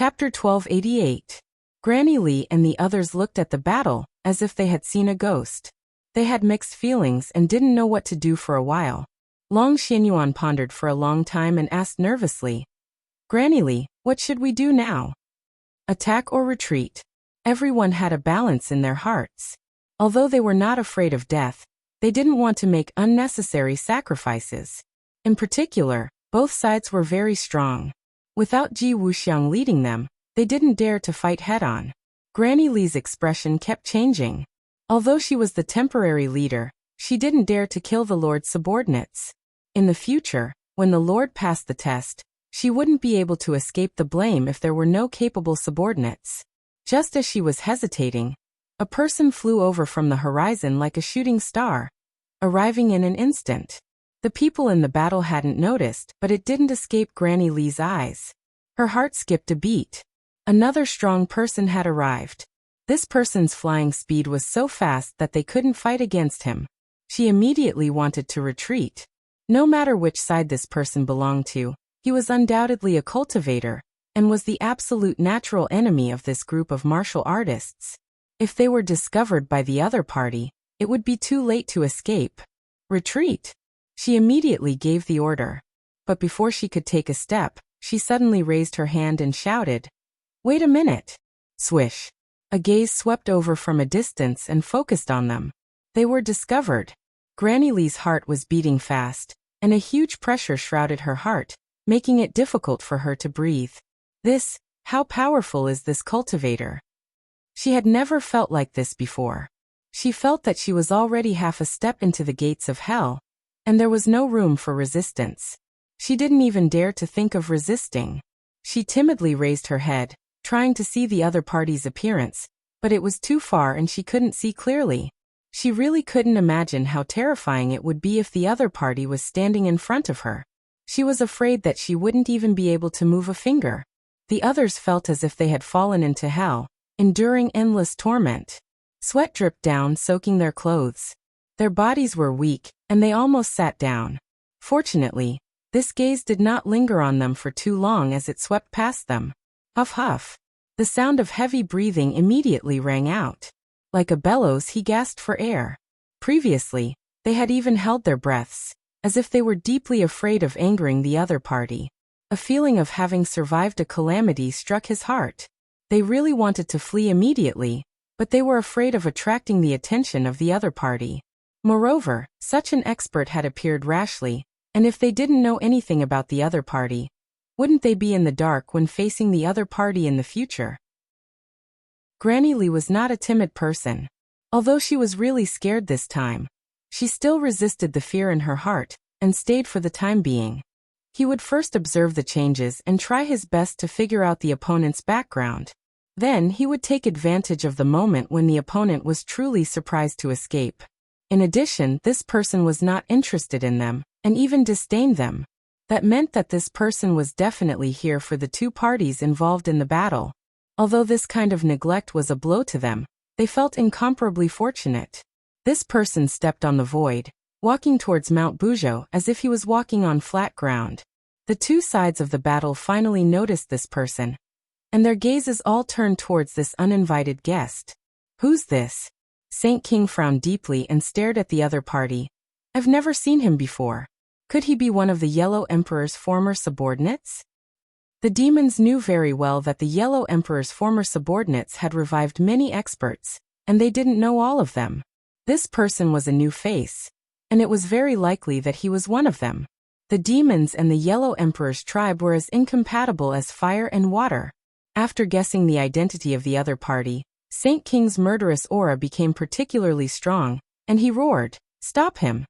Chapter 1288. Granny Lee and the others looked at the battle, as if they had seen a ghost. They had mixed feelings and didn't know what to do for a while. Long Xianyuan pondered for a long time and asked nervously, "Granny Lee, what should we do now? Attack or retreat?" Everyone had a balance in their hearts. Although they were not afraid of death, they didn't want to make unnecessary sacrifices. In particular, both sides were very strong. Without Ji Wuxiang leading them, they didn't dare to fight head-on. Granny Lee's expression kept changing. Although she was the temporary leader, she didn't dare to kill the Lord's subordinates. In the future, when the Lord passed the test, she wouldn't be able to escape the blame if there were no capable subordinates. Just as she was hesitating, a person flew over from the horizon like a shooting star, arriving in an instant. The people in the battle hadn't noticed, but it didn't escape Granny Lee's eyes. Her heart skipped a beat. Another strong person had arrived. This person's flying speed was so fast that they couldn't fight against him. She immediately wanted to retreat. No matter which side this person belonged to, he was undoubtedly a cultivator, and was the absolute natural enemy of this group of martial artists. If they were discovered by the other party, it would be too late to escape. Retreat! She immediately gave the order. But before she could take a step, she suddenly raised her hand and shouted, "Wait a minute!" Swish! A gaze swept over from a distance and focused on them. They were discovered. Granny Lee's heart was beating fast, and a huge pressure shrouded her heart, making it difficult for her to breathe. How powerful is this cultivator? She had never felt like this before. She felt that she was already half a step into the gates of hell, and there was no room for resistance. She didn't even dare to think of resisting. She timidly raised her head, trying to see the other party's appearance, but it was too far and she couldn't see clearly. She really couldn't imagine how terrifying it would be if the other party was standing in front of her. She was afraid that she wouldn't even be able to move a finger. The others felt as if they had fallen into hell, enduring endless torment. Sweat dripped down, soaking their clothes. Their bodies were weak, and they almost sat down. Fortunately, this gaze did not linger on them for too long as it swept past them. Huff huff. The sound of heavy breathing immediately rang out. Like a bellows, he gasped for air. Previously, they had even held their breaths, as if they were deeply afraid of angering the other party. A feeling of having survived a calamity struck his heart. They really wanted to flee immediately, but they were afraid of attracting the attention of the other party. Moreover, such an expert had appeared rashly, and if they didn't know anything about the other party, wouldn't they be in the dark when facing the other party in the future? Granny Lee was not a timid person. Although she was really scared this time, she still resisted the fear in her heart, and stayed for the time being. He would first observe the changes and try his best to figure out the opponent's background. Then he would take advantage of the moment when the opponent was truly surprised to escape. In addition, this person was not interested in them, and even disdained them. That meant that this person was definitely here for the two parties involved in the battle. Although this kind of neglect was a blow to them, they felt incomparably fortunate. This person stepped on the void, walking towards Mount Buzhou as if he was walking on flat ground. The two sides of the battle finally noticed this person, and their gazes all turned towards this uninvited guest. "Who's this?" Saint King frowned deeply and stared at the other party. "I've never seen him before. Could he be one of the Yellow Emperor's former subordinates?" The demons knew very well that the Yellow Emperor's former subordinates had revived many experts, and they didn't know all of them. This person was a new face, and it was very likely that he was one of them. The demons and the Yellow Emperor's tribe were as incompatible as fire and water. After guessing the identity of the other party, Saint King's murderous aura became particularly strong, and he roared, "Stop him!"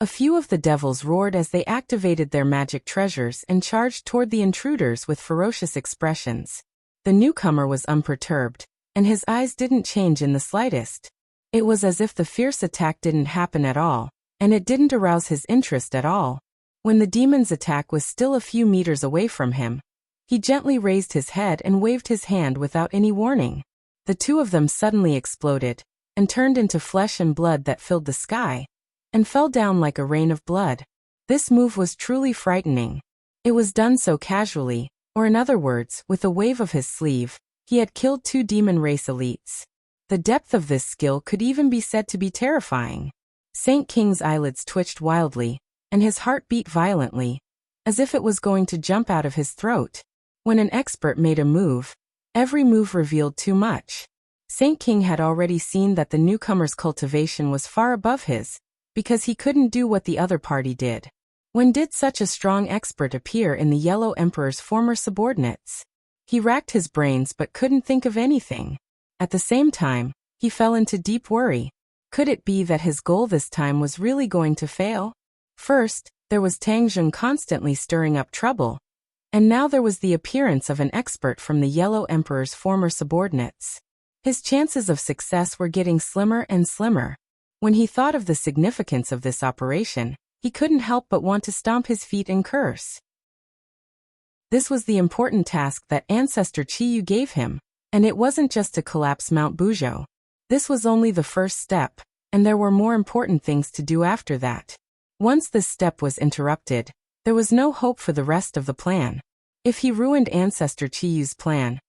A few of the devils roared as they activated their magic treasures and charged toward the intruders with ferocious expressions. The newcomer was unperturbed, and his eyes didn't change in the slightest. It was as if the fierce attack didn't happen at all, and it didn't arouse his interest at all. When the demon's attack was still a few meters away from him, he gently raised his head and waved his hand without any warning. The two of them suddenly exploded, and turned into flesh and blood that filled the sky, and fell down like a rain of blood. This move was truly frightening. It was done so casually, Or in other words, with a wave of his sleeve, he had killed 2 demon race elites. The depth of this skill could even be said to be terrifying. Saint King's eyelids twitched wildly, and his heart beat violently, as if it was going to jump out of his throat. When an expert made a move, every move revealed too much. Saint King had already seen that the newcomer's cultivation was far above his, because he couldn't do what the other party did. When did such a strong expert appear in the Yellow Emperor's former subordinates? He racked his brains but couldn't think of anything. At the same time, he fell into deep worry. Could it be that his goal this time was really going to fail? First, there was Tang Zheng constantly stirring up trouble, and now there was the appearance of an expert from the Yellow Emperor's former subordinates. His chances of success were getting slimmer and slimmer. When he thought of the significance of this operation, he couldn't help but want to stomp his feet and curse. This was the important task that Ancestor Qiyu gave him, and it wasn't just to collapse Mount Buzhou. This was only the first step, and there were more important things to do after that. Once this step was interrupted, there was no hope for the rest of the plan. If he ruined Ancestor Qiyu's plan,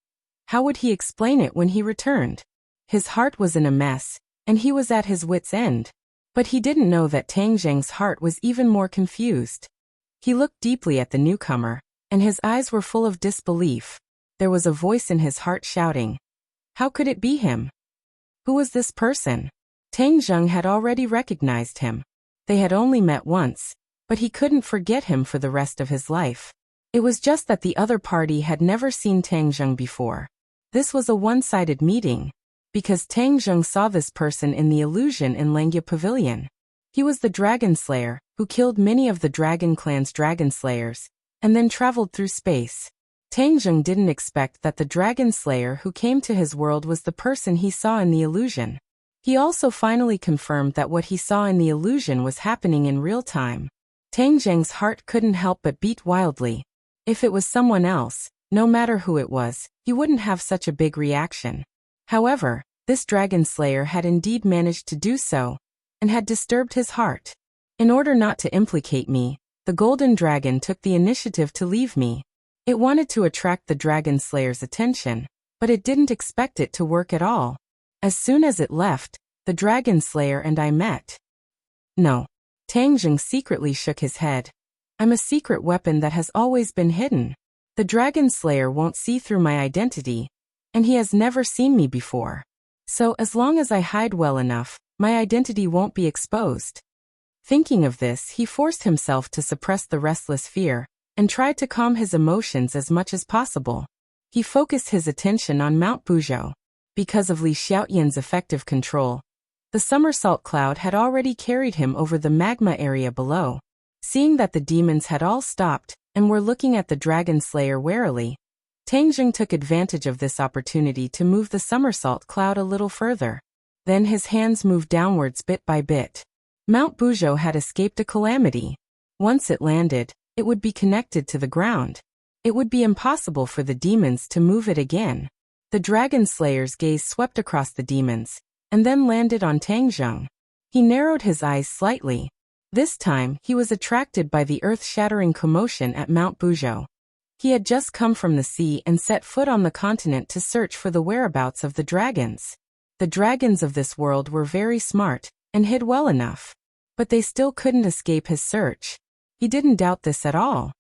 how would he explain it when he returned? His heart was in a mess, and he was at his wits' end. But he didn't know that Tang Zheng's heart was even more confused. He looked deeply at the newcomer, and his eyes were full of disbelief. There was a voice in his heart shouting, "How could it be him? Who was this person?" Tang Zheng had already recognized him. They had only met once, but he couldn't forget him for the rest of his life. It was just that the other party had never seen Tang Zheng before. This was a one-sided meeting, because Tang Zheng saw this person in the illusion in Lengya Pavilion. He was the Dragon Slayer, who killed many of the Dragon Clan's Dragon Slayers, and then traveled through space. Tang Zheng didn't expect that the Dragon Slayer who came to his world was the person he saw in the illusion. He also finally confirmed that what he saw in the illusion was happening in real time. Tang Zheng's heart couldn't help but beat wildly. If it was someone else, no matter who it was, he wouldn't have such a big reaction. However, this Dragon Slayer had indeed managed to do so, and had disturbed his heart. In order not to implicate me, the Golden Dragon took the initiative to leave me. It wanted to attract the Dragon Slayer's attention, but it didn't expect it to work at all. As soon as it left, the Dragon Slayer and I met. No. Tang Zheng secretly shook his head. I'm a secret weapon that has always been hidden. The Dragon Slayer won't see through my identity, and he has never seen me before. So as long as I hide well enough, my identity won't be exposed. Thinking of this, he forced himself to suppress the restless fear, and tried to calm his emotions as much as possible. He focused his attention on Mount Buzhou. Because of Li Xiaoyan's effective control, the somersault cloud had already carried him over the magma area below. Seeing that the demons had all stopped, and were looking at the Dragon Slayer warily, Tang Zheng took advantage of this opportunity to move the somersault cloud a little further. Then his hands moved downwards bit by bit. Mount Buzhou had escaped a calamity. Once it landed, it would be connected to the ground. It would be impossible for the demons to move it again. The Dragon Slayer's gaze swept across the demons, and then landed on Tang Zheng. He narrowed his eyes slightly. This time, he was attracted by the earth-shattering commotion at Mount Buzhou. He had just come from the sea and set foot on the continent to search for the whereabouts of the dragons. The dragons of this world were very smart, and hid well enough. But they still couldn't escape his search. He didn't doubt this at all.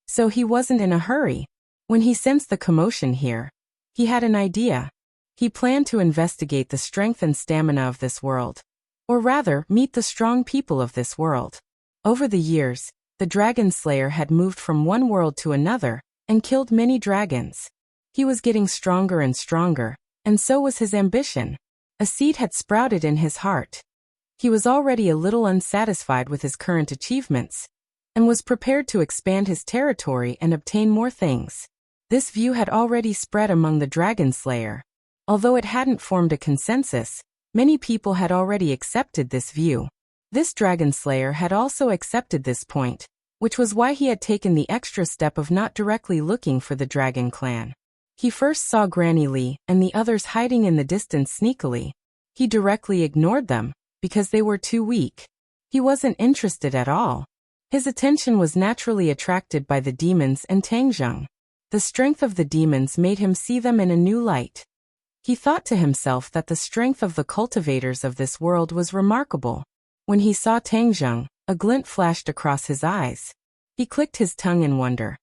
So he wasn't in a hurry. When he sensed the commotion here, he had an idea. He planned to investigate the strength and stamina of this world. Or rather, meet the strong people of this world. Over the years, the Dragon Slayer had moved from one world to another, and killed many dragons. He was getting stronger and stronger, and so was his ambition. A seed had sprouted in his heart. He was already a little unsatisfied with his current achievements, and was prepared to expand his territory and obtain more things. This view had already spread among the Dragon Slayer. Although it hadn't formed a consensus, many people had already accepted this view. This Dragon Slayer had also accepted this point, which was why he had taken the extra step of not directly looking for the Dragon Clan. He first saw Granny Li and the others hiding in the distance sneakily. He directly ignored them, because they were too weak. He wasn't interested at all. His attention was naturally attracted by the demons and Tang Zheng. The strength of the demons made him see them in a new light. He thought to himself that the strength of the cultivators of this world was remarkable. When he saw Tang Zheng, a glint flashed across his eyes. He clicked his tongue in wonder.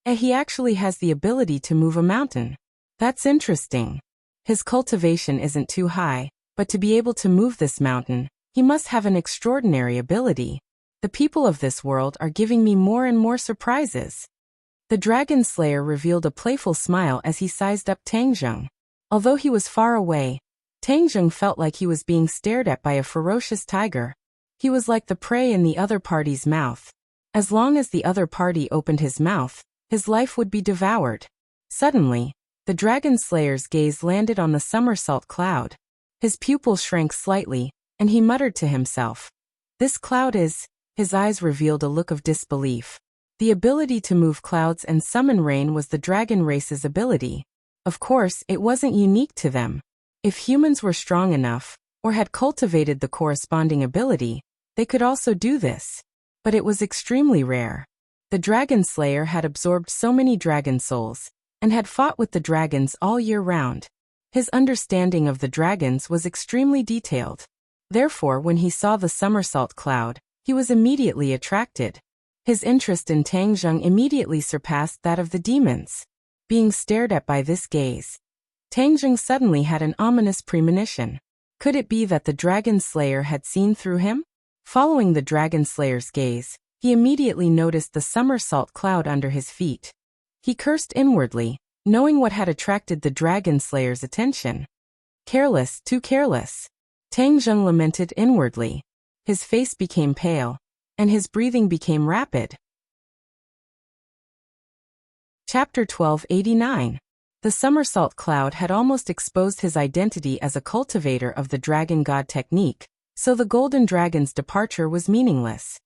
He actually has the ability to move a mountain. That's interesting. His cultivation isn't too high, but to be able to move this mountain, he must have an extraordinary ability. The people of this world are giving me more and more surprises. The Dragon Slayer revealed a playful smile as he sized up Tang Zheng. Although he was far away, Tang Zheng felt like he was being stared at by a ferocious tiger. He was like the prey in the other party's mouth. As long as the other party opened his mouth, his life would be devoured. Suddenly, the Dragon Slayer's gaze landed on the somersault cloud. His pupil shrank slightly, and he muttered to himself. This cloud is... His eyes revealed a look of disbelief. The ability to move clouds and summon rain was the dragon race's ability. Of course, it wasn't unique to them. If humans were strong enough, or had cultivated the corresponding ability, they could also do this. But it was extremely rare. The Dragon Slayer had absorbed so many dragon souls, and had fought with the dragons all year round. His understanding of the dragons was extremely detailed. Therefore, when he saw the somersault cloud, he was immediately attracted. His interest in Tang Zheng immediately surpassed that of the demons. Being stared at by this gaze, Tang Zheng suddenly had an ominous premonition. Could it be that the Dragon Slayer had seen through him? Following the Dragon Slayer's gaze, he immediately noticed the somersault cloud under his feet. He cursed inwardly, knowing what had attracted the Dragon Slayer's attention. Careless, too careless. Tang Zheng lamented inwardly. His face became pale, and his breathing became rapid. Chapter 1289. The somersault cloud had almost exposed his identity as a cultivator of the dragon god technique, so the golden dragon's departure was meaningless.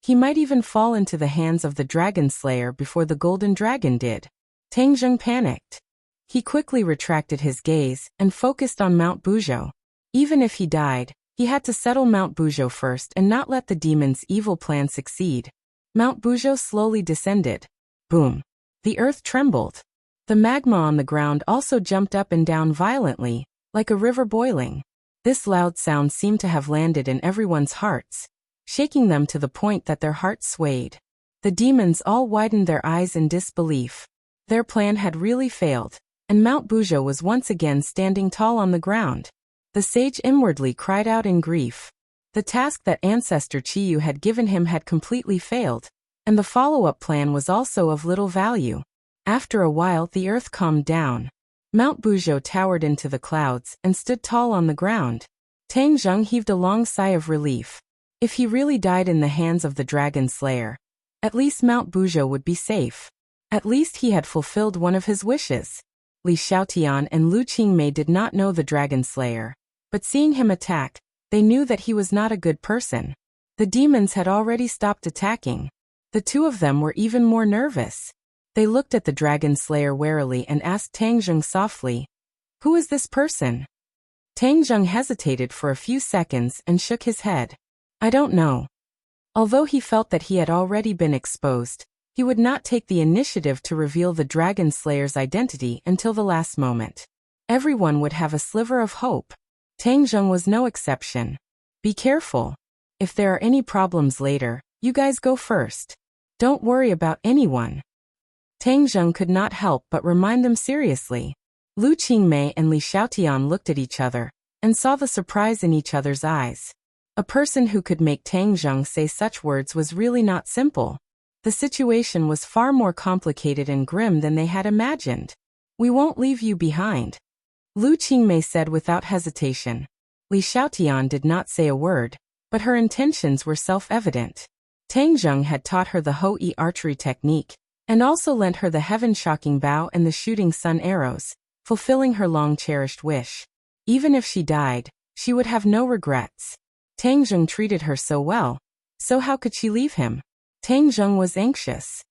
He might even fall into the hands of the Dragon Slayer before the golden dragon did. Tang Zheng panicked. He quickly retracted his gaze and focused on Mount Buzhou. Even if he died, he had to settle Mount Buzhou first and not let the demon's evil plan succeed. Mount Buzhou slowly descended. Boom. The earth trembled. The magma on the ground also jumped up and down violently, like a river boiling. This loud sound seemed to have landed in everyone's hearts, shaking them to the point that their hearts swayed. The demons all widened their eyes in disbelief. Their plan had really failed, and Mount Buzhou was once again standing tall on the ground. The sage inwardly cried out in grief. The task that Ancestor Chiyu had given him had completely failed, and the follow-up plan was also of little value. After a while the earth calmed down. Mount Buzhou towered into the clouds and stood tall on the ground. Tang Zheng heaved a long sigh of relief. If he really died in the hands of the Dragon Slayer, at least Mount Buzhou would be safe. At least he had fulfilled one of his wishes. Li Xiaotian and Lu Qingmei did not know the Dragon Slayer, but seeing him attack, they knew that he was not a good person. The demons had already stopped attacking. The two of them were even more nervous. They looked at the Dragon Slayer warily and asked Tang Zheng softly, "Who is this person?" Tang Zheng hesitated for a few seconds and shook his head. "I don't know." Although he felt that he had already been exposed, he would not take the initiative to reveal the Dragon Slayer's identity until the last moment. Everyone would have a sliver of hope. Tang Zheng was no exception. "Be careful. If there are any problems later, you guys go first. Don't worry about anyone." Tang Zheng could not help but remind them seriously. Lu Qingmei and Li Xiaotian looked at each other, and saw the surprise in each other's eyes. A person who could make Tang Zheng say such words was really not simple. The situation was far more complicated and grim than they had imagined. "We won't leave you behind," Lu Qingmei said without hesitation. Li Xiaotian did not say a word, but her intentions were self-evident. Tang Zheng had taught her the Hou-Yi archery technique, and also lent her the heaven-shocking bow and the shooting sun arrows, fulfilling her long-cherished wish. Even if she died, she would have no regrets. Tang Zheng treated her so well, so how could she leave him? Tang Zheng was anxious.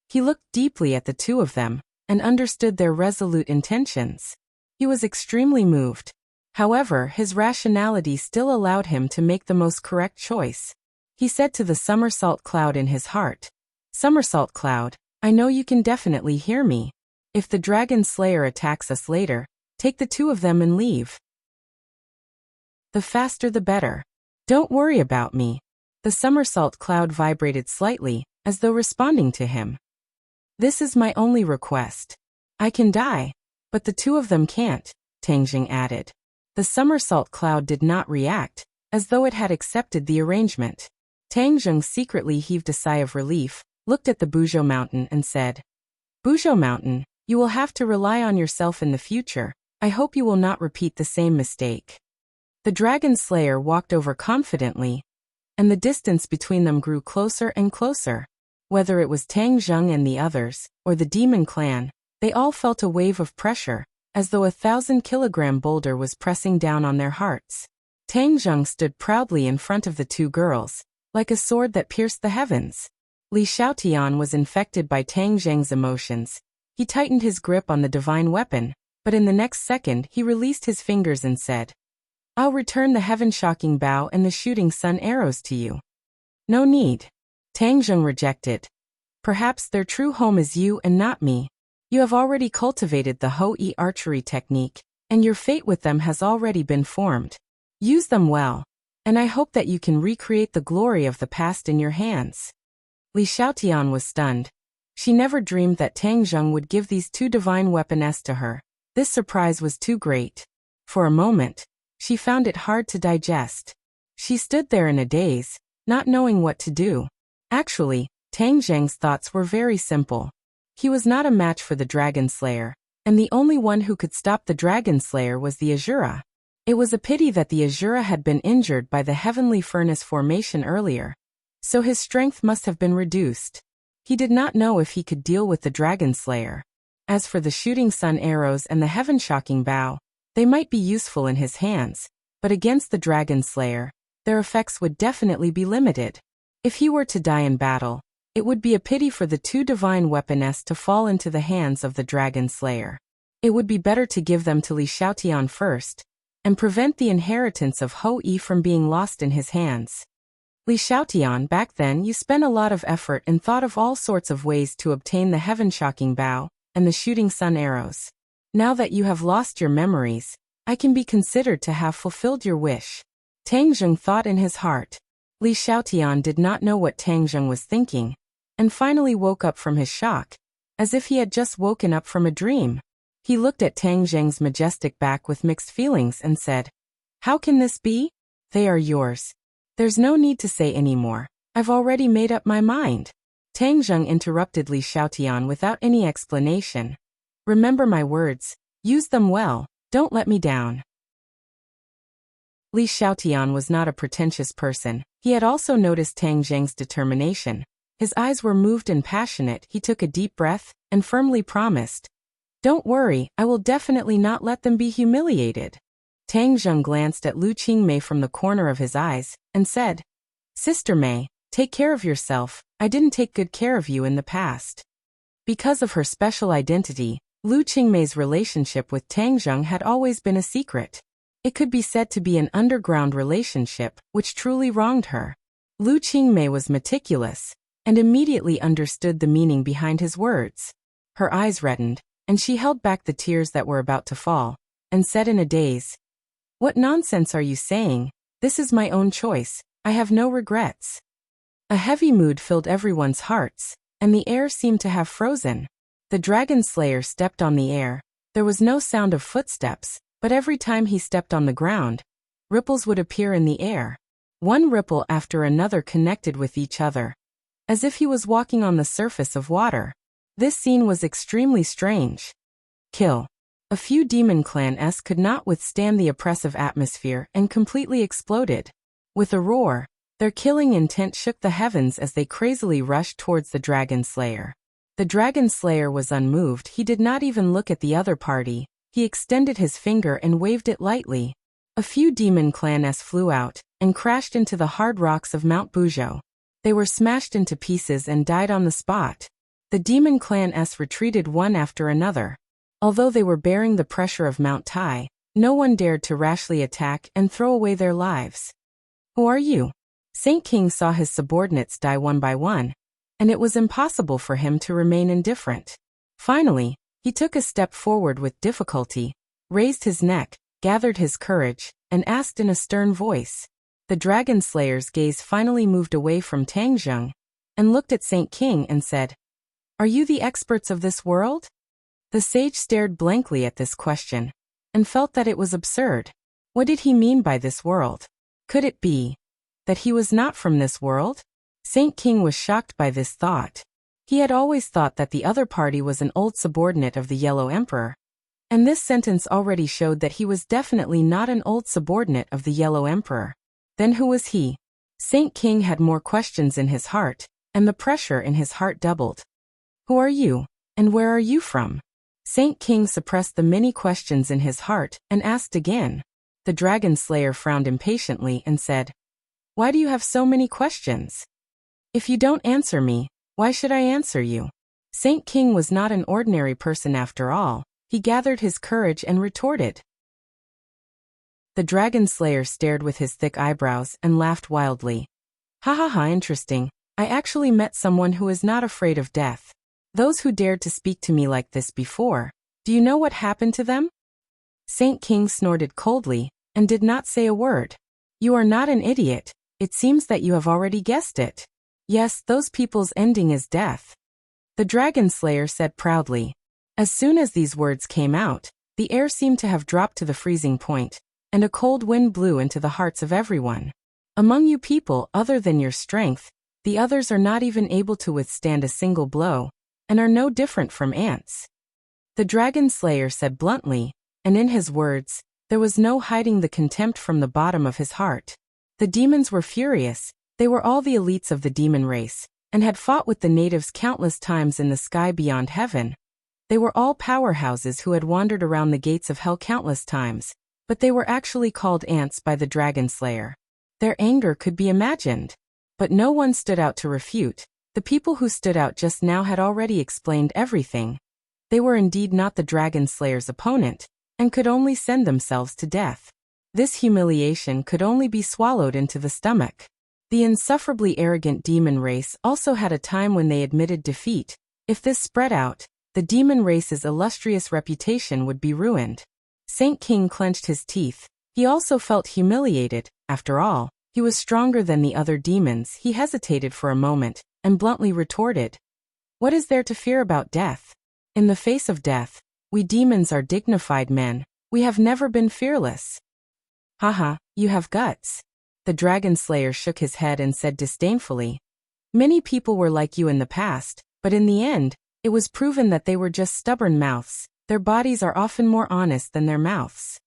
He looked deeply at the two of them, and understood their resolute intentions. He was extremely moved. However, his rationality still allowed him to make the most correct choice. He said to the somersault cloud in his heart, "Somersault cloud, I know you can definitely hear me. If the dragon slayer attacks us later, take the two of them and leave. The faster the better. Don't worry about me." The somersault cloud vibrated slightly, as though responding to him. "This is my only request. I can die, but the two of them can't," Tangjing added. The somersault cloud did not react, as though it had accepted the arrangement. Tangjing secretly heaved a sigh of relief, looked at the Buzhou mountain and said, "Buzhou mountain, you will have to rely on yourself in the future. I hope you will not repeat the same mistake." The dragon slayer walked over confidently, and the distance between them grew closer and closer. Whether it was Tang Zheng and the others, or the demon clan, they all felt a wave of pressure, as though a 1,000-kilogram boulder was pressing down on their hearts. Tang Zheng stood proudly in front of the two girls, like a sword that pierced the heavens. Li Xiaotian was infected by Tang Zheng's emotions. He tightened his grip on the divine weapon, but in the next second he released his fingers and said, "I'll return the heaven-shocking bow and the shooting sun arrows to you." "No need." Tang Zheng rejected. "Perhaps their true home is you and not me. You have already cultivated the Hou-Yi archery technique, and your fate with them has already been formed. Use them well, and I hope that you can recreate the glory of the past in your hands." Li Xiaotian was stunned. She never dreamed that Tang Zheng would give these two divine weapons to her. This surprise was too great. For a moment, she found it hard to digest. She stood there in a daze, not knowing what to do. Actually, Tang Zheng's thoughts were very simple. He was not a match for the Dragon Slayer, and the only one who could stop the Dragon Slayer was the Azura. It was a pity that the Azura had been injured by the heavenly furnace formation earlier, so his strength must have been reduced. He did not know if he could deal with the Dragon Slayer. As for the shooting sun arrows and the heaven-shocking bow, they might be useful in his hands, but against the Dragon Slayer, their effects would definitely be limited. If he were to die in battle, it would be a pity for the two divine weapons to fall into the hands of the Dragon Slayer. It would be better to give them to Li Xiaotian first, and prevent the inheritance of Hou-Yi from being lost in his hands. Li Xiaotian, back then you spent a lot of effort and thought of all sorts of ways to obtain the heaven-shocking bow and the shooting sun arrows. Now that you have lost your memories, I can be considered to have fulfilled your wish. Tang Zheng thought in his heart. Li Xiaotian did not know what Tang Zheng was thinking, and finally woke up from his shock, as if he had just woken up from a dream. He looked at Tang Zheng's majestic back with mixed feelings and said, "How can this be? They are yours. There's no need to say any more. I've already made up my mind." Tang Zheng interrupted Li Xiaotian without any explanation. "Remember my words. Use them well. Don't let me down." Li Xiaotian was not a pretentious person. He had also noticed Tang Zheng's determination. His eyes were moved and passionate. He took a deep breath and firmly promised, "Don't worry, I will definitely not let them be humiliated." Tang Zheng glanced at Lu Qingmei from the corner of his eyes and said, "Sister Mei, take care of yourself. I didn't take good care of you in the past." Because of her special identity, Lu Qingmei's relationship with Tang Zheng had always been a secret. It could be said to be an underground relationship, which truly wronged her. Lu Qingmei was meticulous, and immediately understood the meaning behind his words. Her eyes reddened, and she held back the tears that were about to fall, and said in a daze, "What nonsense are you saying? This is my own choice. I have no regrets." A heavy mood filled everyone's hearts, and the air seemed to have frozen. The Dragon Slayer stepped on the air. There was no sound of footsteps, but every time he stepped on the ground, ripples would appear in the air. One ripple after another connected with each other, as if he was walking on the surface of water. This scene was extremely strange. Kill. A few demon clans could not withstand the oppressive atmosphere and completely exploded. With a roar, their killing intent shook the heavens as they crazily rushed towards the Dragon Slayer. The Dragon Slayer was unmoved. He did not even look at the other party. He extended his finger and waved it lightly. A few demon clans flew out and crashed into the hard rocks of Mount Buzhou. They were smashed into pieces and died on the spot. The demon clans retreated one after another. Although they were bearing the pressure of Mount Tai, no one dared to rashly attack and throw away their lives. "Who are you?" Saint King saw his subordinates die one by one, and it was impossible for him to remain indifferent. Finally, he took a step forward with difficulty, raised his neck, gathered his courage, and asked in a stern voice. The dragon slayer's gaze finally moved away from Tang Zheng, and looked at Saint King and said, "Are you the experts of this world?" The sage stared blankly at this question, and felt that it was absurd. What did he mean by this world? Could it be that he was not from this world? Saint King was shocked by this thought. He had always thought that the other party was an old subordinate of the Yellow Emperor, and this sentence already showed that he was definitely not an old subordinate of the Yellow Emperor. Then who was he? Saint King had more questions in his heart, and the pressure in his heart doubled. Who are you, and where are you from? Saint King suppressed the many questions in his heart and asked again. The dragon slayer frowned impatiently and said, "Why do you have so many questions? If you don't answer me, why should I answer you?" Saint King was not an ordinary person after all. He gathered his courage and retorted. The dragon slayer stared with his thick eyebrows and laughed wildly. "Ha ha ha, interesting. I actually met someone who is not afraid of death. Those who dared to speak to me like this before, do you know what happened to them?" Saint King snorted coldly and did not say a word. "You are not an idiot. It seems that you have already guessed it. Yes, those people's ending is death," the dragon slayer said proudly. As soon as these words came out, the air seemed to have dropped to the freezing point, and a cold wind blew into the hearts of everyone. Among you people other than your strength, the others are not even able to withstand a single blow, and are no different from ants, the dragon slayer said bluntly, and in his words, there was no hiding the contempt from the bottom of his heart. The demons were furious. They were all the elites of the demon race, and had fought with the natives countless times in the sky beyond heaven. They were all powerhouses who had wandered around the gates of hell countless times, but they were actually called ants by the dragon slayer. Their anger could be imagined. But no one stood out to refute. The people who stood out just now had already explained everything. They were indeed not the dragon slayer's opponent, and could only send themselves to death. This humiliation could only be swallowed into the stomach. The insufferably arrogant demon race also had a time when they admitted defeat. If this spread out, the demon race's illustrious reputation would be ruined. Saint King clenched his teeth. He also felt humiliated. After all, he was stronger than the other demons. He hesitated for a moment, and bluntly retorted, "What is there to fear about death? In the face of death, we demons are dignified men. We have never been fearless." "Haha, you have guts." The dragon slayer shook his head and said disdainfully, "Many people were like you in the past, but in the end, it was proven that they were just stubborn mouths. Their bodies are often more honest than their mouths.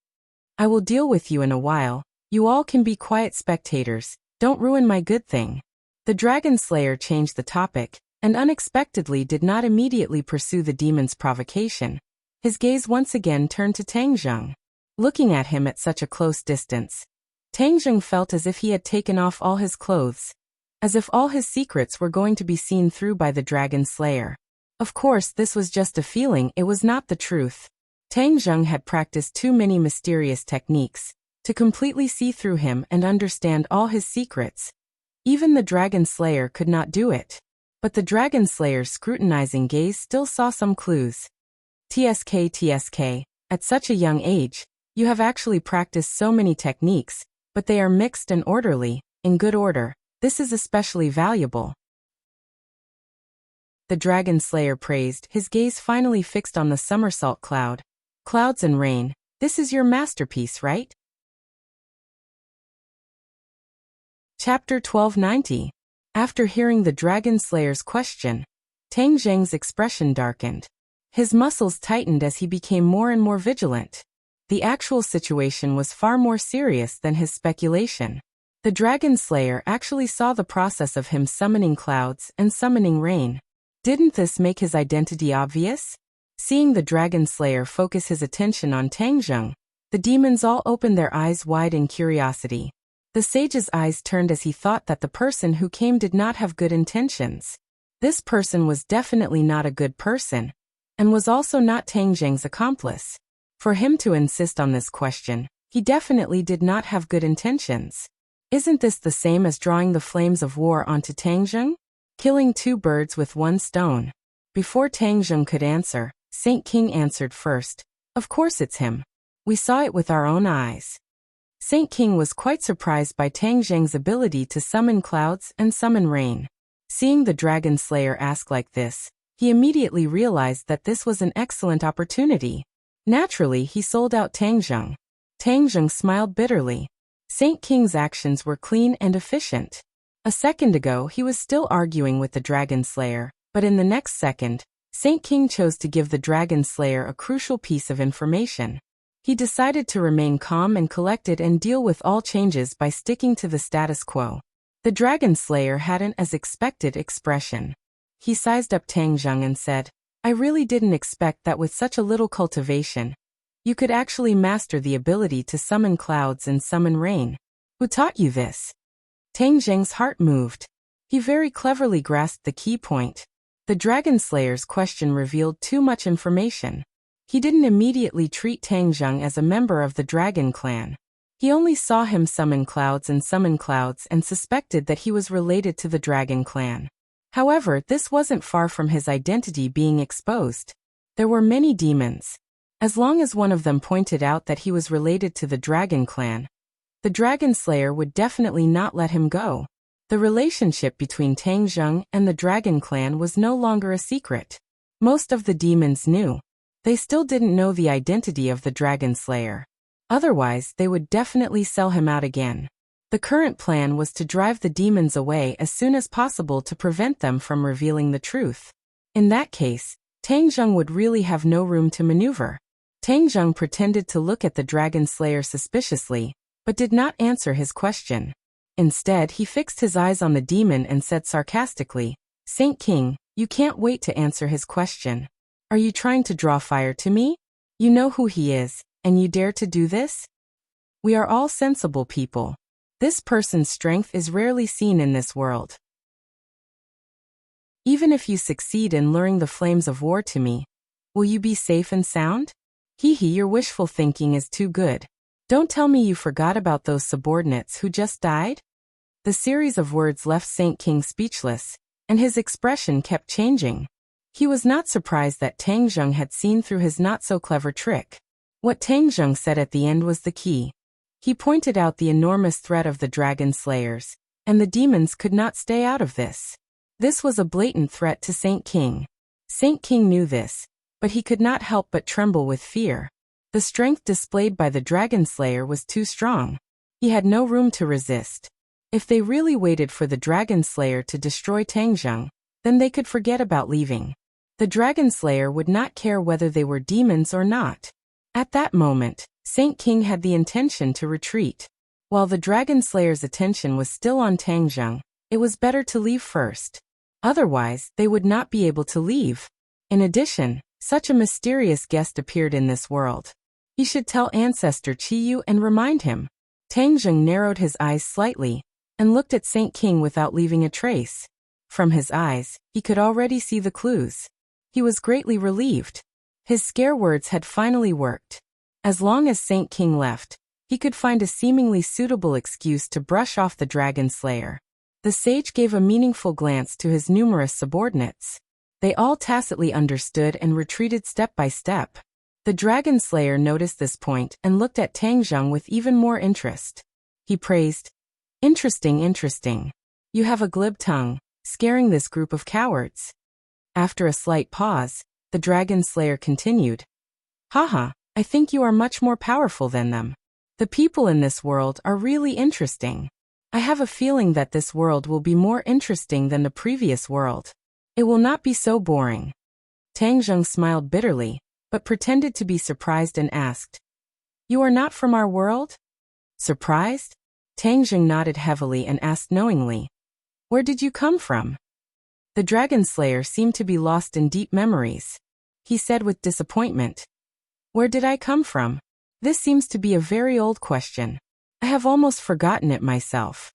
I will deal with you in a while. You all can be quiet spectators. Don't ruin my good thing." The dragon slayer changed the topic, and unexpectedly did not immediately pursue the demon's provocation. His gaze once again turned to Tang Zheng. Looking at him at such a close distance, Tang Zheng felt as if he had taken off all his clothes, as if all his secrets were going to be seen through by the dragon slayer. Of course, this was just a feeling, it was not the truth. Tang Zheng had practiced too many mysterious techniques to completely see through him and understand all his secrets. Even the dragon slayer could not do it. But the dragon slayer's scrutinizing gaze still saw some clues. TSK, at such a young age, you have actually practiced so many techniques, but they are mixed and orderly, in good order. This is especially valuable, the dragon slayer praised, his gaze finally fixed on the somersault cloud. Clouds and rain, this is your masterpiece, right? Chapter 1290. After hearing the dragon slayer's question, Tang Zheng's expression darkened. His muscles tightened as he became more and more vigilant. The actual situation was far more serious than his speculation. The dragon slayer actually saw the process of him summoning clouds and summoning rain. Didn't this make his identity obvious? Seeing the dragon slayer focus his attention on Tang Zheng, the demons all opened their eyes wide in curiosity. The sage's eyes turned as he thought that the person who came did not have good intentions. This person was definitely not a good person, and was also not Tang Zheng's accomplice. For him to insist on this question, he definitely did not have good intentions. Isn't this the same as drawing the flames of war onto Tangjung? Killing two birds with one stone. Before Tangjung could answer, Saint King answered first. Of course it's him. We saw it with our own eyes. Saint King was quite surprised by Tangjung's ability to summon clouds and summon rain. Seeing the Dragon Slayer ask like this, he immediately realized that this was an excellent opportunity. Naturally, he sold out Tangjung. Tangjung smiled bitterly. Saint King's actions were clean and efficient. A second ago he was still arguing with the Dragon Slayer, but in the next second, Saint King chose to give the Dragon Slayer a crucial piece of information. He decided to remain calm and collected and deal with all changes by sticking to the status quo. The Dragon Slayer had an as expected expression. He sized up Tangjung and said, I really didn't expect that with such a little cultivation, you could actually master the ability to summon clouds and summon rain. Who taught you this? Tangjung's heart moved. He very cleverly grasped the key point. The Dragon Slayer's question revealed too much information. He didn't immediately treat Tangjung as a member of the Dragon Clan. He only saw him summon clouds and suspected that he was related to the Dragon Clan. However, this wasn't far from his identity being exposed. There were many demons. As long as one of them pointed out that he was related to the Dragon Clan, the Dragon Slayer would definitely not let him go. The relationship between Tangjung and the Dragon Clan was no longer a secret. Most of the demons knew. They still didn't know the identity of the Dragon Slayer. Otherwise, they would definitely sell him out again. The current plan was to drive the demons away as soon as possible to prevent them from revealing the truth. In that case, Tangjung would really have no room to maneuver. Tangjung pretended to look at the Dragon Slayer suspiciously, but did not answer his question. Instead, he fixed his eyes on the demon and said sarcastically, Saint King, you can't wait to answer his question. Are you trying to draw fire to me? You know who he is, and you dare to do this? We are all sensible people. This person's strength is rarely seen in this world. Even if you succeed in luring the flames of war to me, will you be safe and sound? Your wishful thinking is too good. Don't tell me you forgot about those subordinates who just died? The series of words left Saint King speechless, and his expression kept changing. He was not surprised that Tangjung had seen through his not-so-clever trick. What Tangjung said at the end was the key. He pointed out the enormous threat of the Dragon Slayers, and the demons could not stay out of this. This was a blatant threat to Saint King. Saint King knew this, but he could not help but tremble with fear. The strength displayed by the Dragon Slayer was too strong. He had no room to resist. If they really waited for the Dragon Slayer to destroy Tangjung, then they could forget about leaving. The Dragon Slayer would not care whether they were demons or not. At that moment, Saint King had the intention to retreat. While the Dragon Slayer's attention was still on Tangjung, it was better to leave first. Otherwise, they would not be able to leave. In addition, such a mysterious guest appeared in this world. He should tell Ancestor Chiyu and remind him. Tangjung narrowed his eyes slightly and looked at Saint King without leaving a trace. From his eyes, he could already see the clues. He was greatly relieved. His scare words had finally worked. As long as Saint King left, he could find a seemingly suitable excuse to brush off the Dragon Slayer. The sage gave a meaningful glance to his numerous subordinates. They all tacitly understood and retreated step by step. The Dragon Slayer noticed this point and looked at Tangjung with even more interest. He praised, Interesting. You have a glib tongue, scaring this group of cowards." After a slight pause, the Dragon Slayer continued, "Haha, I think you are much more powerful than them. The people in this world are really interesting. I have a feeling that this world will be more interesting than the previous world. It will not be so boring." Tangjung smiled bitterly, but pretended to be surprised and asked, "You are not from our world?" Surprised? Tangjung nodded heavily and asked knowingly, "Where did you come from?" The Dragon Slayer seemed to be lost in deep memories. He said with disappointment, "Where did I come from? This seems to be a very old question. I have almost forgotten it myself."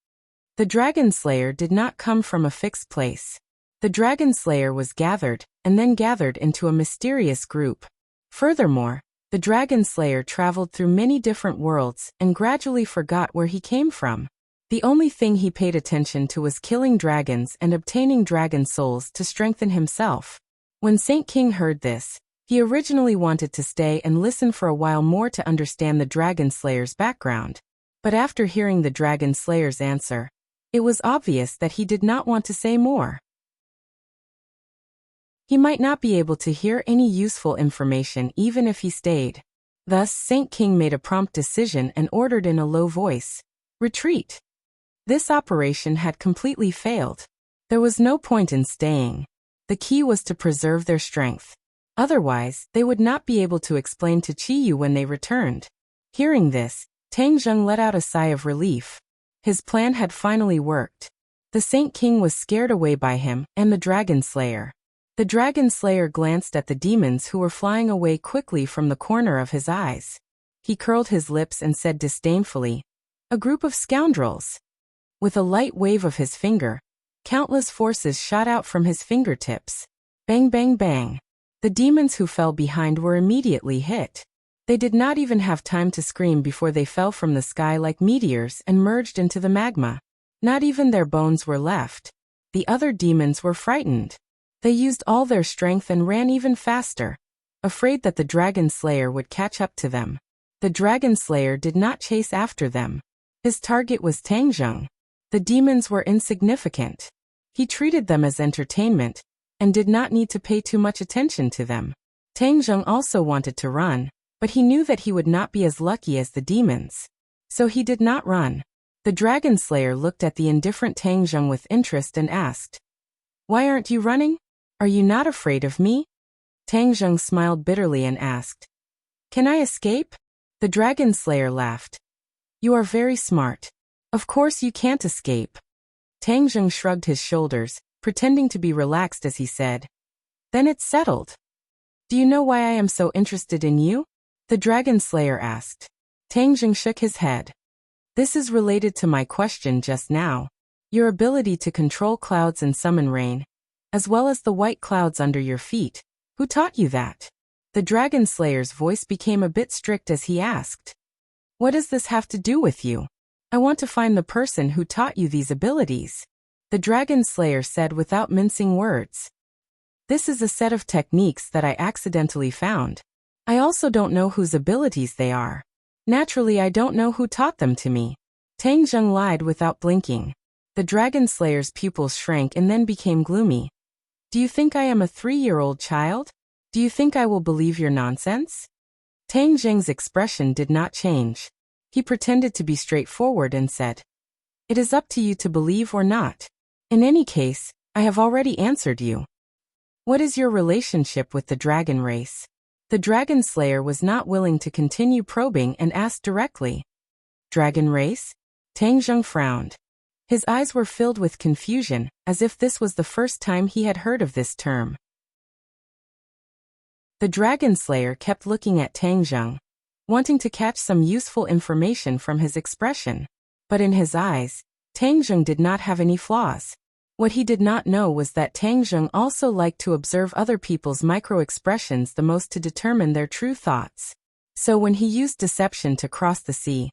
The Dragon Slayer did not come from a fixed place. The Dragon Slayer was gathered, and then gathered into a mysterious group. Furthermore, the Dragon Slayer traveled through many different worlds and gradually forgot where he came from. The only thing he paid attention to was killing dragons and obtaining dragon souls to strengthen himself. When Saint King heard this, he originally wanted to stay and listen for a while more to understand the Dragon Slayer's background. But after hearing the Dragon Slayer's answer, it was obvious that he did not want to say more. He might not be able to hear any useful information even if he stayed. Thus, Saint King made a prompt decision and ordered in a low voice, "Retreat." This operation had completely failed. There was no point in staying. The key was to preserve their strength. Otherwise, they would not be able to explain to Qiyu when they returned. Hearing this, Tang Zheng let out a sigh of relief. His plan had finally worked. The Saint King was scared away by him and the Dragon Slayer. The Dragon Slayer glanced at the demons who were flying away quickly from the corner of his eyes. He curled his lips and said disdainfully, "A group of scoundrels." With a light wave of his finger, countless forces shot out from his fingertips. Bang, bang, bang. The demons who fell behind were immediately hit. They did not even have time to scream before they fell from the sky like meteors and merged into the magma. Not even their bones were left. The other demons were frightened. They used all their strength and ran even faster, afraid that the Dragon Slayer would catch up to them. The Dragon Slayer did not chase after them. His target was Tang Zheng. The demons were insignificant. He treated them as entertainment, and did not need to pay too much attention to them. Tang Zheng also wanted to run, but he knew that he would not be as lucky as the demons. So he did not run. The Dragon Slayer looked at the indifferent Tang Zheng with interest and asked, "Why aren't you running? Are you not afraid of me?" Tang Zheng smiled bitterly and asked, "Can I escape?" The Dragon Slayer laughed. "You are very smart. Of course you can't escape." Tang Zheng shrugged his shoulders, pretending to be relaxed as he said, "Then it's settled." "Do you know why I am so interested in you?" the Dragon Slayer asked. Tang Zheng shook his head. "This is related to my question just now. Your ability to control clouds and summon rain, as well as the white clouds under your feet. Who taught you that?" The Dragon Slayer's voice became a bit strict as he asked, "What does this have to do with you? I want to find the person who taught you these abilities," the Dragon Slayer said without mincing words. "This is a set of techniques that I accidentally found. I also don't know whose abilities they are. Naturally, I don't know who taught them to me." Tang Zheng lied without blinking. The Dragon Slayer's pupils shrank and then became gloomy. "Do you think I am a 3-year-old child? Do you think I will believe your nonsense?" Tang Zheng's expression did not change. He pretended to be straightforward and said, "It is up to you to believe or not. In any case, I have already answered you. What is your relationship with the dragon race?" The Dragon Slayer was not willing to continue probing and asked directly. "Dragon race?" Tang Zheng frowned. His eyes were filled with confusion, as if this was the first time he had heard of this term. The Dragon Slayer kept looking at Tang Zheng, wanting to catch some useful information from his expression. But in his eyes, Tang Zheng did not have any flaws. What he did not know was that Tang Zheng also liked to observe other people's micro-expressions the most to determine their true thoughts. So when he used deception to cross the sea,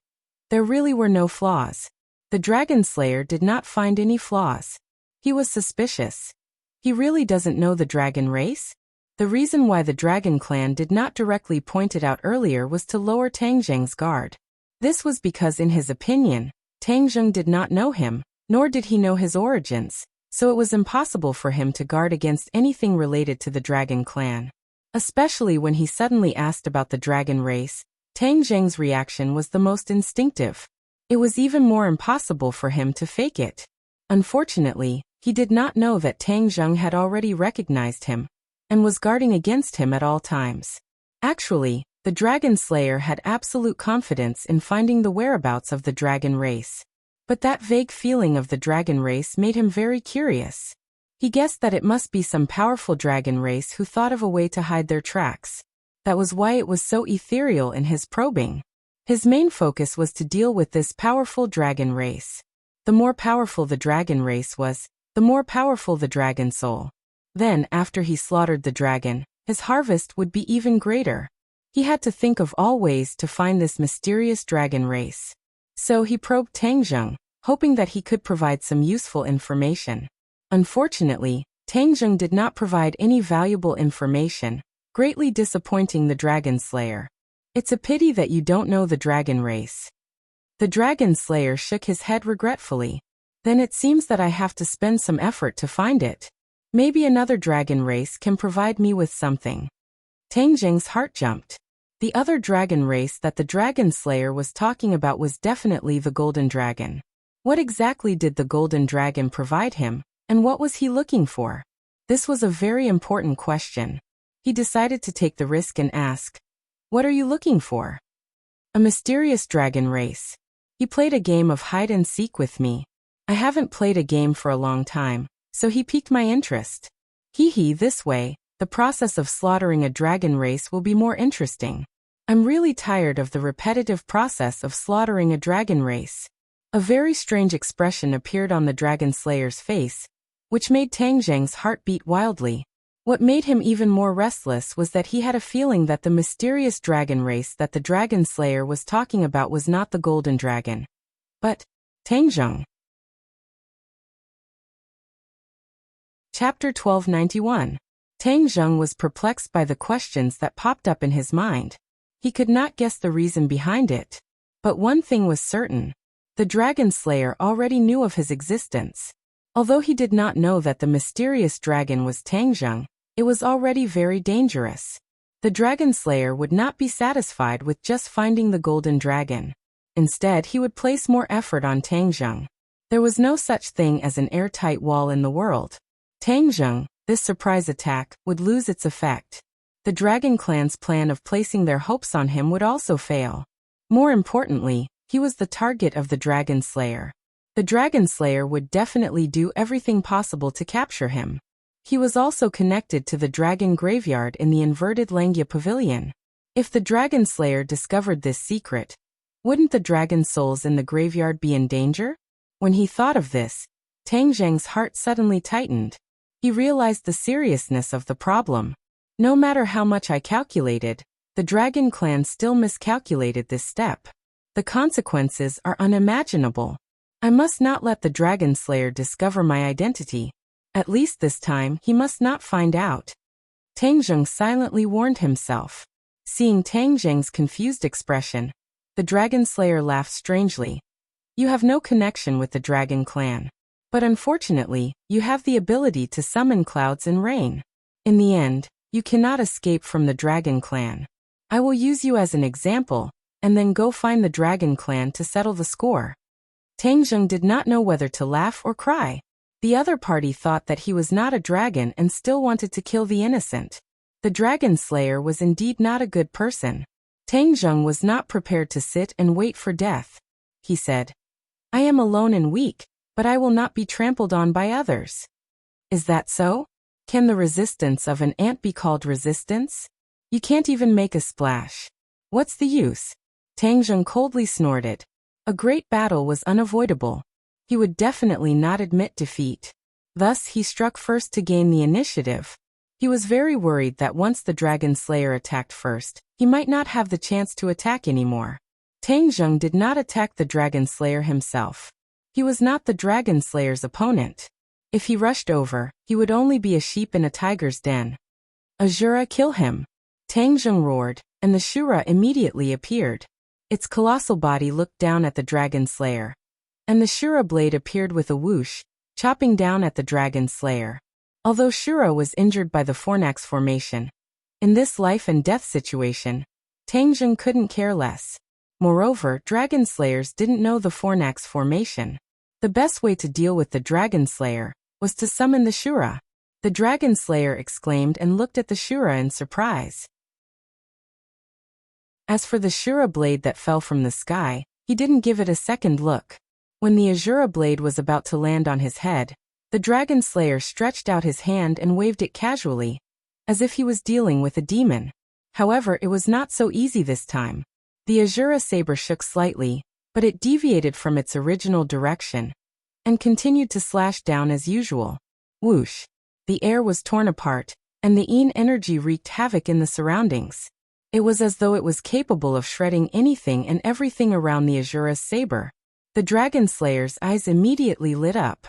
there really were no flaws. The Dragon Slayer did not find any flaws. He was suspicious. He really doesn't know the dragon race? The reason why the Dragon Clan did not directly point it out earlier was to lower Tang Zheng's guard. This was because in his opinion, Tang Zheng did not know him, nor did he know his origins, so it was impossible for him to guard against anything related to the Dragon Clan. Especially when he suddenly asked about the dragon race, Tang Zheng's reaction was the most instinctive. It was even more impossible for him to fake it. Unfortunately, he did not know that Tang Zheng had already recognized him and was guarding against him at all times. Actually, the Dragon Slayer had absolute confidence in finding the whereabouts of the dragon race. But that vague feeling of the dragon race made him very curious. He guessed that it must be some powerful dragon race who thought of a way to hide their tracks. That was why it was so ethereal in his probing. His main focus was to deal with this powerful dragon race. The more powerful the dragon race was, the more powerful the dragon soul. Then, after he slaughtered the dragon, his harvest would be even greater. He had to think of all ways to find this mysterious dragon race. So he probed Tang Zheng, hoping that he could provide some useful information. Unfortunately, Tang Zheng did not provide any valuable information, greatly disappointing the Dragon Slayer. It's a pity that you don't know the dragon race. The Dragon Slayer shook his head regretfully. Then it seems that I have to spend some effort to find it. Maybe another dragon race can provide me with something. Tang Zheng's heart jumped. The other dragon race that the Dragon Slayer was talking about was definitely the Golden Dragon. What exactly did the Golden Dragon provide him, and what was he looking for? This was a very important question. He decided to take the risk and ask, "What are you looking for?" "A mysterious dragon race. He played a game of hide and seek with me. I haven't played a game for a long time, so he piqued my interest. This way, the process of slaughtering a dragon race will be more interesting. I'm really tired of the repetitive process of slaughtering a dragon race." A very strange expression appeared on the Dragon Slayer's face, which made Tang Zheng's heart beat wildly. What made him even more restless was that he had a feeling that the mysterious dragon race that the Dragon Slayer was talking about was not the Golden Dragon, but Tang Zheng. Chapter 1291. Tang Zheng was perplexed by the questions that popped up in his mind. He could not guess the reason behind it. But one thing was certain. The Dragon Slayer already knew of his existence. Although he did not know that the mysterious dragon was Tang Zheng, it was already very dangerous. The Dragon Slayer would not be satisfied with just finding the Golden Dragon. Instead, he would place more effort on Tang Zheng. There was no such thing as an airtight wall in the world. Tang Zheng, this surprise attack, would lose its effect. The Dragon Clan's plan of placing their hopes on him would also fail. More importantly, he was the target of the Dragon Slayer. The Dragon Slayer would definitely do everything possible to capture him. He was also connected to the Dragon Graveyard in the inverted Langya Pavilion. If the Dragon Slayer discovered this secret, wouldn't the dragon souls in the graveyard be in danger? When he thought of this, Tang Zheng's heart suddenly tightened. He realized the seriousness of the problem. No matter how much I calculated, the Dragon Clan still miscalculated this step. The consequences are unimaginable. I must not let the Dragon Slayer discover my identity. At least this time he must not find out. Tang Zheng silently warned himself. Seeing Tang Zheng's confused expression, the Dragon Slayer laughed strangely. "You have no connection with the Dragon Clan. But unfortunately, you have the ability to summon clouds and rain. In the end, you cannot escape from the Dragon Clan. I will use you as an example, and then go find the Dragon Clan to settle the score." Tang Zheng did not know whether to laugh or cry. The other party thought that he was not a dragon and still wanted to kill the innocent. The Dragon Slayer was indeed not a good person. Tang Zheng was not prepared to sit and wait for death. He said, "I am alone and weak, but I will not be trampled on by others." "Is that so? Can the resistance of an ant be called resistance? You can't even make a splash. What's the use?" Tang Zheng coldly snorted. A great battle was unavoidable. He would definitely not admit defeat. Thus he struck first to gain the initiative. He was very worried that once the Dragon Slayer attacked first, he might not have the chance to attack anymore. Tang Zheng did not attack the Dragon Slayer himself. He was not the Dragon Slayer's opponent. If he rushed over, he would only be a sheep in a tiger's den. "Azura, kill him!" Tang Zheng roared, and the Shura immediately appeared. Its colossal body looked down at the Dragon Slayer, and the Shura blade appeared with a whoosh, chopping down at the Dragon Slayer. Although Shura was injured by the Fornax formation, in this life and death situation, Tang Zheng couldn't care less. Moreover, Dragon Slayers didn't know the Fornax formation. The best way to deal with the Dragon Slayer was to summon the Shura. The Dragon Slayer exclaimed and looked at the Shura in surprise. As for the Shura blade that fell from the sky, he didn't give it a second look. When the Azura blade was about to land on his head, the Dragon Slayer stretched out his hand and waved it casually, as if he was dealing with a demon. However, it was not so easy this time. The Azura saber shook slightly, but it deviated from its original direction and continued to slash down as usual. Whoosh! The air was torn apart, and the Yin energy wreaked havoc in the surroundings. It was as though it was capable of shredding anything and everything around the Azura's saber. The dragon slayer's eyes immediately lit up.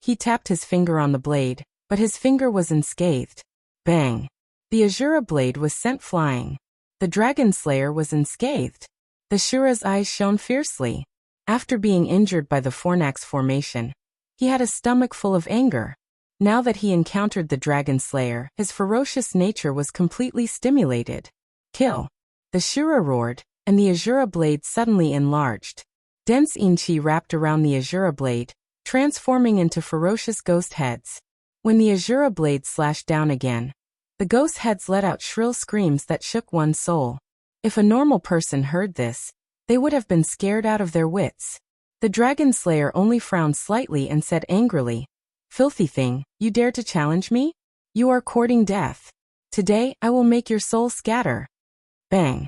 He tapped his finger on the blade, but his finger was unscathed. Bang! The Azura blade was sent flying. The dragon slayer was unscathed. The Shura's eyes shone fiercely. After being injured by the Fornax formation, he had a stomach full of anger. Now that he encountered the dragon slayer, his ferocious nature was completely stimulated. Kill! The Shura roared, and the Azura blade suddenly enlarged. Dense inchi wrapped around the Azura blade, transforming into ferocious ghost heads. When the Azura blade slashed down again, the ghost heads let out shrill screams that shook one's soul. If a normal person heard this, they would have been scared out of their wits. The dragon slayer only frowned slightly and said angrily, "Filthy thing, you dare to challenge me? You are courting death. Today I will make your soul scatter." Bang!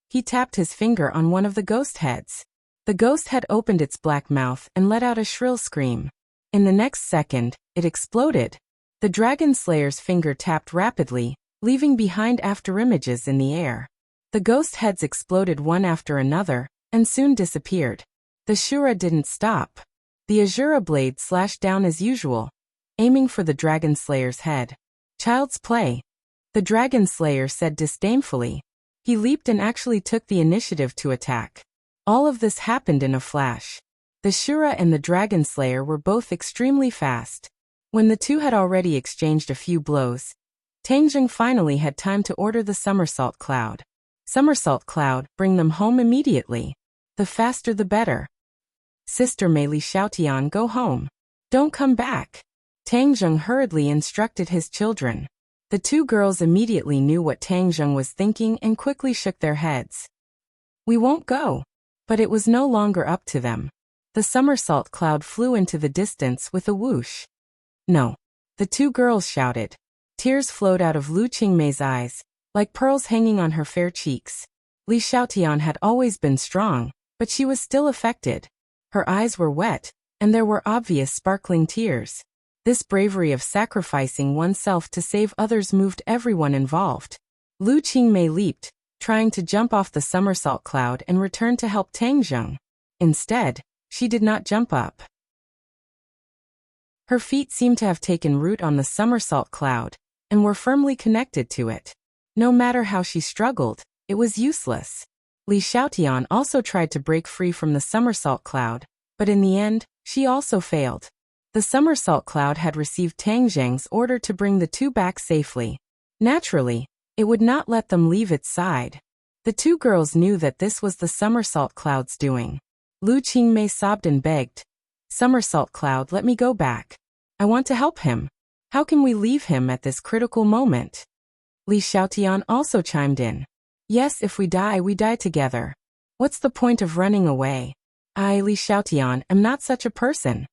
He tapped his finger on one of the ghost heads. The ghost head opened its black mouth and let out a shrill scream. In the next second, it exploded. The dragon slayer's finger tapped rapidly, leaving behind afterimages in the air. The ghost heads exploded one after another, and soon disappeared. The Shura didn't stop. The Azura blade slashed down as usual, aiming for the dragon slayer's head. "Child's play," the dragon slayer said disdainfully. He leaped and actually took the initiative to attack. All of this happened in a flash. The Shura and the dragon slayer were both extremely fast. When the two had already exchanged a few blows, Tangjung finally had time to order the somersault cloud. "Somersault cloud, bring them home immediately. The faster the better. Sister Mei Li Xiaotian, go home. Don't come back." Tangjung hurriedly instructed his children. The two girls immediately knew what Tangjung was thinking and quickly shook their heads. "We won't go." But it was no longer up to them. The somersault cloud flew into the distance with a whoosh. "No!" the two girls shouted. Tears flowed out of Lu Qingmei's eyes, like pearls hanging on her fair cheeks. Li Xiaotian had always been strong, but she was still affected. Her eyes were wet, and there were obvious sparkling tears. This bravery of sacrificing oneself to save others moved everyone involved. Lu Qingmei leaped, trying to jump off the somersault cloud and return to help Tangjung. Instead, she did not jump up. Her feet seemed to have taken root on the somersault cloud, and were firmly connected to it. No matter how she struggled, it was useless. Li Xiaotian also tried to break free from the somersault cloud, but in the end, she also failed. The somersault cloud had received Tangjung's order to bring the two back safely. Naturally, it would not let them leave its side. The two girls knew that this was the somersault cloud's doing. Lu Qingmei sobbed and begged, "Somersault cloud, let me go back. I want to help him. How can we leave him at this critical moment?" Li Xiaotian also chimed in. "Yes, if we die together. What's the point of running away? I, Li Xiaotian, am not such a person."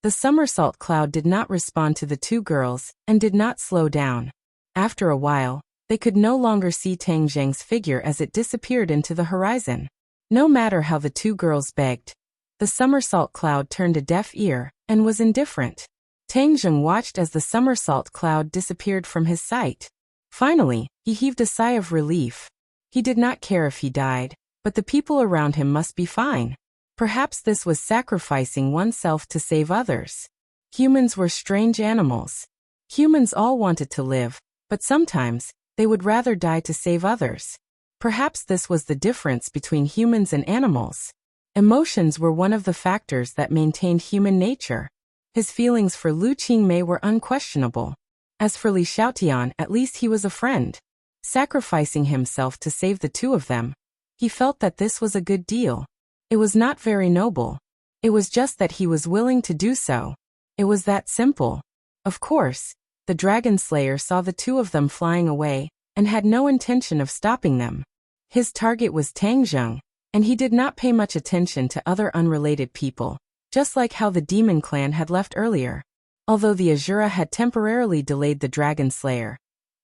The somersault cloud did not respond to the two girls and did not slow down. After a while, they could no longer see Tangjung's figure as it disappeared into the horizon. No matter how the two girls begged, the somersault cloud turned a deaf ear and was indifferent. Tangjung watched as the somersault cloud disappeared from his sight. Finally, he heaved a sigh of relief. He did not care if he died, but the people around him must be fine. Perhaps this was sacrificing oneself to save others. Humans were strange animals. Humans all wanted to live, but sometimes, they would rather die to save others. Perhaps this was the difference between humans and animals. Emotions were one of the factors that maintained human nature. His feelings for Lu Qingmei were unquestionable. As for Li Xiaotian, at least he was a friend. Sacrificing himself to save the two of them, he felt that this was a good deal. It was not very noble. It was just that he was willing to do so. It was that simple. Of course, the dragon slayer saw the two of them flying away, and had no intention of stopping them. His target was Tangjung, and he did not pay much attention to other unrelated people, just like how the demon clan had left earlier. Although the Azura had temporarily delayed the dragon slayer,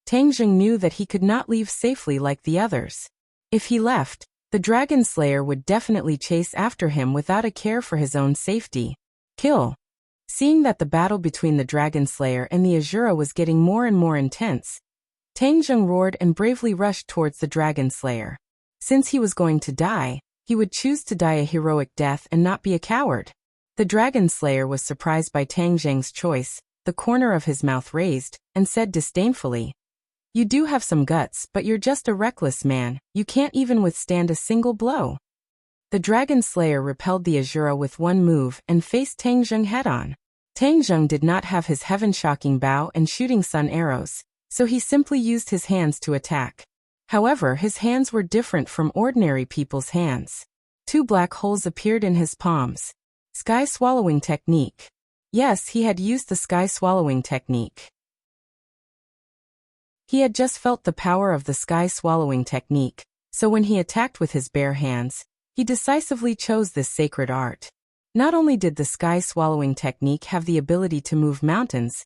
Tangjung knew that he could not leave safely like the others. If he left, the dragon slayer would definitely chase after him without a care for his own safety. Kill. Seeing that the battle between the dragon slayer and the Azura was getting more and more intense, Tangjung roared and bravely rushed towards the dragon slayer. Since he was going to die, He would choose to die a heroic death and not be a coward. The dragon slayer was surprised by Tang Zheng's choice, the corner of his mouth raised, and said disdainfully, "You do have some guts, but you're just a reckless man, you can't even withstand a single blow." The dragon slayer repelled the Azura with one move and faced Tang Zheng head-on. Tang Zheng did not have his heaven-shocking bow and shooting sun arrows, so he simply used his hands to attack. However, his hands were different from ordinary people's hands. 2 black holes appeared in his palms. Sky swallowing technique. Yes, he had used the sky swallowing technique. He had just felt the power of the sky swallowing technique, so when he attacked with his bare hands, he decisively chose this sacred art. Not only did the sky swallowing technique have the ability to move mountains,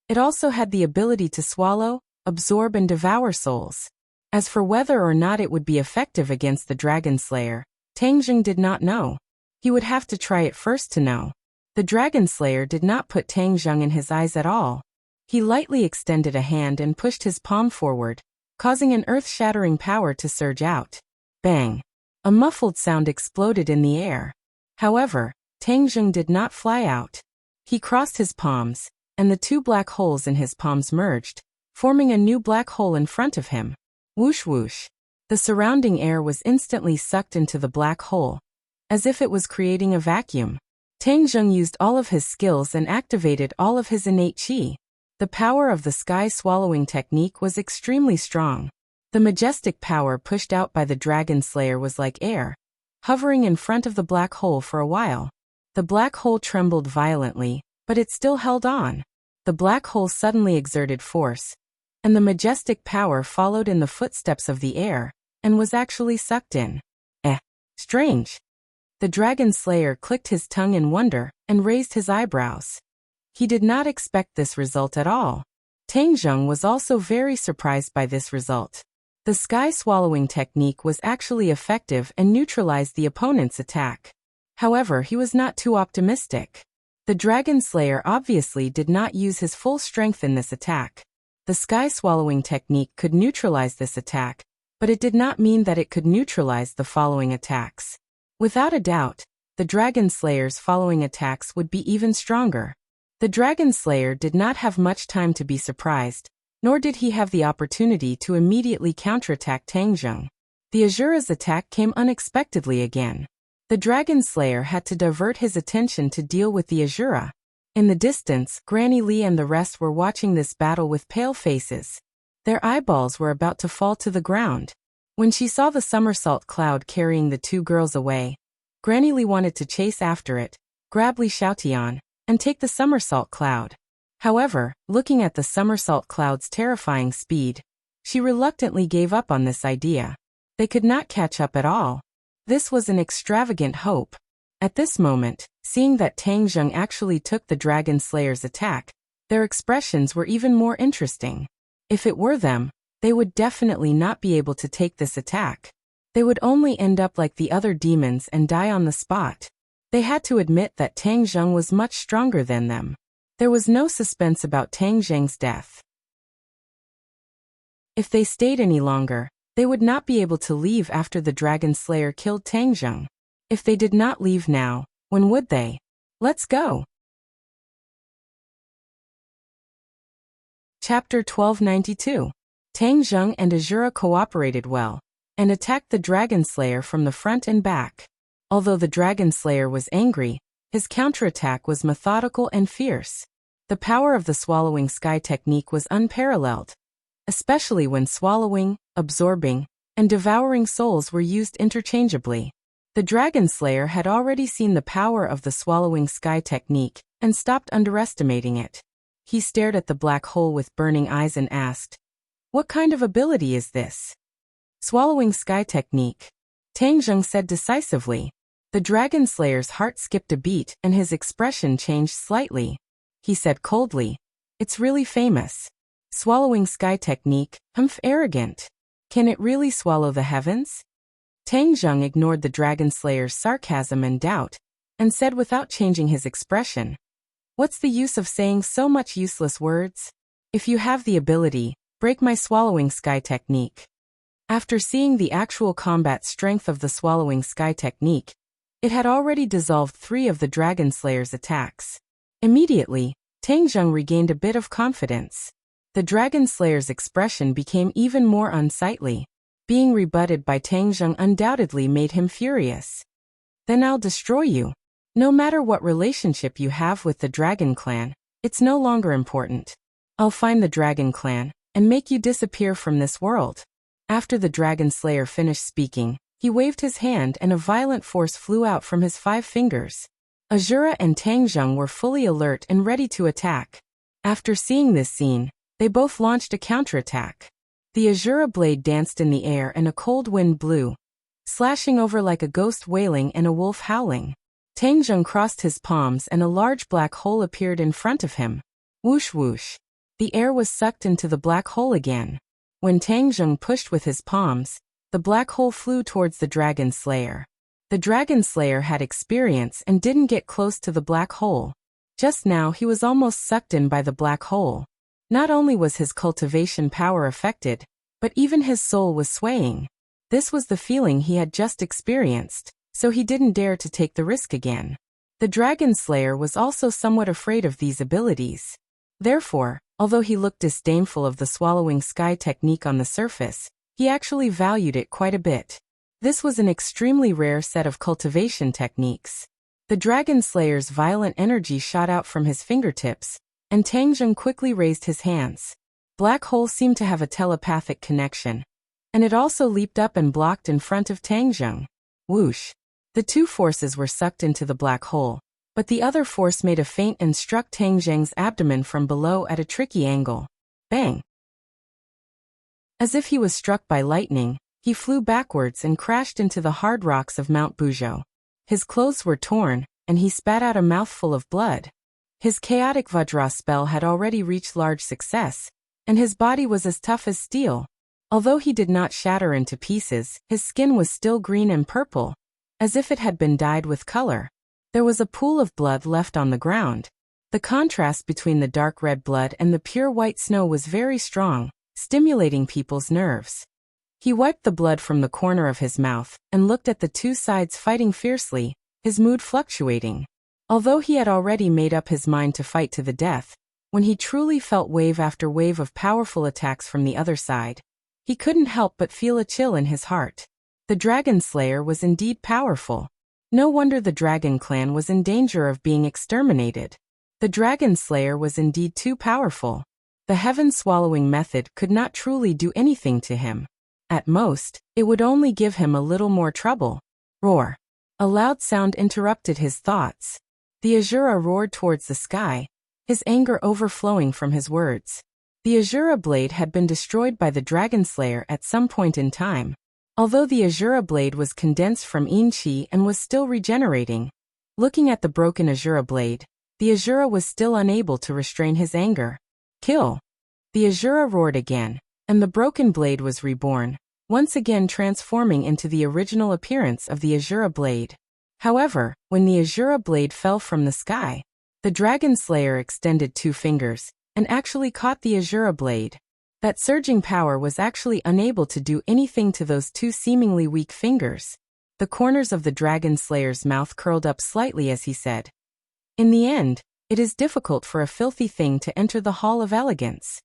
it also had the ability to swallow, absorb and devour souls. As for whether or not it would be effective against the dragon slayer, Tang Zheng did not know. He would have to try it first to know. The dragon slayer did not put Tang Zheng in his eyes at all. He lightly extended a hand and pushed his palm forward, causing an earth-shattering power to surge out. Bang! A muffled sound exploded in the air. However, Tang Zheng did not fly out. He crossed his palms, and the 2 black holes in his palms merged, forming a new black hole in front of him. Whoosh whoosh. The surrounding air was instantly sucked into the black hole, as if it was creating a vacuum. Tang Zheng used all of his skills and activated all of his innate qi. The power of the sky swallowing technique was extremely strong. The majestic power pushed out by the dragon slayer was like air, hovering in front of the black hole for a while. The black hole trembled violently, but it still held on. The black hole suddenly exerted force, and the majestic power followed in the footsteps of the air, and was actually sucked in. Strange. The dragon slayer clicked his tongue in wonder, and raised his eyebrows. He did not expect this result at all. Tang Zheng was also very surprised by this result. The sky swallowing technique was actually effective and neutralized the opponent's attack. However, he was not too optimistic. The dragon slayer obviously did not use his full strength in this attack. The sky swallowing technique could neutralize this attack, but it did not mean that it could neutralize the following attacks. Without a doubt, the dragon slayer's following attacks would be even stronger. The dragon slayer did not have much time to be surprised, nor did he have the opportunity to immediately counterattack Tang Zheng. The Azura's attack came unexpectedly again. The dragon slayer had to divert his attention to deal with the Azura. In the distance, Granny Lee and the rest were watching this battle with pale faces. Their eyeballs were about to fall to the ground. When she saw the somersault cloud carrying the 2 girls away, Granny Lee wanted to chase after it, grab Li Xiaotian, and take the somersault cloud. However, looking at the somersault cloud's terrifying speed, she reluctantly gave up on this idea. They could not catch up at all. This was an extravagant hope. At this moment, seeing that Tang Zheng actually took the dragon slayer's attack, their expressions were even more interesting. If it were them, they would definitely not be able to take this attack. They would only end up like the other demons and die on the spot. They had to admit that Tang Zheng was much stronger than them. There was no suspense about Tang Zheng's death. If they stayed any longer, they would not be able to leave after the dragon slayer killed Tang Zheng. If they did not leave now, when would they? Let's go. Chapter 1292. Tang Zheng and Azura cooperated well, and attacked the dragon slayer from the front and back. Although the dragon slayer was angry, his counterattack was methodical and fierce. The power of the swallowing sky technique was unparalleled, especially when swallowing, absorbing, and devouring souls were used interchangeably. The dragon slayer had already seen the power of the swallowing sky technique and stopped underestimating it. He stared at the black hole with burning eyes and asked, "What kind of ability is this?" "Swallowing sky technique," Tang Zheng said decisively. The dragon slayer's heart skipped a beat and his expression changed slightly. He said coldly, "It's really famous. Swallowing sky technique, arrogant. Can it really swallow the heavens?" Tang Zheng ignored the dragon slayer's sarcasm and doubt, and said without changing his expression, "What's the use of saying so much useless words? If you have the ability, break my swallowing sky technique." After seeing the actual combat strength of the swallowing sky technique, it had already dissolved 3 of the Dragon Slayer's attacks. Immediately, Tang Zheng regained a bit of confidence. The Dragon Slayer's expression became even more unsightly. Being rebutted by Tang Zheng undoubtedly made him furious. Then I'll destroy you. No matter what relationship you have with the Dragon Clan, it's no longer important. I'll find the Dragon Clan and make you disappear from this world. After the Dragon Slayer finished speaking, he waved his hand and a violent force flew out from his 5 fingers. Azura and Tang Zheng were fully alert and ready to attack. After seeing this scene, they both launched a counterattack. The Azura blade danced in the air and a cold wind blew, slashing over like a ghost wailing and a wolf howling. Tang Zheng crossed his palms and a large black hole appeared in front of him. Whoosh whoosh. The air was sucked into the black hole again. When Tang Zheng pushed with his palms, the black hole flew towards the Dragon Slayer. The Dragon Slayer had experience and didn't get close to the black hole. Just now he was almost sucked in by the black hole. Not only was his cultivation power affected, but even his soul was swaying. This was the feeling he had just experienced, so he didn't dare to take the risk again. The Dragon Slayer was also somewhat afraid of these abilities. Therefore, although he looked disdainful of the swallowing sky technique on the surface, he actually valued it quite a bit. This was an extremely rare set of cultivation techniques. The Dragon Slayer's violent energy shot out from his fingertips, and Tang Zheng quickly raised his hands. Black Hole seemed to have a telepathic connection, and it also leaped up and blocked in front of Tang Zheng. Whoosh! The 2 forces were sucked into the black hole, but the other force made a feint and struck Tang Zheng's abdomen from below at a tricky angle. Bang! As if he was struck by lightning, he flew backwards and crashed into the hard rocks of Mount Buzhou. His clothes were torn, and he spat out a mouthful of blood. His chaotic Vajra spell had already reached large success, and his body was as tough as steel. Although he did not shatter into pieces, his skin was still green and purple, as if it had been dyed with color. There was a pool of blood left on the ground. The contrast between the dark red blood and the pure white snow was very strong, stimulating people's nerves. He wiped the blood from the corner of his mouth and looked at the 2 sides fighting fiercely, his mood fluctuating. Although he had already made up his mind to fight to the death, when he truly felt wave after wave of powerful attacks from the other side, he couldn't help but feel a chill in his heart. The Dragon Slayer was indeed powerful. No wonder the Dragon Clan was in danger of being exterminated. The Dragon Slayer was indeed too powerful. The heaven-swallowing method could not truly do anything to him. At most, it would only give him a little more trouble. Roar! A loud sound interrupted his thoughts. The Azura roared towards the sky, his anger overflowing from his words. The Azura blade had been destroyed by the Dragon Slayer at some point in time. Although the Azura blade was condensed from Yin Qi and was still regenerating, looking at the broken Azura blade, the Azura was still unable to restrain his anger. Kill! The Azura roared again, and the broken blade was reborn, once again transforming into the original appearance of the Azura blade. However, when the Azura blade fell from the sky, the Dragon Slayer extended 2 fingers, and actually caught the Azura blade. That surging power was actually unable to do anything to those 2 seemingly weak fingers. The corners of the Dragon Slayer's mouth curled up slightly as he said, "In the end, it is difficult for a filthy thing to enter the Hall of Elegance."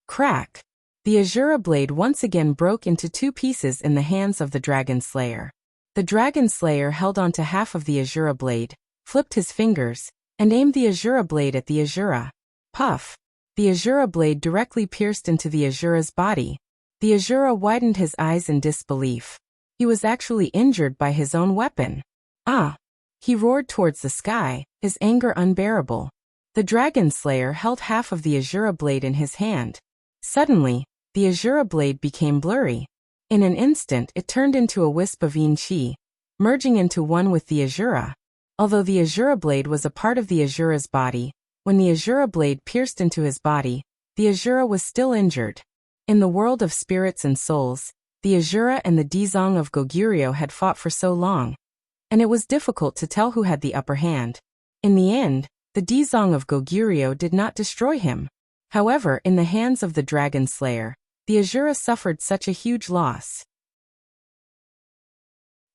Crack! The Azura blade once again broke into 2 pieces in the hands of the Dragon Slayer. The Dragon Slayer held onto half of the Azura blade, flipped his fingers, and aimed the Azura blade at the Azura. Puff! The Azura blade directly pierced into the Azura's body. The Azura widened his eyes in disbelief. He was actually injured by his own weapon. Ah! He roared towards the sky, his anger unbearable. The Dragon Slayer held half of the Azura blade in his hand. Suddenly, the Azura blade became blurry. In an instant it turned into a wisp of Yin Qi, merging into one with the Azura. Although the Azura blade was a part of the Azura's body, when the Azura blade pierced into his body, the Azura was still injured. In the world of spirits and souls, the Azura and the Dizong of Goguryeo had fought for so long, and it was difficult to tell who had the upper hand. In the end, the Dizong of Goguryeo did not destroy him. However, in the hands of the Dragon Slayer, The Azura suffered such a huge loss.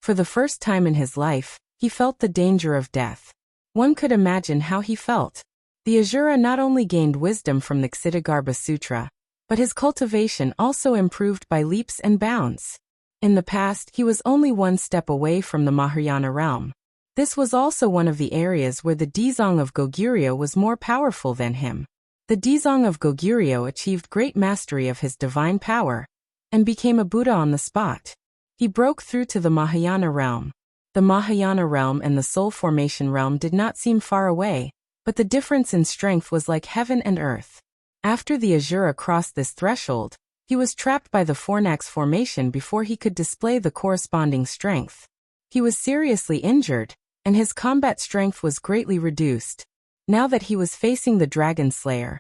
For the first time in his life, he felt the danger of death. One could imagine how he felt. The Azura not only gained wisdom from the Ksitigarbha Sutra, but his cultivation also improved by leaps and bounds. In the past, he was only one step away from the Mahayana realm. This was also one of the areas where the Dzong of Goguryeo was more powerful than him. The Dzong of Goguryeo achieved great mastery of his divine power, and became a Buddha on the spot. He broke through to the Mahayana realm. The Mahayana realm and the soul formation realm did not seem far away, but the difference in strength was like heaven and earth. After the Azura crossed this threshold, he was trapped by the Fornax formation before he could display the corresponding strength. He was seriously injured, and his combat strength was greatly reduced. Now that he was facing the Dragon Slayer,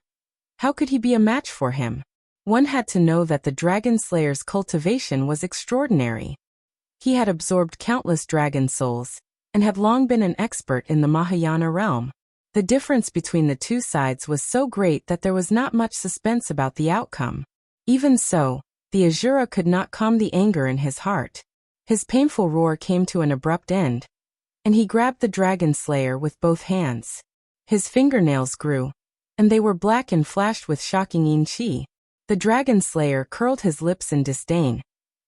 how could he be a match for him? One had to know that the Dragon Slayer's cultivation was extraordinary. He had absorbed countless dragon souls, and had long been an expert in the Mahayana realm. The difference between the two sides was so great that there was not much suspense about the outcome. Even so, the Azura could not calm the anger in his heart. His painful roar came to an abrupt end, and he grabbed the Dragon Slayer with both hands. His fingernails grew, and they were black and flashed with shocking yin qi. The Dragon Slayer curled his lips in disdain,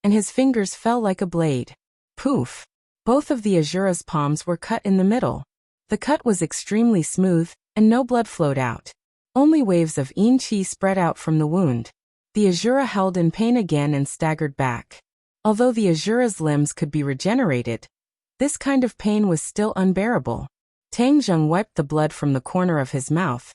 and his fingers fell like a blade. Poof! Both of the Azura's palms were cut in the middle. The cut was extremely smooth, and no blood flowed out. Only waves of yin qi spread out from the wound. The Azura held in pain again and staggered back. Although the Azura's limbs could be regenerated, this kind of pain was still unbearable. Tang Zheng wiped the blood from the corner of his mouth,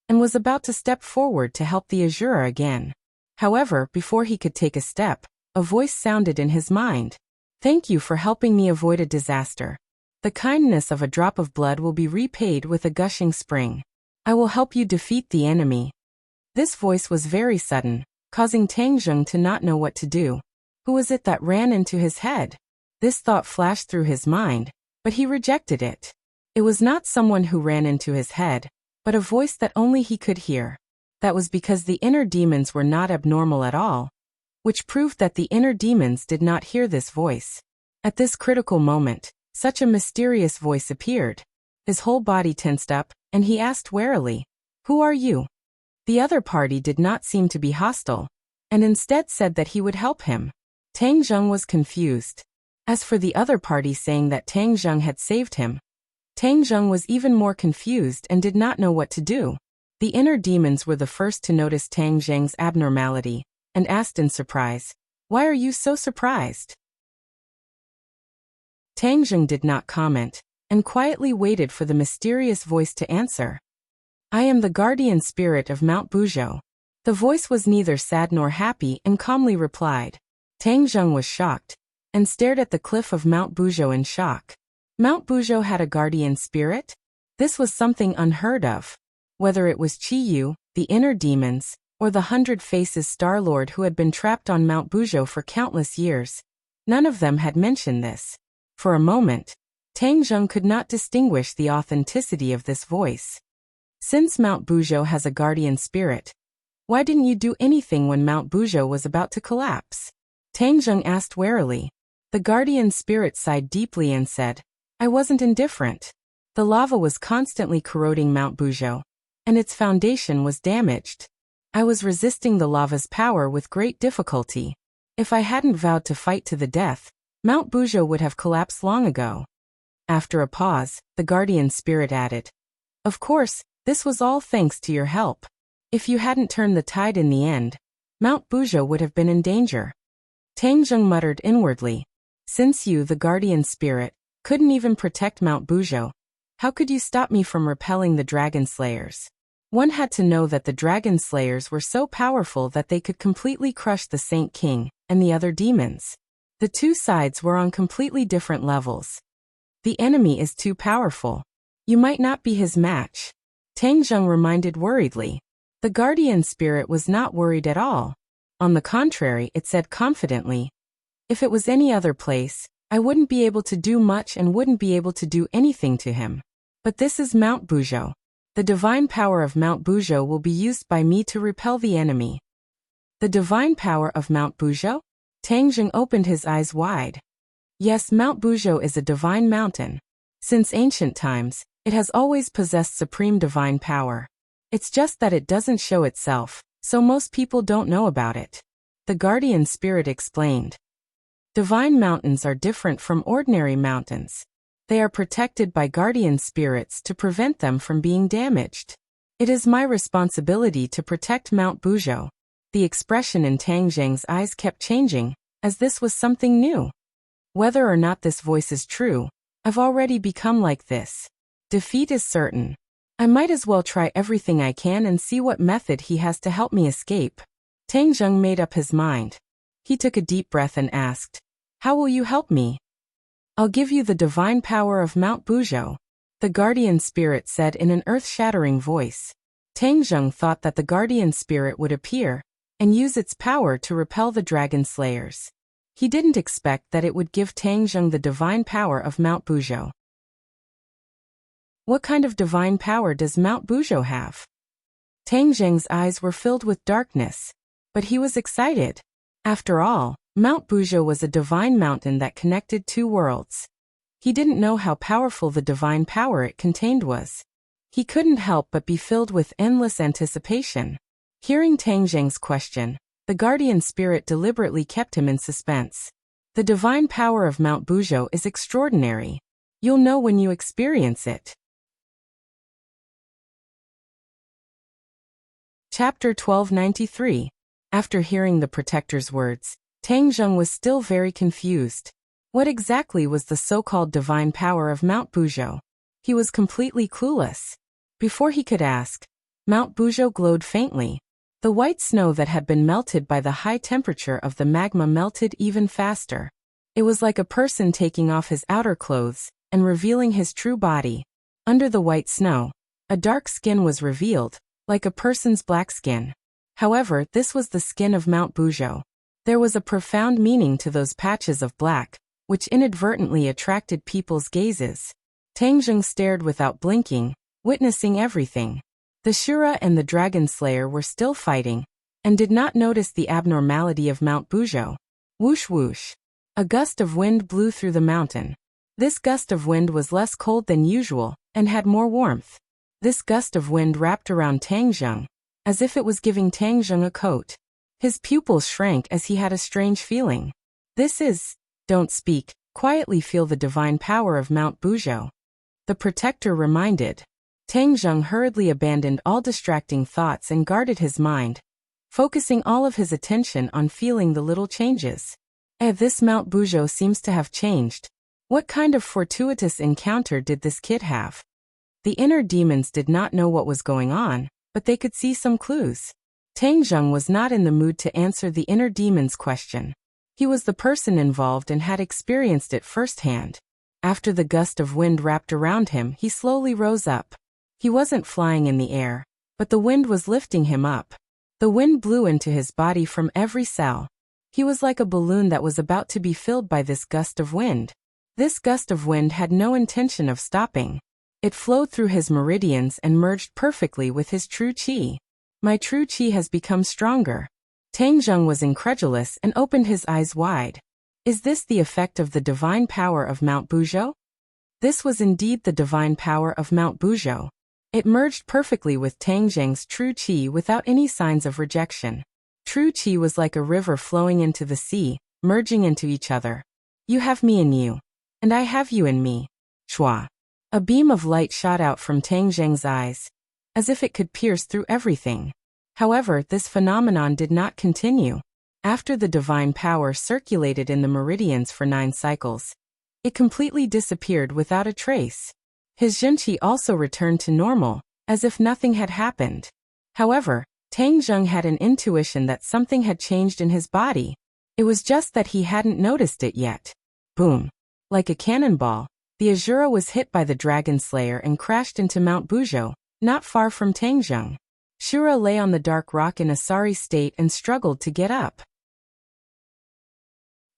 and was about to step forward to help the Azura again. However, before he could take a step, a voice sounded in his mind. "Thank you for helping me avoid a disaster. The kindness of a drop of blood will be repaid with a gushing spring. I will help you defeat the enemy." This voice was very sudden, causing Tang Zheng to not know what to do. Who was it that ran into his head? This thought flashed through his mind, but he rejected it. It was not someone who ran into his head, but a voice that only he could hear. That was because the inner demons were not abnormal at all, which proved that the inner demons did not hear this voice. At this critical moment, such a mysterious voice appeared. His whole body tensed up, and he asked warily, "Who are you?" The other party did not seem to be hostile, and instead said that he would help him. Tang Zheng was confused. As for the other party saying that Tang Zheng had saved him, Tang Zheng was even more confused and did not know what to do. The inner demons were the first to notice Tang Zheng's abnormality, and asked in surprise, "Why are you so surprised?" Tang Zheng did not comment, and quietly waited for the mysterious voice to answer. "I am the guardian spirit of Mount Buzhou." The voice was neither sad nor happy and calmly replied. Tang Zheng was shocked, and stared at the cliff of Mount Buzhou in shock. Mount Buzhou had a guardian spirit? This was something unheard of. Whether it was Qi Yu, the inner demons, or the 100 Faces Star-Lord who had been trapped on Mount Buzhou for countless years, none of them had mentioned this. For a moment, Tang Zheng could not distinguish the authenticity of this voice. Since Mount Buzhou has a guardian spirit, why didn't you do anything when Mount Buzhou was about to collapse? Tang Zheng asked warily. The guardian spirit sighed deeply and said, "I wasn't indifferent. The lava was constantly corroding Mount Buzhou, and its foundation was damaged. I was resisting the lava's power with great difficulty. If I hadn't vowed to fight to the death, Mount Buzhou would have collapsed long ago." After a pause, the guardian spirit added, "Of course, this was all thanks to your help. If you hadn't turned the tide in the end, Mount Buzhou would have been in danger." Tang Zheng muttered inwardly, "Since you, the guardian spirit, couldn't even protect Mount Buzhou, how could you stop me from repelling the dragon slayers?" One had to know that the dragon slayers were so powerful that they could completely crush the Saint King and the other demons. The two sides were on completely different levels. The enemy is too powerful. You might not be his match. Tang Zheng reminded worriedly. The guardian spirit was not worried at all. On the contrary, it said confidently, "If it was any other place, I wouldn't be able to do much and wouldn't be able to do anything to him. But this is Mount Buzhou. The divine power of Mount Buzhou will be used by me to repel the enemy." The divine power of Mount Buzhou? Tang Zheng opened his eyes wide. Yes, Mount Buzhou is a divine mountain. Since ancient times, it has always possessed supreme divine power. It's just that it doesn't show itself, so most people don't know about it. The guardian spirit explained. Divine mountains are different from ordinary mountains. They are protected by guardian spirits to prevent them from being damaged. It is my responsibility to protect Mount Buzhou. The expression in Tang Zheng's eyes kept changing, as this was something new. Whether or not this voice is true, I've already become like this. Defeat is certain. I might as well try everything I can and see what method he has to help me escape. Tang Zheng made up his mind. He took a deep breath and asked, "How will you help me?" "I'll give you the divine power of Mount Buzhou," the guardian spirit said in an earth-shattering voice. Tang Zheng thought that the guardian spirit would appear and use its power to repel the dragon slayers. He didn't expect that it would give Tang Zheng the divine power of Mount Buzhou. What kind of divine power does Mount Buzhou have? Tang Zheng's eyes were filled with darkness, but he was excited. After all, Mount Buzhou was a divine mountain that connected two worlds. He didn't know how powerful the divine power it contained was. He couldn't help but be filled with endless anticipation. Hearing Tang Zheng's question, the guardian spirit deliberately kept him in suspense. The divine power of Mount Buzhou is extraordinary. You'll know when you experience it. Chapter 1293. After hearing the protector's words, Tang Zheng was still very confused. What exactly was the so-called divine power of Mount Buzhou? He was completely clueless. Before he could ask, Mount Buzhou glowed faintly. The white snow that had been melted by the high temperature of the magma melted even faster. It was like a person taking off his outer clothes and revealing his true body. Under the white snow, a dark skin was revealed, like a person's black skin. However, this was the skin of Mount Buzhou. There was a profound meaning to those patches of black, which inadvertently attracted people's gazes. Tang Zheng stared without blinking, witnessing everything. The Shura and the Dragon Slayer were still fighting, and did not notice the abnormality of Mount Buzhou. Whoosh whoosh. A gust of wind blew through the mountain. This gust of wind was less cold than usual, and had more warmth. This gust of wind wrapped around Tang Zheng, as if it was giving Tang Zheng a coat. His pupils shrank as he had a strange feeling. Don't speak, quietly feel the divine power of Mount Buzhou. The protector reminded. Tang Zheng hurriedly abandoned all distracting thoughts and guarded his mind, focusing all of his attention on feeling the little changes. This Mount Buzhou seems to have changed. What kind of fortuitous encounter did this kid have? The inner demons did not know what was going on, but they could see some clues. Tang Zheng was not in the mood to answer the inner demon's question. He was the person involved and had experienced it firsthand. After the gust of wind wrapped around him, he slowly rose up. He wasn't flying in the air, but the wind was lifting him up. The wind blew into his body from every cell. He was like a balloon that was about to be filled by this gust of wind. This gust of wind had no intention of stopping. It flowed through his meridians and merged perfectly with his true qi. My true qi has become stronger. Tang Zheng was incredulous and opened his eyes wide. Is this the effect of the divine power of Mount Buzhou? This was indeed the divine power of Mount Buzhou. It merged perfectly with Tang Zheng's true qi without any signs of rejection. True qi was like a river flowing into the sea, merging into each other. You have me in you, and I have you in me. Chua. A beam of light shot out from Tang Zheng's eyes, as if it could pierce through everything. However, this phenomenon did not continue. After the divine power circulated in the meridians for 9 cycles, it completely disappeared without a trace. His Zhenqi also returned to normal, as if nothing had happened. However, Tang Zheng had an intuition that something had changed in his body. It was just that he hadn't noticed it yet. Boom. Like a cannonball, the Azura was hit by the Dragon Slayer and crashed into Mount Buzhou, not far from Tang Zheng. Shura lay on the dark rock in a sorry state and struggled to get up.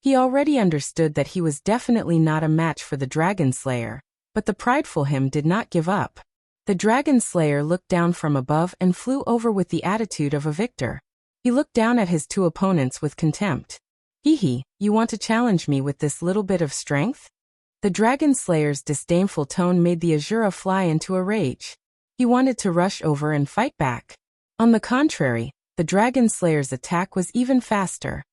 He already understood that he was definitely not a match for the Dragon Slayer, but the prideful him did not give up. The Dragon Slayer looked down from above and flew over with the attitude of a victor. He looked down at his two opponents with contempt. Hee, you want to challenge me with this little bit of strength? The dragon slayer's disdainful tone made the Azura fly into a rage. He wanted to rush over and fight back. On the contrary, the dragon slayer's attack was even faster.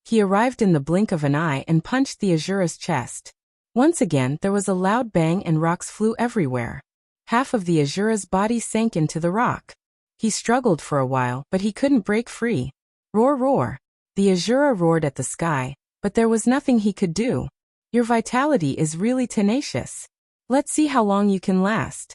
He arrived in the blink of an eye and punched the Azura's chest. Once again, there was a loud bang and rocks flew everywhere. Half of the Azura's body sank into the rock. He struggled for a while, but he couldn't break free. Roar, roar. The Azura roared at the sky, but there was nothing he could do. Your vitality is really tenacious. Let's see how long you can last.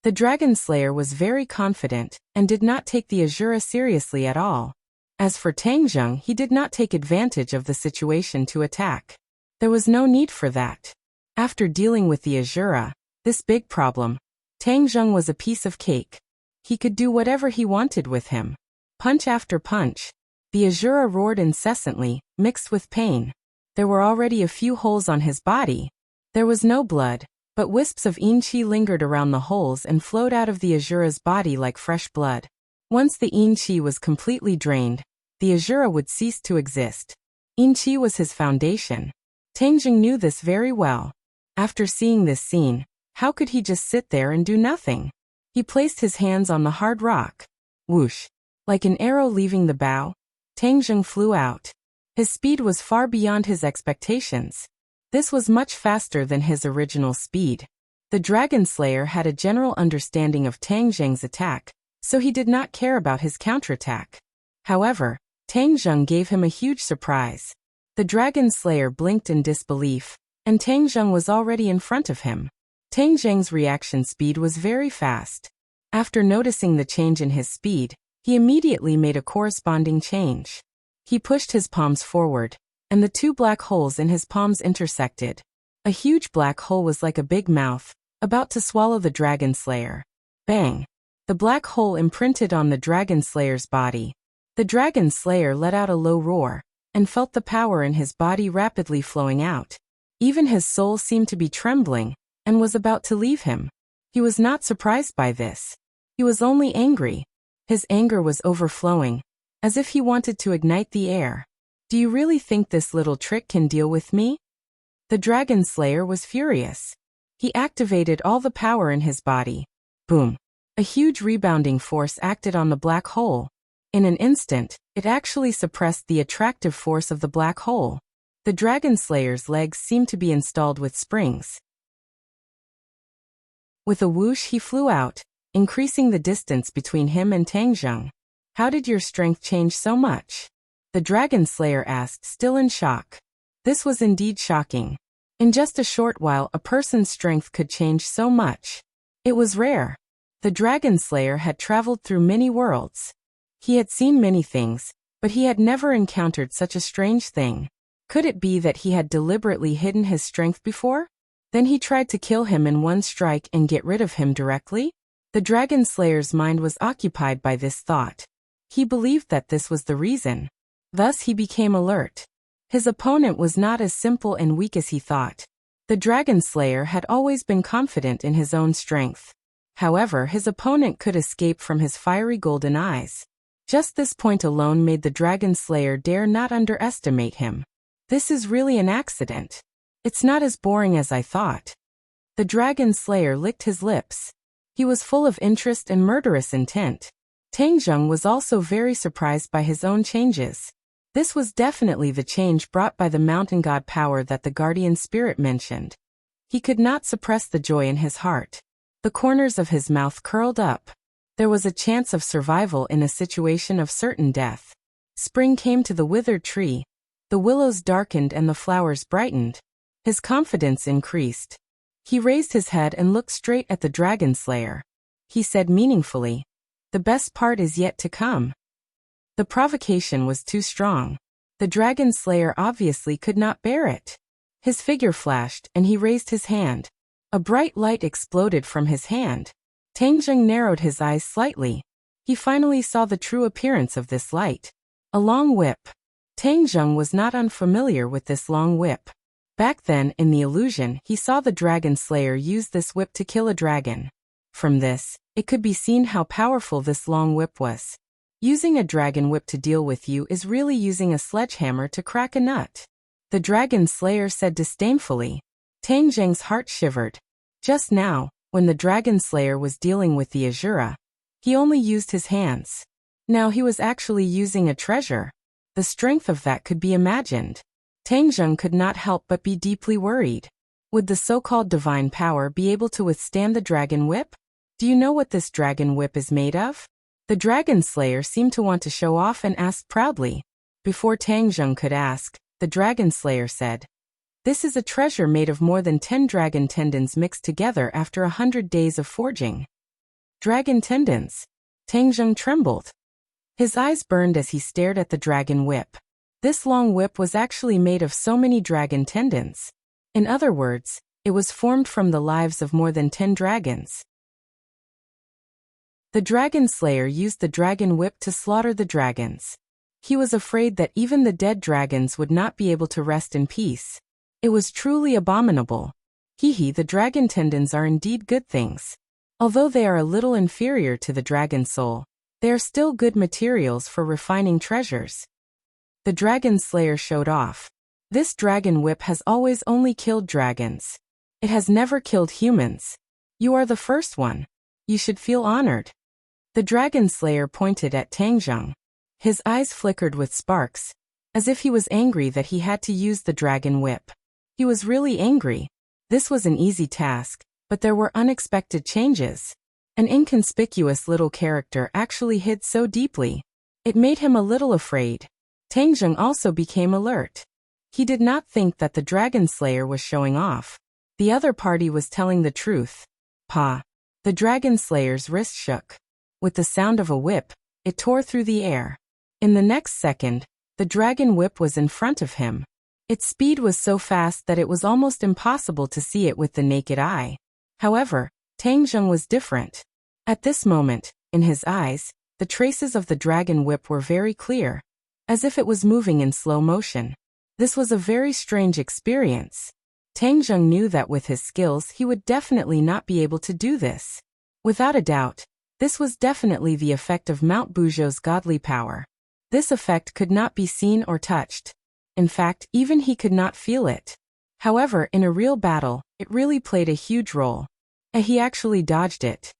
The dragon slayer was very confident, and did not take the Azura seriously at all. As for Tangjung, he did not take advantage of the situation to attack. There was no need for that. After dealing with the Azura, this big problem, Tangjung was a piece of cake. He could do whatever he wanted with him. Punch after punch. The Azura roared incessantly, mixed with pain. There were already a few holes on his body. There was no blood, but wisps of Yin-Chi lingered around the holes and flowed out of the Azura's body like fresh blood. Once the Yin-Chi was completely drained, the Azura would cease to exist. Yin-Chi was his foundation. Tangjung knew this very well. After seeing this scene, how could he just sit there and do nothing? He placed his hands on the hard rock. Whoosh! Like an arrow leaving the bow, Tangjung flew out. His speed was far beyond his expectations. This was much faster than his original speed. The dragon slayer had a general understanding of Tangjung's attack, so he did not care about his counterattack. However, Tangjung gave him a huge surprise. The dragon slayer blinked in disbelief, and Tangjung was already in front of him. Tangjung's reaction speed was very fast. After noticing the change in his speed, he immediately made a corresponding change. He pushed his palms forward, and the two black holes in his palms intersected. A huge black hole was like a big mouth, about to swallow the dragon slayer. Bang! The black hole imprinted on the dragon slayer's body. The dragon slayer let out a low roar, and felt the power in his body rapidly flowing out. Even his soul seemed to be trembling, and was about to leave him. He was not surprised by this. He was only angry. His anger was overflowing, as if he wanted to ignite the air. Do you really think this little trick can deal with me? The dragon slayer was furious. He activated all the power in his body. Boom! A huge rebounding force acted on the black hole. In an instant, it actually suppressed the attractive force of the black hole. The dragon slayer's legs seemed to be installed with springs. With a whoosh he flew out, increasing the distance between him and Tangjung. How did your strength change so much? The dragon slayer asked, still in shock. This was indeed shocking. In just a short while a person's strength could change so much. It was rare. The dragon slayer had traveled through many worlds. He had seen many things, but he had never encountered such a strange thing. Could it be that he had deliberately hidden his strength before? Then he tried to kill him in one strike and get rid of him directly? The dragon slayer's mind was occupied by this thought. He believed that this was the reason. Thus he became alert. His opponent was not as simple and weak as he thought. The dragon slayer had always been confident in his own strength. However, his opponent could escape from his fiery golden eyes. Just this point alone made the dragon slayer dare not underestimate him. This is really an accident. It's not as boring as I thought. The dragon slayer licked his lips. He was full of interest and murderous intent. Tangjung was also very surprised by his own changes. This was definitely the change brought by the mountain god power that the guardian spirit mentioned. He could not suppress the joy in his heart. The corners of his mouth curled up. There was a chance of survival in a situation of certain death. Spring came to the withered tree. The willows darkened and the flowers brightened. His confidence increased. He raised his head and looked straight at the dragon slayer. He said meaningfully, "The best part is yet to come." The provocation was too strong. The dragon slayer obviously could not bear it. His figure flashed and he raised his hand. A bright light exploded from his hand. Tangjung narrowed his eyes slightly. He finally saw the true appearance of this light. A long whip. Tangjung was not unfamiliar with this long whip. Back then, in the illusion, he saw the dragon slayer use this whip to kill a dragon. From this, it could be seen how powerful this long whip was. Using a dragon whip to deal with you is really using a sledgehammer to crack a nut. The dragon slayer said disdainfully. Tang Zheng's heart shivered. Just now, when the dragon slayer was dealing with the Azura, he only used his hands. Now he was actually using a treasure. The strength of that could be imagined. Tang Zheng could not help but be deeply worried. Would the so-called divine power be able to withstand the dragon whip? Do you know what this dragon whip is made of? The dragon slayer seemed to want to show off and asked proudly. Before Tang Zheng could ask, the dragon slayer said, "This is a treasure made of more than 10 dragon tendons mixed together after 100 days of forging." Dragon tendons. Tang Zheng trembled. His eyes burned as he stared at the dragon whip. This long whip was actually made of so many dragon tendons. In other words, it was formed from the lives of more than 10 dragons. The dragon slayer used the dragon whip to slaughter the dragons. He was afraid that even the dead dragons would not be able to rest in peace. It was truly abominable. The dragon tendons are indeed good things. Although they are a little inferior to the dragon soul, they are still good materials for refining treasures. The dragon slayer showed off. This dragon whip has always only killed dragons. It has never killed humans. You are the first one. You should feel honored. The dragon slayer pointed at Tang Zheng. His eyes flickered with sparks, as if he was angry that he had to use the dragon whip. He was really angry. This was an easy task, but there were unexpected changes. An inconspicuous little character actually hid so deeply. It made him a little afraid. Tang Zheng also became alert. He did not think that the dragon slayer was showing off. The other party was telling the truth. Pa! The dragon slayer's wrist shook. With the sound of a whip, it tore through the air. In the next second, the dragon whip was in front of him. Its speed was so fast that it was almost impossible to see it with the naked eye. However, Tang Zheng was different. At this moment, in his eyes, the traces of the dragon whip were very clear, as if it was moving in slow motion. This was a very strange experience. Tang Zheng knew that with his skills he would definitely not be able to do this. Without a doubt, this was definitely the effect of Mount Buzhou's godly power. This effect could not be seen or touched. In fact, even he could not feel it. However, in a real battle, it really played a huge role. And he actually dodged it.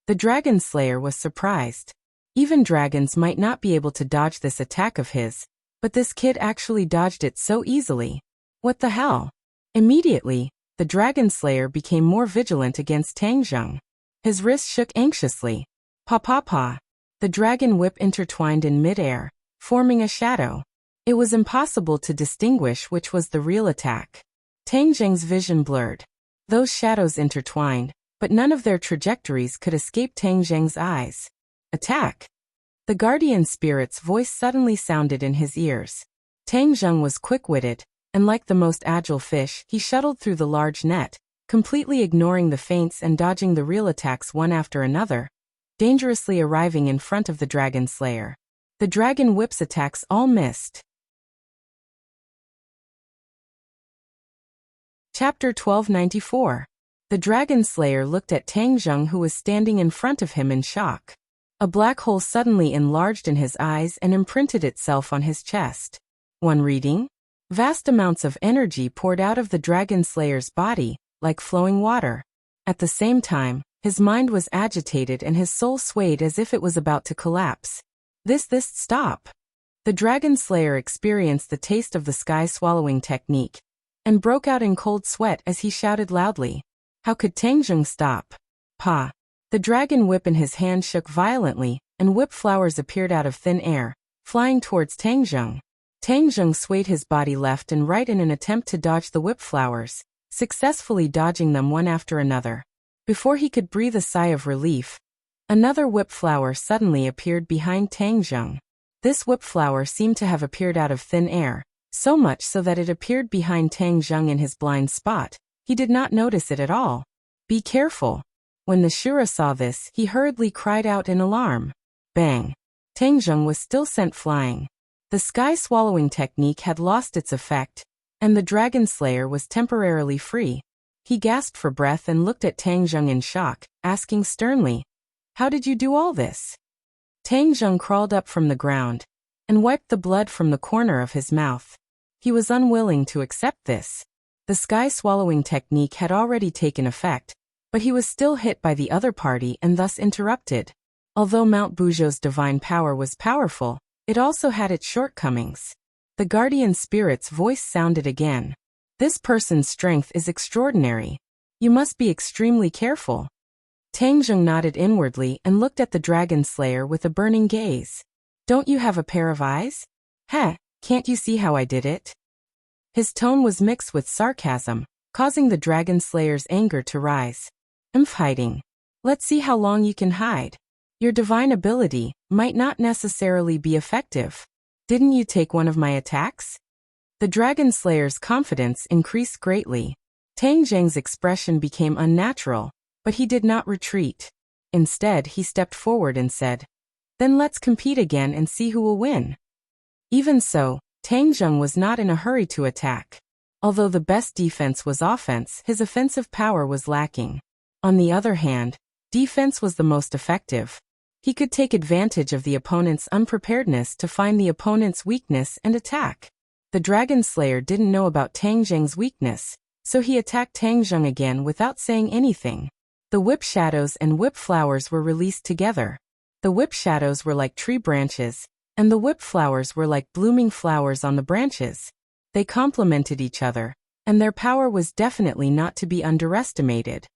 The dragon slayer was surprised. Even dragons might not be able to dodge this attack of his, but this kid actually dodged it so easily. What the hell? Immediately, the dragon slayer became more vigilant against Tang Zheng. His wrist shook anxiously. Pa pa pa. The dragon whip intertwined in midair, forming a shadow. It was impossible to distinguish which was the real attack. Tang Zheng's vision blurred. Those shadows intertwined, but none of their trajectories could escape Tang Zheng's eyes. Attack! The guardian spirit's voice suddenly sounded in his ears. Tang Zheng was quick-witted, and like the most agile fish, he shuttled through the large net, completely ignoring the feints and dodging the real attacks one after another, dangerously arriving in front of the dragon slayer. The dragon whip's attacks all missed. Chapter 1294. The dragon slayer looked at Tang Zheng, who was standing in front of him in shock. A black hole suddenly enlarged in his eyes and imprinted itself on his chest. One reading? Vast amounts of energy poured out of the dragon slayer's body, like flowing water. At the same time, his mind was agitated and his soul swayed as if it was about to collapse. Stop! The dragon slayer experienced the taste of the sky-swallowing technique, and broke out in cold sweat as he shouted loudly. How could Tang Zheng stop? Pa! The dragon whip in his hand shook violently, and whip flowers appeared out of thin air, flying towards Tang Zheng. Tang Zheng swayed his body left and right in an attempt to dodge the whip flowers, successfully dodging them one after another. Before he could breathe a sigh of relief, another whip flower suddenly appeared behind Tang Zheng. This whip flower seemed to have appeared out of thin air, so much so that it appeared behind Tang Zheng in his blind spot. He did not notice it at all. Be careful! When the Shura saw this, he hurriedly cried out in alarm. Bang! Tang Zheng was still sent flying. The sky-swallowing technique had lost its effect, and the dragon slayer was temporarily free. He gasped for breath and looked at Tang Zheng in shock, asking sternly, "How did you do all this?" Tang Zheng crawled up from the ground and wiped the blood from the corner of his mouth. He was unwilling to accept this. The sky-swallowing technique had already taken effect, but he was still hit by the other party and thus interrupted. Although Mount Buzhou's divine power was powerful, it also had its shortcomings. The guardian spirit's voice sounded again. This person's strength is extraordinary. You must be extremely careful. Tang Zheng nodded inwardly and looked at the dragon slayer with a burning gaze. Don't you have a pair of eyes? Heh, can't you see how I did it? His tone was mixed with sarcasm, causing the dragon slayer's anger to rise. Hiding. Let's see how long you can hide. Your divine ability might not necessarily be effective. Didn't you take one of my attacks? The dragon slayer's confidence increased greatly. Tang Zheng's expression became unnatural, but he did not retreat. Instead, he stepped forward and said, "Then let's compete again and see who will win." Even so, Tang Zheng was not in a hurry to attack. Although the best defense was offense, his offensive power was lacking. On the other hand, defense was the most effective. He could take advantage of the opponent's unpreparedness to find the opponent's weakness and attack. The dragon slayer didn't know about Tang Zheng's weakness, so he attacked Tang Zheng again without saying anything. The whip shadows and whip flowers were released together. The whip shadows were like tree branches, and the whip flowers were like blooming flowers on the branches. They complemented each other, and their power was definitely not to be underestimated.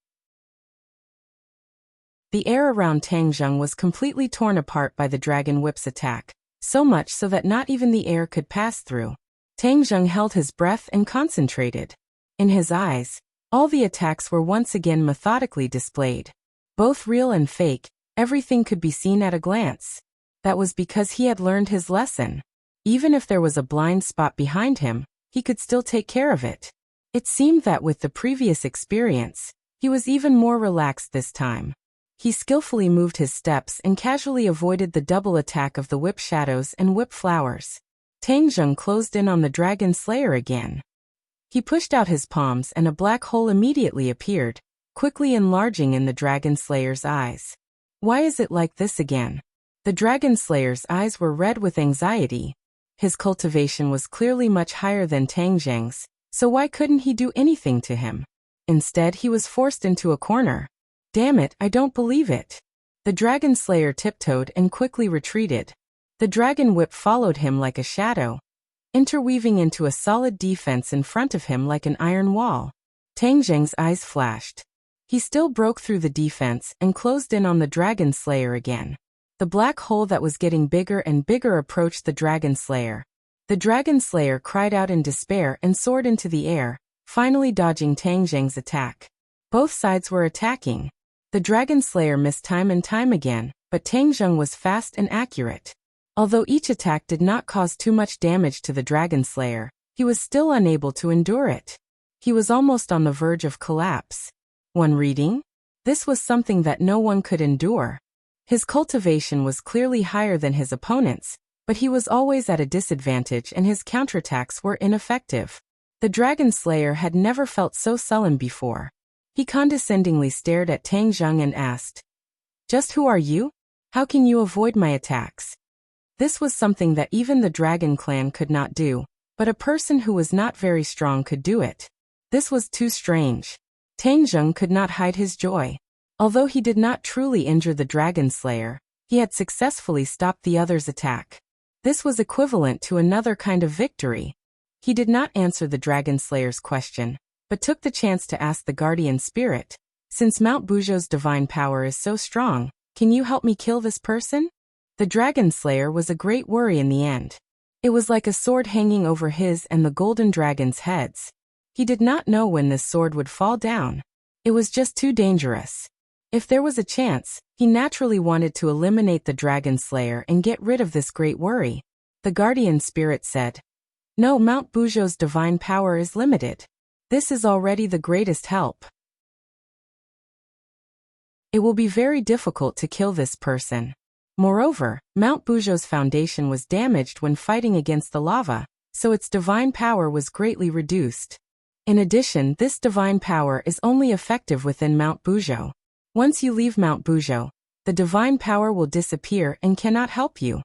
The air around Tang Zheng was completely torn apart by the dragon whip's attack, so much so that not even the air could pass through. Tang Zheng held his breath and concentrated. In his eyes, all the attacks were once again methodically displayed. Both real and fake, everything could be seen at a glance. That was because he had learned his lesson. Even if there was a blind spot behind him, he could still take care of it. It seemed that with the previous experience, he was even more relaxed this time. He skillfully moved his steps and casually avoided the double attack of the whip shadows and whip flowers. Tang Zheng closed in on the dragon slayer again. He pushed out his palms and a black hole immediately appeared, quickly enlarging in the dragon slayer's eyes. Why is it like this again? The dragon slayer's eyes were red with anxiety. His cultivation was clearly much higher than Tang Zheng's, so why couldn't he do anything to him? Instead, he was forced into a corner. Damn it, I don't believe it. The dragon slayer tiptoed and quickly retreated. The dragon whip followed him like a shadow, interweaving into a solid defense in front of him like an iron wall. Tang Zheng's eyes flashed. He still broke through the defense and closed in on the dragon slayer again. The black hole that was getting bigger and bigger approached the dragon slayer. The dragon slayer cried out in despair and soared into the air, finally dodging Tang Zheng's attack. Both sides were attacking. The dragon slayer missed time and time again, but Tang Zheng was fast and accurate. Although each attack did not cause too much damage to the dragon slayer, he was still unable to endure it. He was almost on the verge of collapse. One reading? This was something that no one could endure. His cultivation was clearly higher than his opponent's, but he was always at a disadvantage and his counterattacks were ineffective. The dragon slayer had never felt so sullen before. He condescendingly stared at Tang Zheng and asked, "Just who are you? How can you avoid my attacks?" This was something that even the dragon clan could not do, but a person who was not very strong could do it. This was too strange. Tang Zheng could not hide his joy. Although he did not truly injure the dragon slayer, he had successfully stopped the other's attack. This was equivalent to another kind of victory. He did not answer the dragon slayer's question, but took the chance to ask the guardian spirit, "Since Mount Buzhou's divine power is so strong, can you help me kill this person?" The dragon slayer was a great worry in the end. It was like a sword hanging over his and the golden dragon's heads. He did not know when this sword would fall down. It was just too dangerous. If there was a chance, he naturally wanted to eliminate the dragon slayer and get rid of this great worry. The guardian spirit said, "No, Mount Buzhou's divine power is limited. This is already the greatest help. It will be very difficult to kill this person. Moreover, Mount Buzhou's foundation was damaged when fighting against the lava, so its divine power was greatly reduced. In addition, this divine power is only effective within Mount Buzhou. Once you leave Mount Buzhou, The divine power will disappear and cannot help you.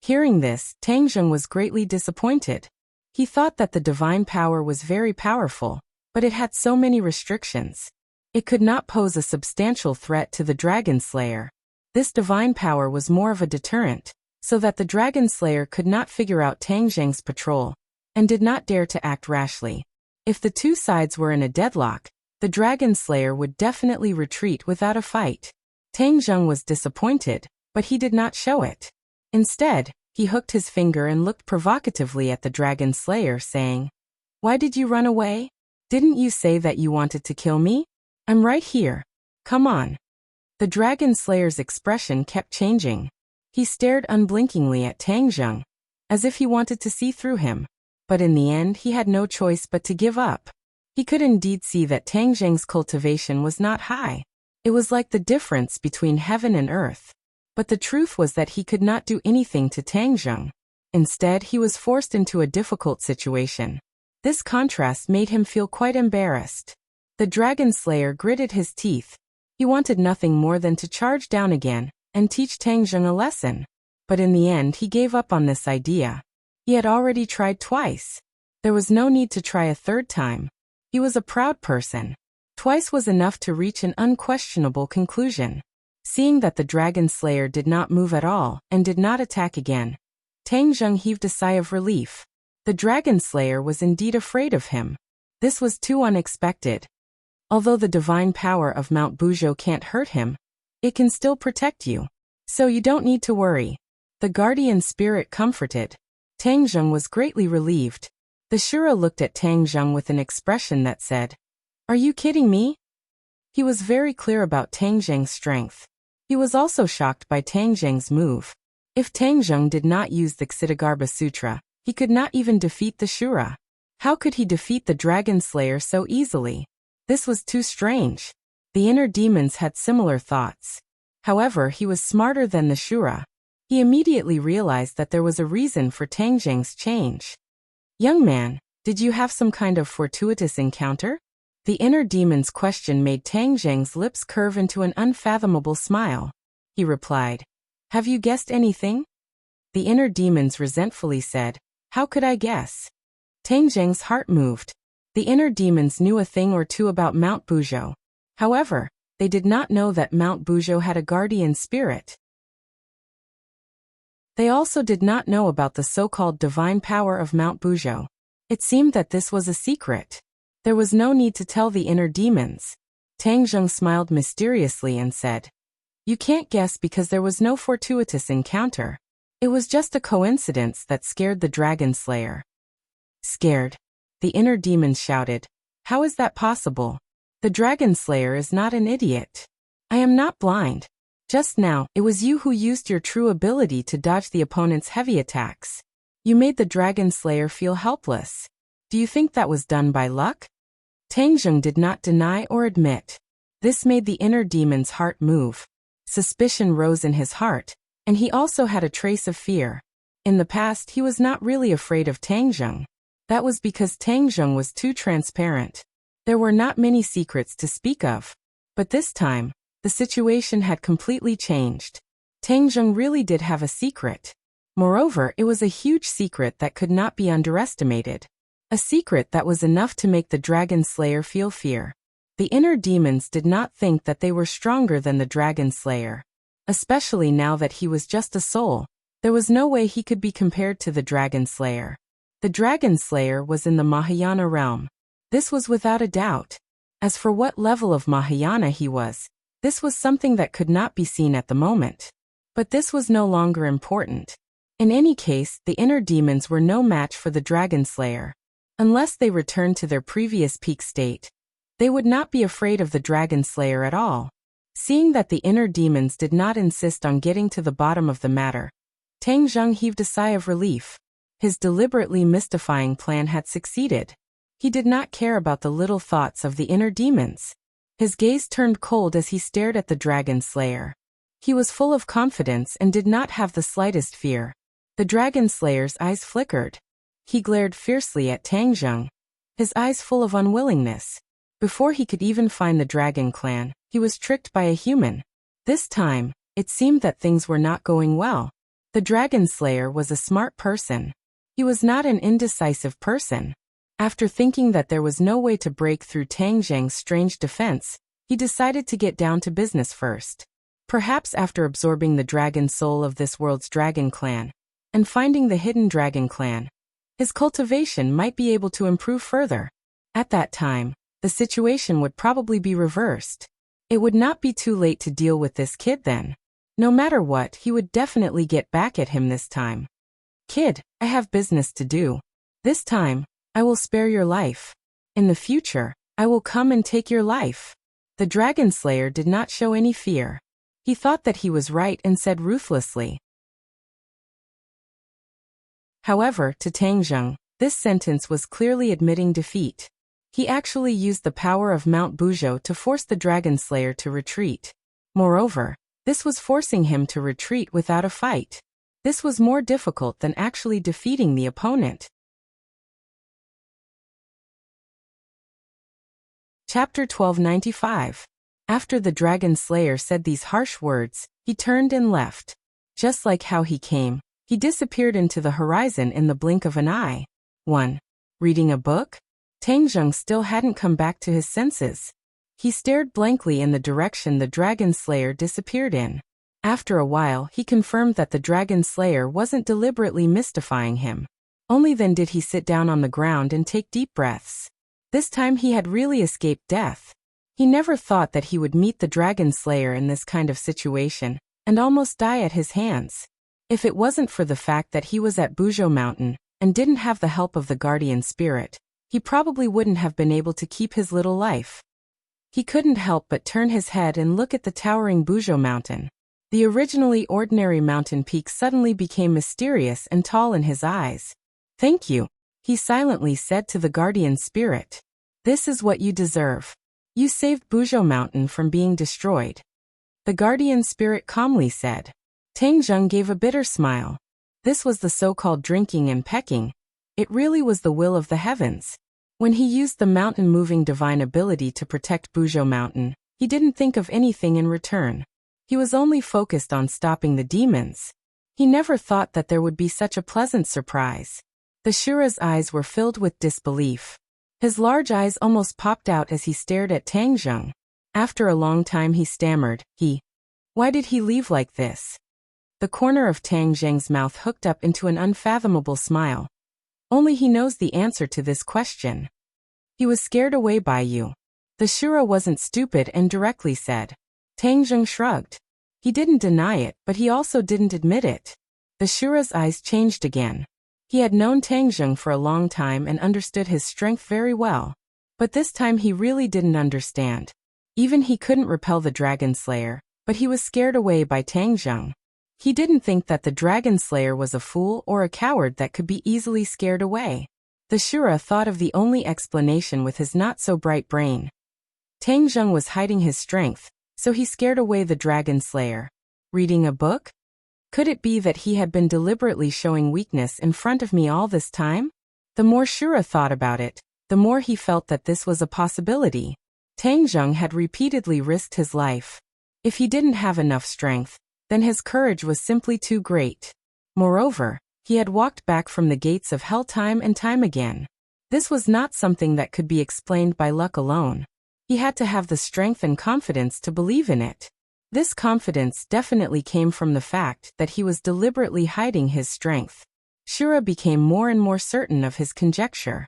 Hearing this, Tang Zheng was greatly disappointed. He thought that the divine power was very powerful, but it had so many restrictions. It could not pose a substantial threat to the Dragon Slayer. This divine power was more of a deterrent, so that the Dragon Slayer could not figure out Tang Zheng's patrol, and did not dare to act rashly. If the two sides were in a deadlock, the Dragon Slayer would definitely retreat without a fight. Tang Zheng was disappointed, but he did not show it. Instead, he hooked his finger and looked provocatively at the Dragon Slayer, saying, "Why did you run away? Didn't you say that you wanted to kill me? I'm right here. Come on." The Dragon Slayer's expression kept changing. He stared unblinkingly at Tang Zheng, as if he wanted to see through him. But in the end he had no choice but to give up. He could indeed see that Tang Zheng's cultivation was not high. It was like the difference between heaven and earth. But the truth was that he could not do anything to Tang Zheng. Instead, he was forced into a difficult situation. This contrast made him feel quite embarrassed. The Dragon Slayer gritted his teeth. He wanted nothing more than to charge down again and teach Tang Zheng a lesson. But in the end he gave up on this idea. He had already tried twice. There was no need to try a third time. He was a proud person. Twice was enough to reach an unquestionable conclusion. Seeing that the Dragon Slayer did not move at all and did not attack again, Tang Zheng heaved a sigh of relief. The Dragon Slayer was indeed afraid of him. This was too unexpected. Although the divine power of Mount Buzhou can't hurt him, it can still protect you. So you don't need to worry. The guardian spirit comforted. Tang Zheng was greatly relieved. The Shura looked at Tang Zheng with an expression that said, "Are you kidding me?" He was very clear about Tang Zheng's strength. He was also shocked by Tang Zheng's move. If Tang Zheng did not use the Ksitigarbha Sutra, he could not even defeat the Shura. How could he defeat the Dragon Slayer so easily? This was too strange. The inner demons had similar thoughts. However, he was smarter than the Shura. He immediately realized that there was a reason for Tang Zheng's change. "Young man, did you have some kind of fortuitous encounter?" The inner demon's question made Tang Zheng's lips curve into an unfathomable smile. He replied, "Have you guessed anything?" The inner demons resentfully said, "How could I guess?" Tang Zheng's heart moved. The inner demons knew a thing or two about Mount Buzhou. However, they did not know that Mount Buzhou had a guardian spirit. They also did not know about the so-called divine power of Mount Buzhou. It seemed that this was a secret. There was no need to tell the inner demons. Tang Zheng smiled mysteriously and said, "You can't guess because there was no fortuitous encounter. It was just a coincidence that scared the Dragon Slayer." Scared? The inner demons shouted. "How is that possible? The Dragon Slayer is not an idiot. I am not blind. Just now, it was you who used your true ability to dodge the opponent's heavy attacks. You made the Dragon Slayer feel helpless. Do you think that was done by luck?" Tang Zheng did not deny or admit. This made the inner demon's heart move. Suspicion rose in his heart, and he also had a trace of fear. In the past, he was not really afraid of Tang Zheng. That was because Tang Zheng was too transparent. There were not many secrets to speak of. But this time, the situation had completely changed. Tang Zheng really did have a secret. Moreover, it was a huge secret that could not be underestimated. A secret that was enough to make the Dragon Slayer feel fear. The inner demons did not think that they were stronger than the Dragon Slayer. Especially now that he was just a soul, there was no way he could be compared to the Dragon Slayer. The Dragon Slayer was in the Mahayana realm. This was without a doubt. As for what level of Mahayana he was, this was something that could not be seen at the moment. But this was no longer important. In any case, the inner demons were no match for the Dragon Slayer. Unless they returned to their previous peak state, they would not be afraid of the Dragon Slayer at all. Seeing that the inner demons did not insist on getting to the bottom of the matter, Tang Zheng heaved a sigh of relief. His deliberately mystifying plan had succeeded. He did not care about the little thoughts of the inner demons. His gaze turned cold as he stared at the Dragon Slayer. He was full of confidence and did not have the slightest fear. The Dragon Slayer's eyes flickered. He glared fiercely at Tang Zheng, his eyes full of unwillingness. Before he could even find the Dragon Clan, he was tricked by a human. This time, it seemed that things were not going well. The Dragon Slayer was a smart person. He was not an indecisive person. After thinking that there was no way to break through Tang Zheng's strange defense, he decided to get down to business first. Perhaps after absorbing the dragon soul of this world's dragon clan and finding the hidden dragon clan, his cultivation might be able to improve further. At that time, the situation would probably be reversed. It would not be too late to deal with this kid then. No matter what, he would definitely get back at him this time. Kid, I have business to do. This time, I will spare your life. In the future, I will come and take your life. The Dragon Slayer did not show any fear. He thought that he was right and said ruthlessly. However, to Tang Zheng, this sentence was clearly admitting defeat. He actually used the power of Mount Buzhou to force the Dragon Slayer to retreat. Moreover, this was forcing him to retreat without a fight. This was more difficult than actually defeating the opponent. Chapter 1295. After the Dragon Slayer said these harsh words, he turned and left. Just like how he came, he disappeared into the horizon in the blink of an eye. 1. Reading a book? Tang Zheng still hadn't come back to his senses. He stared blankly in the direction the Dragon Slayer disappeared in. After a while, he confirmed that the Dragon Slayer wasn't deliberately mystifying him. Only then did he sit down on the ground and take deep breaths. This time he had really escaped death. He never thought that he would meet the Dragon Slayer in this kind of situation, and almost die at his hands. If it wasn't for the fact that he was at Buzhou Mountain, and didn't have the help of the guardian spirit, he probably wouldn't have been able to keep his little life. He couldn't help but turn his head and look at the towering Buzhou Mountain. The originally ordinary mountain peak suddenly became mysterious and tall in his eyes. "Thank you," he silently said to the guardian spirit. "This is what you deserve. You saved Buzhou Mountain from being destroyed." The guardian spirit calmly said. Tang Zheng gave a bitter smile. This was the so-called drinking and pecking. It really was the will of the heavens. When he used the mountain-moving divine ability to protect Buzhou Mountain, he didn't think of anything in return. He was only focused on stopping the demons. He never thought that there would be such a pleasant surprise. The Shura's eyes were filled with disbelief. His large eyes almost popped out as he stared at Tang Zheng. After a long time he stammered, Why did he leave like this? The corner of Tang Zheng's mouth hooked up into an unfathomable smile. Only he knows the answer to this question. He was scared away by you. The Shura wasn't stupid and directly said. Tang Zheng shrugged. He didn't deny it, but he also didn't admit it. The Shura's eyes changed again. He had known Tang Zheng for a long time and understood his strength very well. But this time he really didn't understand. Even he couldn't repel the Dragon Slayer, but he was scared away by Tang Zheng. He didn't think that the Dragon Slayer was a fool or a coward that could be easily scared away. The Shura thought of the only explanation with his not-so-bright brain. Tang Zheng was hiding his strength, so he scared away the Dragon Slayer. Reading a book? Could it be that he had been deliberately showing weakness in front of me all this time? The more Shura thought about it, the more he felt that this was a possibility. Tang Zheng had repeatedly risked his life. If he didn't have enough strength, then his courage was simply too great. Moreover, he had walked back from the gates of hell time and time again. This was not something that could be explained by luck alone. He had to have the strength and confidence to believe in it. This confidence definitely came from the fact that he was deliberately hiding his strength. Shura became more and more certain of his conjecture.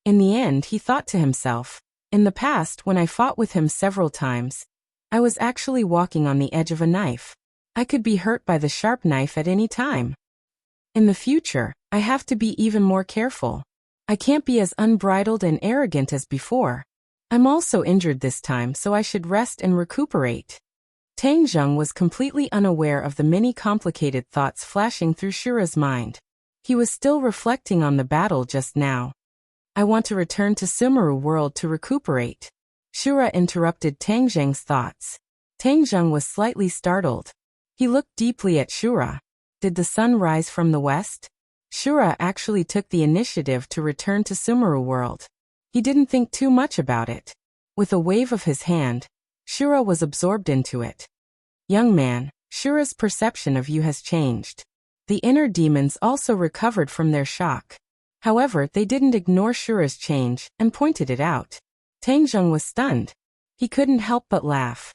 In the end, he thought to himself, in the past, when I fought with him several times, I was actually walking on the edge of a knife. I could be hurt by the sharp knife at any time. In the future, I have to be even more careful. I can't be as unbridled and arrogant as before. I'm also injured this time, so I should rest and recuperate. Tang Zheng was completely unaware of the many complicated thoughts flashing through Shura's mind. He was still reflecting on the battle just now. I want to return to Sumeru world to recuperate. Shura interrupted Tang Zheng's thoughts. Tang Zheng was slightly startled. He looked deeply at Shura. Did the sun rise from the west? Shura actually took the initiative to return to Sumeru world. He didn't think too much about it. With a wave of his hand, Shura was absorbed into it. Young man, Shura's perception of you has changed. The inner demons also recovered from their shock. However, they didn't ignore Shura's change and pointed it out. Tangjung was stunned. He couldn't help but laugh.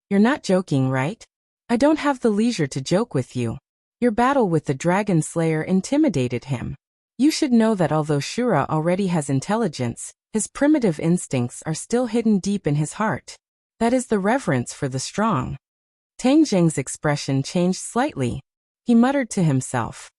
You're not joking, right? I don't have the leisure to joke with you. Your battle with the Dragon Slayer intimidated him. You should know that although Shura already has intelligence, his primitive instincts are still hidden deep in his heart. That is the reverence for the strong. Tangjung's expression changed slightly. He muttered to himself.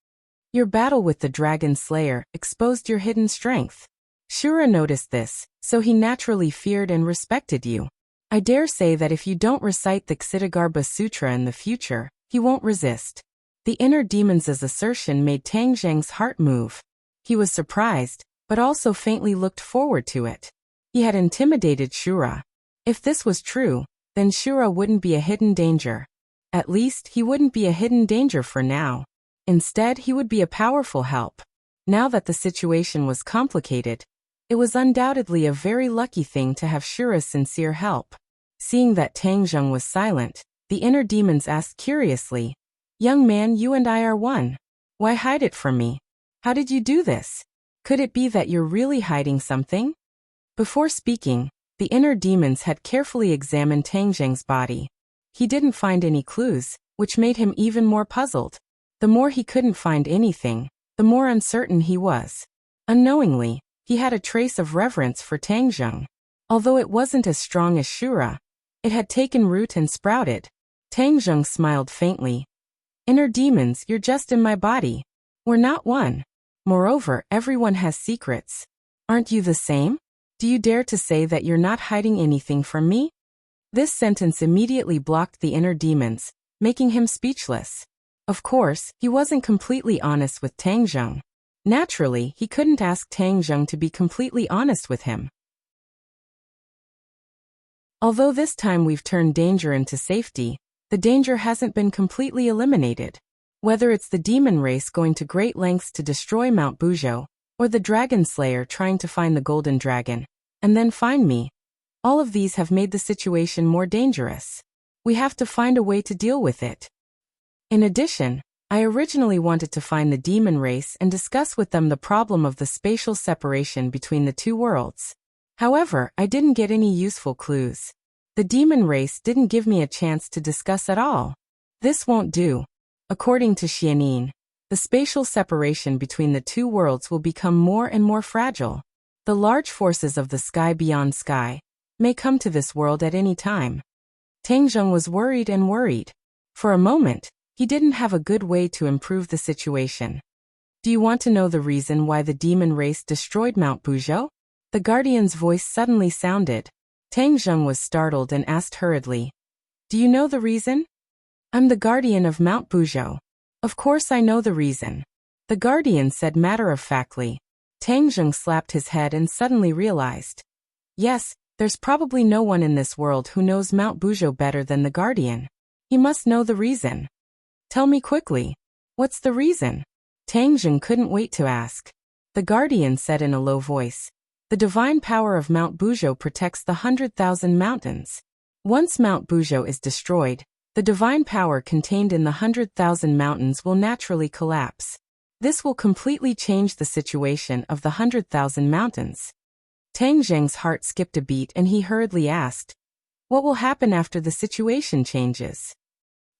Your battle with the Dragon Slayer exposed your hidden strength. Shura noticed this, so he naturally feared and respected you. I dare say that if you don't recite the Ksitigarbha Sutra in the future, he won't resist. The inner demon's assertion made Tangjung's heart move. He was surprised, but also faintly looked forward to it. He had intimidated Shura. If this was true, then Shura wouldn't be a hidden danger. At least, he wouldn't be a hidden danger for now. Instead, he would be a powerful help. Now that the situation was complicated, it was undoubtedly a very lucky thing to have Shura's sincere help. Seeing that Tangjung was silent, the inner demons asked curiously, Young man, you and I are one. Why hide it from me? How did you do this? Could it be that you're really hiding something? Before speaking, the inner demons had carefully examined Tangjung's body. He didn't find any clues, which made him even more puzzled. The more he couldn't find anything, the more uncertain he was. Unknowingly, he had a trace of reverence for Tangjung. Although it wasn't as strong as Shura, it had taken root and sprouted. Tangjung smiled faintly. Inner demons, you're just in my body. We're not one. Moreover, everyone has secrets. Aren't you the same? Do you dare to say that you're not hiding anything from me? This sentence immediately blocked the inner demons, making him speechless. Of course, he wasn't completely honest with Tangjung. Naturally, he couldn't ask Tangjung to be completely honest with him. Although this time we've turned danger into safety, the danger hasn't been completely eliminated. Whether it's the demon race going to great lengths to destroy Mount Bujo, or the Dragon Slayer trying to find the Golden Dragon, and then find me, all of these have made the situation more dangerous. We have to find a way to deal with it. In addition, I originally wanted to find the demon race and discuss with them the problem of the spatial separation between the two worlds. However, I didn't get any useful clues. The demon race didn't give me a chance to discuss at all. This won't do. According to Xianin, the spatial separation between the two worlds will become more and more fragile. The large forces of the sky beyond sky may come to this world at any time. Tangjung was worried and worried. For a moment, he didn't have a good way to improve the situation. Do you want to know the reason why the demon race destroyed Mount Bujo? The guardian's voice suddenly sounded. Tangjung was startled and asked hurriedly, Do you know the reason? I'm the guardian of Mount Bujo. Of course I know the reason. The guardian said matter-of-factly. Tangjung slapped his head and suddenly realized. Yes, there's probably no one in this world who knows Mount Bujo better than the guardian. He must know the reason. Tell me quickly. What's the reason? Tangjung couldn't wait to ask. The guardian said in a low voice. The divine power of Mount Bujo protects the 100,000 mountains. Once Mount Bujo is destroyed, the divine power contained in the 100,000 mountains will naturally collapse. This will completely change the situation of the 100,000 mountains. Tangjung's heart skipped a beat and he hurriedly asked, What will happen after the situation changes?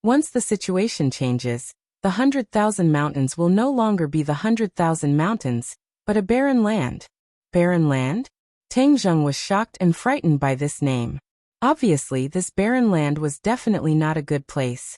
Once the situation changes, the 100,000 mountains will no longer be the 100,000 mountains, but a barren land. Barren land? Tangjung was shocked and frightened by this name. Obviously, this barren land was definitely not a good place.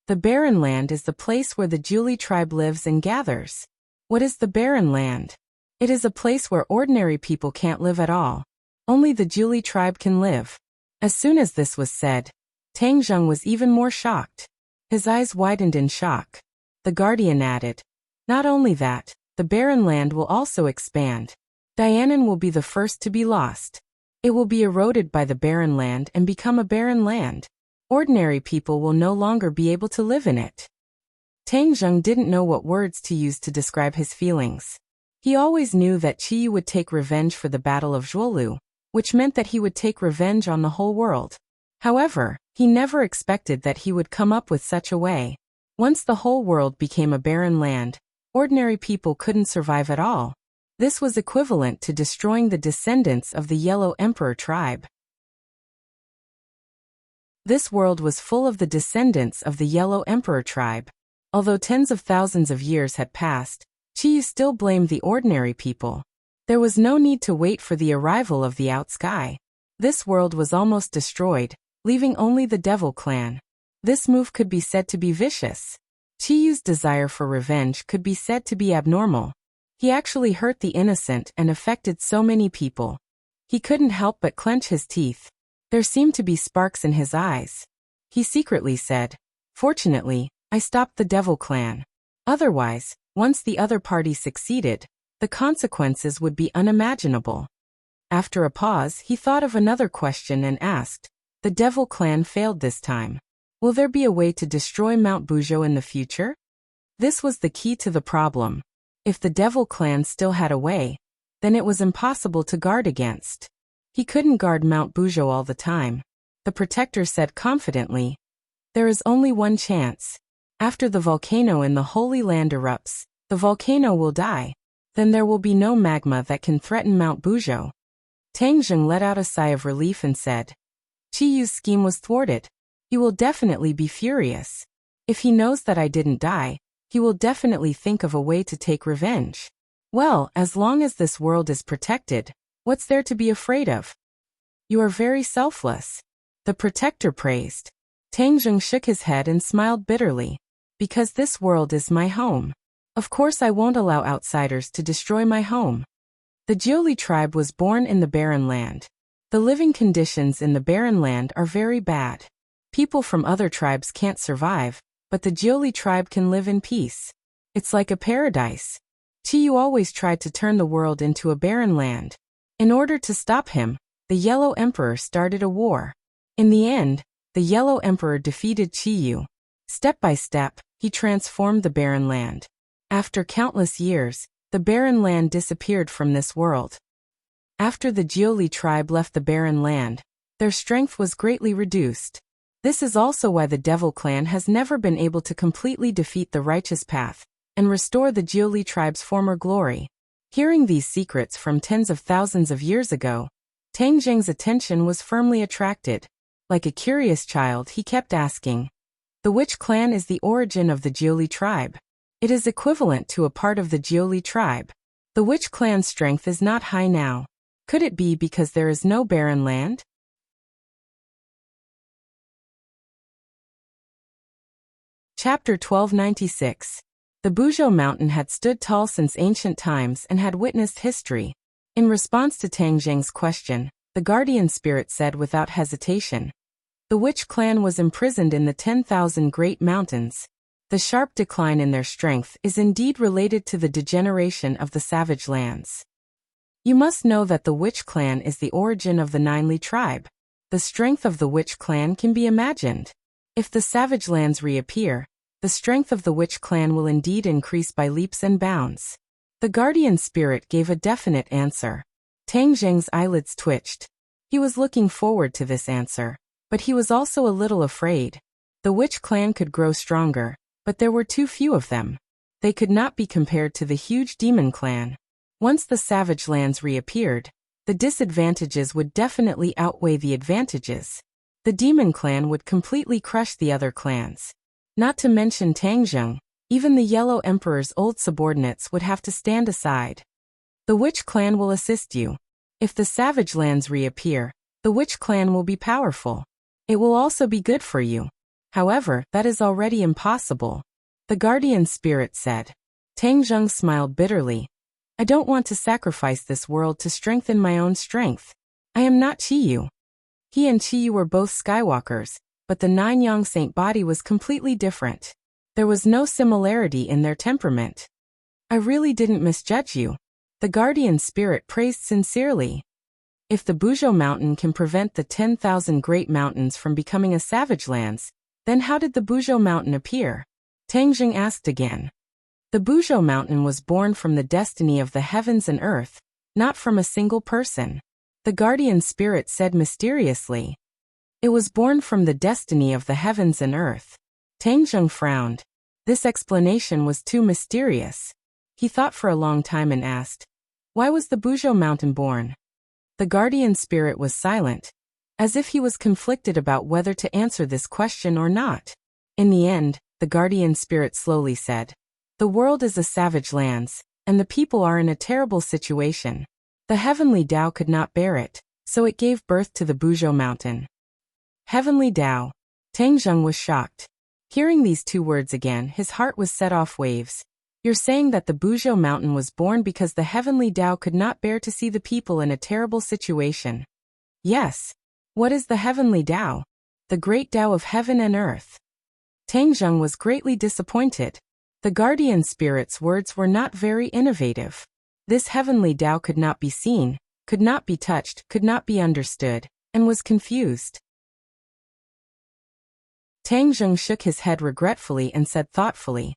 The barren land is the place where the Juli tribe lives and gathers. What is the barren land? It is a place where ordinary people can't live at all. Only the Juli tribe can live. As soon as this was said, Tangjung was even more shocked. His eyes widened in shock. The guardian added, Not only that, the barren land will also expand. Dianan will be the first to be lost. It will be eroded by the barren land and become a barren land. Ordinary people will no longer be able to live in it. Tangjung didn't know what words to use to describe his feelings. He always knew that Qiyu would take revenge for the Battle of Zhuolu, which meant that he would take revenge on the whole world. However, he never expected that he would come up with such a way. Once the whole world became a barren land, ordinary people couldn't survive at all. This was equivalent to destroying the descendants of the Yellow Emperor tribe. This world was full of the descendants of the Yellow Emperor tribe. Although tens of thousands of years had passed, Chiyu still blamed the ordinary people. There was no need to wait for the arrival of the Out Sky. This world was almost destroyed, leaving only the Devil Clan. This move could be said to be vicious. Chiyu's desire for revenge could be said to be abnormal. He actually hurt the innocent and affected so many people. He couldn't help but clench his teeth. There seemed to be sparks in his eyes. He secretly said, "Fortunately, I stopped the Devil Clan. Otherwise, once the other party succeeded, the consequences would be unimaginable." After a pause, he thought of another question and asked, "The Devil Clan failed this time. Will there be a way to destroy Mount Bujo in the future?" This was the key to the problem. If the Devil Clan still had a way, then it was impossible to guard against. He couldn't guard Mount Bujo all the time. The protector said confidently, "There is only one chance. After the volcano in the Holy Land erupts, the volcano will die. Then there will be no magma that can threaten Mount Bujo." Tang Zheng let out a sigh of relief and said, "Chiyu's scheme was thwarted. He will definitely be furious. If he knows that I didn't die, he will definitely think of a way to take revenge. Well, as long as this world is protected, what's there to be afraid of?" "You are very selfless," the protector praised. Tang Zheng shook his head and smiled bitterly. "Because this world is my home. Of course I won't allow outsiders to destroy my home." The Jiuli tribe was born in the Barren Land. The living conditions in the Barren Land are very bad. People from other tribes can't survive, but the Jiuli tribe can live in peace. It's like a paradise. Chiyu always tried to turn the world into a barren land. In order to stop him, the Yellow Emperor started a war. In the end, the Yellow Emperor defeated Chiyu. Step by step, he transformed the barren land. After countless years, the barren land disappeared from this world. After the Jiuli tribe left the barren land, their strength was greatly reduced. This is also why the Devil Clan has never been able to completely defeat the righteous path and restore the Jiuli tribe's former glory. Hearing these secrets from tens of thousands of years ago, Tang Zheng's attention was firmly attracted. Like a curious child, he kept asking, "The which clan is the origin of the Jiuli tribe?" It is equivalent to a part of the Jiuli tribe. The which clan's strength is not high now. Could it be because there is no barren land? Chapter 1296. The Bujo Mountain had stood tall since ancient times and had witnessed history. In response to Tang Zheng's question, the guardian spirit said without hesitation, "The Witch clan was imprisoned in the 10,000 Great Mountains. The sharp decline in their strength is indeed related to the degeneration of the savage lands. You must know that the Witch clan is the origin of the Ninely tribe. The strength of the Witch clan can be imagined. If the savage lands reappear, the strength of the Witch clan will indeed increase by leaps and bounds." The guardian spirit gave a definite answer. Tang Zheng's eyelids twitched. He was looking forward to this answer, but he was also a little afraid. The Witch clan could grow stronger, but there were too few of them. They could not be compared to the huge Demon clan. Once the savage lands reappeared, the disadvantages would definitely outweigh the advantages. The Demon clan would completely crush the other clans. Not to mention Tang Zheng, even the Yellow Emperor's old subordinates would have to stand aside. The Witch clan will assist you. If the savage lands reappear, the Witch clan will be powerful. It will also be good for you. However, that is already impossible, the guardian spirit said. Tang Zheng smiled bitterly. "I don't want to sacrifice this world to strengthen my own strength. I am not Chiyu." He and Chiyu were both Skywalkers, but the Nine-Yang Saint body was completely different. There was no similarity in their temperament. "I really didn't misjudge you," the guardian spirit praised sincerely. "If the Bujo Mountain can prevent the 10,000 Great Mountains from becoming a savage lands, then how did the Bujo Mountain appear?" Tang Zheng asked again. "The Bujo Mountain was born from the destiny of the heavens and earth, not from a single person," the guardian spirit said mysteriously. It was born from the destiny of the heavens and earth. Tang Zheng frowned. This explanation was too mysterious. He thought for a long time and asked, why was the Buzhou mountain born? The guardian spirit was silent, as if he was conflicted about whether to answer this question or not. In the end, the guardian spirit slowly said, the world is a savage land, and the people are in a terrible situation. The heavenly Tao could not bear it, so it gave birth to the Buzhou mountain. Heavenly Tao. Tang Zheng was shocked. Hearing these two words again, his heart was set off waves. You're saying that the Buzhou mountain was born because the heavenly Tao could not bear to see the people in a terrible situation? Yes. What is the heavenly Tao? The great Tao of heaven and earth. Tang Zheng was greatly disappointed. The guardian spirit's words were not very innovative. This heavenly Tao could not be seen, could not be touched, could not be understood, and was confused. Tang Zheng shook his head regretfully and said thoughtfully,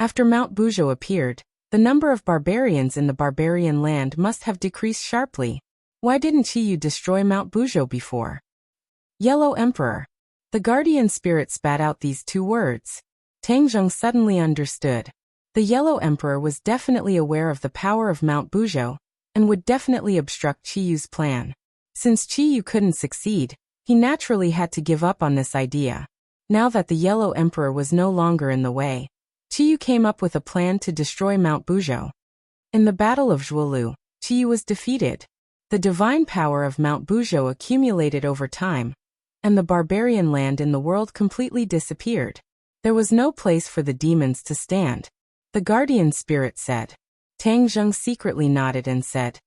after Mount Buzhou appeared, the number of barbarians in the barbarian land must have decreased sharply. Why didn't Qiyu destroy Mount Buzhou before? Yellow Emperor. The guardian spirit spat out these two words. Tang Zheng suddenly understood. The Yellow Emperor was definitely aware of the power of Mount Buzhou, and would definitely obstruct Qiyu's plan. Since Qiyu couldn't succeed, he naturally had to give up on this idea. Now that the Yellow Emperor was no longer in the way, Qiyu came up with a plan to destroy Mount Buzhou. In the Battle of Zhuolu, Qiyu was defeated. The divine power of Mount Buzhou accumulated over time, and the barbarian land in the world completely disappeared. There was no place for the demons to stand. The guardian spirit said. Tang Zheng secretly nodded and said,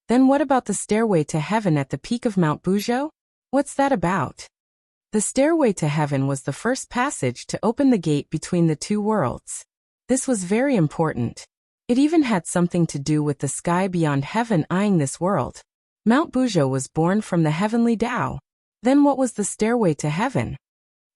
then what about the stairway to heaven at the peak of Mount Buzhou? What's that about? The stairway to heaven was the first passage to open the gate between the two worlds. This was very important. It even had something to do with the sky beyond heaven eyeing this world. Mount Buzhou was born from the heavenly Tao. Then what was the stairway to heaven?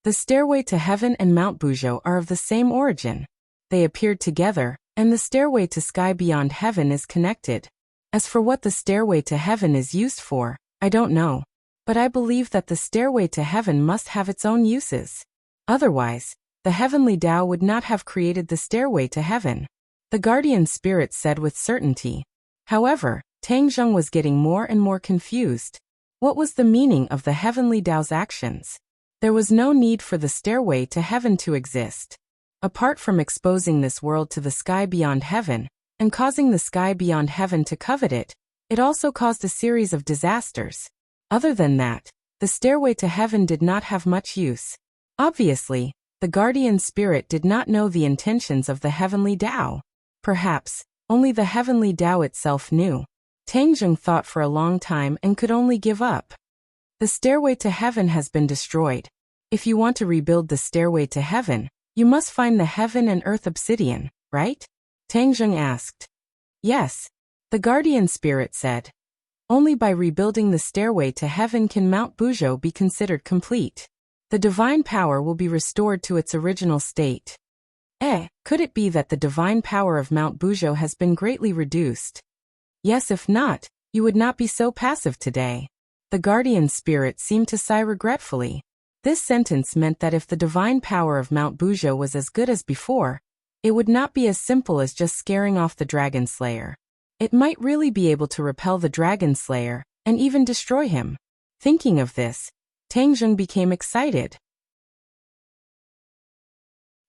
The stairway to heaven and Mount Buzhou are of the same origin. They appeared together, and the stairway to sky beyond heaven is connected. As for what the stairway to heaven is used for, I don't know. But I believe that the stairway to heaven must have its own uses. Otherwise, the heavenly Tao would not have created the stairway to heaven. The guardian spirit said with certainty. However, Tang Zheng was getting more and more confused. What was the meaning of the heavenly Tao's actions? There was no need for the stairway to heaven to exist. Apart from exposing this world to the sky beyond heaven, and causing the sky beyond heaven to covet it, it also caused a series of disasters. Other than that, the stairway to heaven did not have much use. Obviously, the guardian spirit did not know the intentions of the heavenly Tao. Perhaps, only the heavenly Tao itself knew. Tang Zheng thought for a long time and could only give up. The stairway to heaven has been destroyed. If you want to rebuild the stairway to heaven, you must find the heaven and earth obsidian, right? Tang Zheng asked. Yes, the guardian spirit said. Only by rebuilding the stairway to heaven can Mount Buzhou be considered complete. The divine power will be restored to its original state. Could it be that the divine power of Mount Buzhou has been greatly reduced? Yes, if not, you would not be so passive today. The guardian spirit seemed to sigh regretfully. This sentence meant that if the divine power of Mount Buzhou was as good as before, it would not be as simple as just scaring off the dragon slayer. It might really be able to repel the dragon slayer, and even destroy him. Thinking of this, Tang Zheng became excited.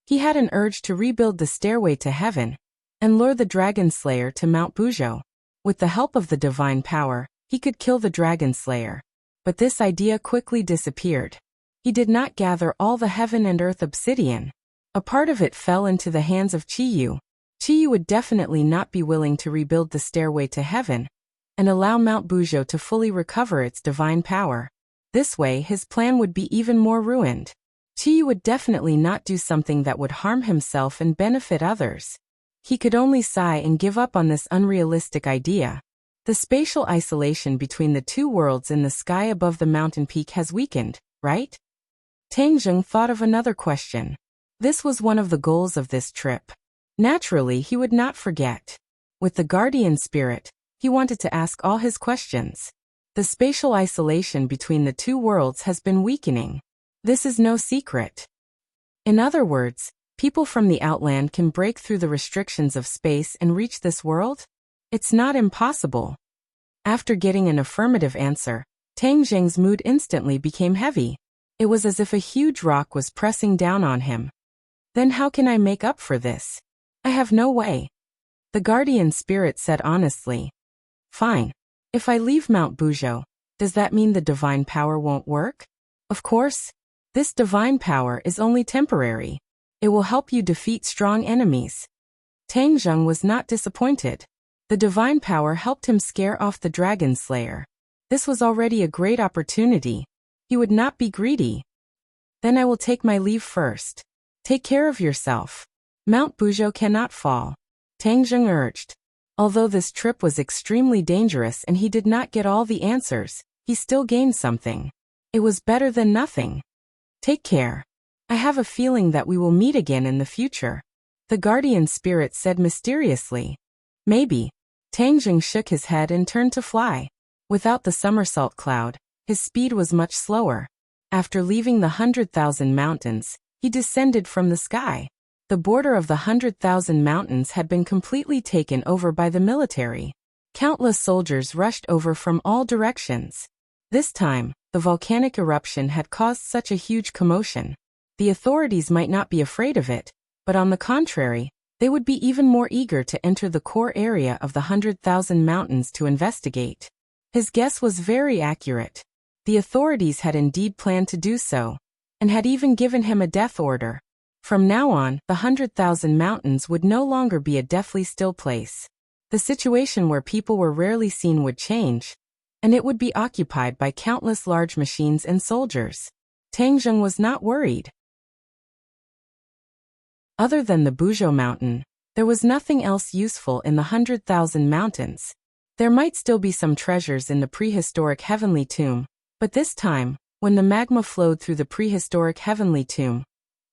He had an urge to rebuild the stairway to heaven, and lure the dragon slayer to Mount Buzhou. With the help of the divine power, he could kill the dragon slayer. But this idea quickly disappeared. He did not gather all the heaven and earth obsidian. A part of it fell into the hands of Qiyu. Qiyu would definitely not be willing to rebuild the stairway to heaven, and allow Mount Buzhou to fully recover its divine power. This way his plan would be even more ruined. Qiyu would definitely not do something that would harm himself and benefit others. He could only sigh and give up on this unrealistic idea. The spatial isolation between the two worlds in the sky above the mountain peak has weakened, right? Tang Zheng thought of another question. This was one of the goals of this trip. Naturally, he would not forget. With the guardian spirit, he wanted to ask all his questions. The spatial isolation between the two worlds has been weakening. This is no secret. In other words, people from the outland can break through the restrictions of space and reach this world? It's not impossible. After getting an affirmative answer, Tang Zheng's mood instantly became heavy. It was as if a huge rock was pressing down on him. Then how can I make up for this? I have no way. The guardian spirit said honestly. Fine. If I leave Mount Buzhou, does that mean the divine power won't work? Of course. This divine power is only temporary. It will help you defeat strong enemies. Tang Zheng was not disappointed. The divine power helped him scare off the dragon slayer. This was already a great opportunity. He would not be greedy. Then I will take my leave first. Take care of yourself. Mount Buzhou cannot fall. Tang Zheng urged. Although this trip was extremely dangerous and he did not get all the answers, he still gained something. It was better than nothing. Take care. I have a feeling that we will meet again in the future. The guardian spirit said mysteriously. Maybe. Tang Zheng shook his head and turned to fly. Without the somersault cloud, his speed was much slower. After leaving the 100,000 mountains, he descended from the sky. The border of the 100,000 mountains had been completely taken over by the military. Countless soldiers rushed over from all directions. This time, the volcanic eruption had caused such a huge commotion. The authorities might not be afraid of it, but on the contrary, they would be even more eager to enter the core area of the 100,000 mountains to investigate. His guess was very accurate. The authorities had indeed planned to do so, and had even given him a death order. From now on, the 100,000 mountains would no longer be a deathly still place. The situation where people were rarely seen would change, and it would be occupied by countless large machines and soldiers. Tang Zheng was not worried. Other than the Buzhou mountain, there was nothing else useful in the 100,000 mountains. There might still be some treasures in the prehistoric heavenly tomb, but this time, when the magma flowed through the prehistoric heavenly tomb,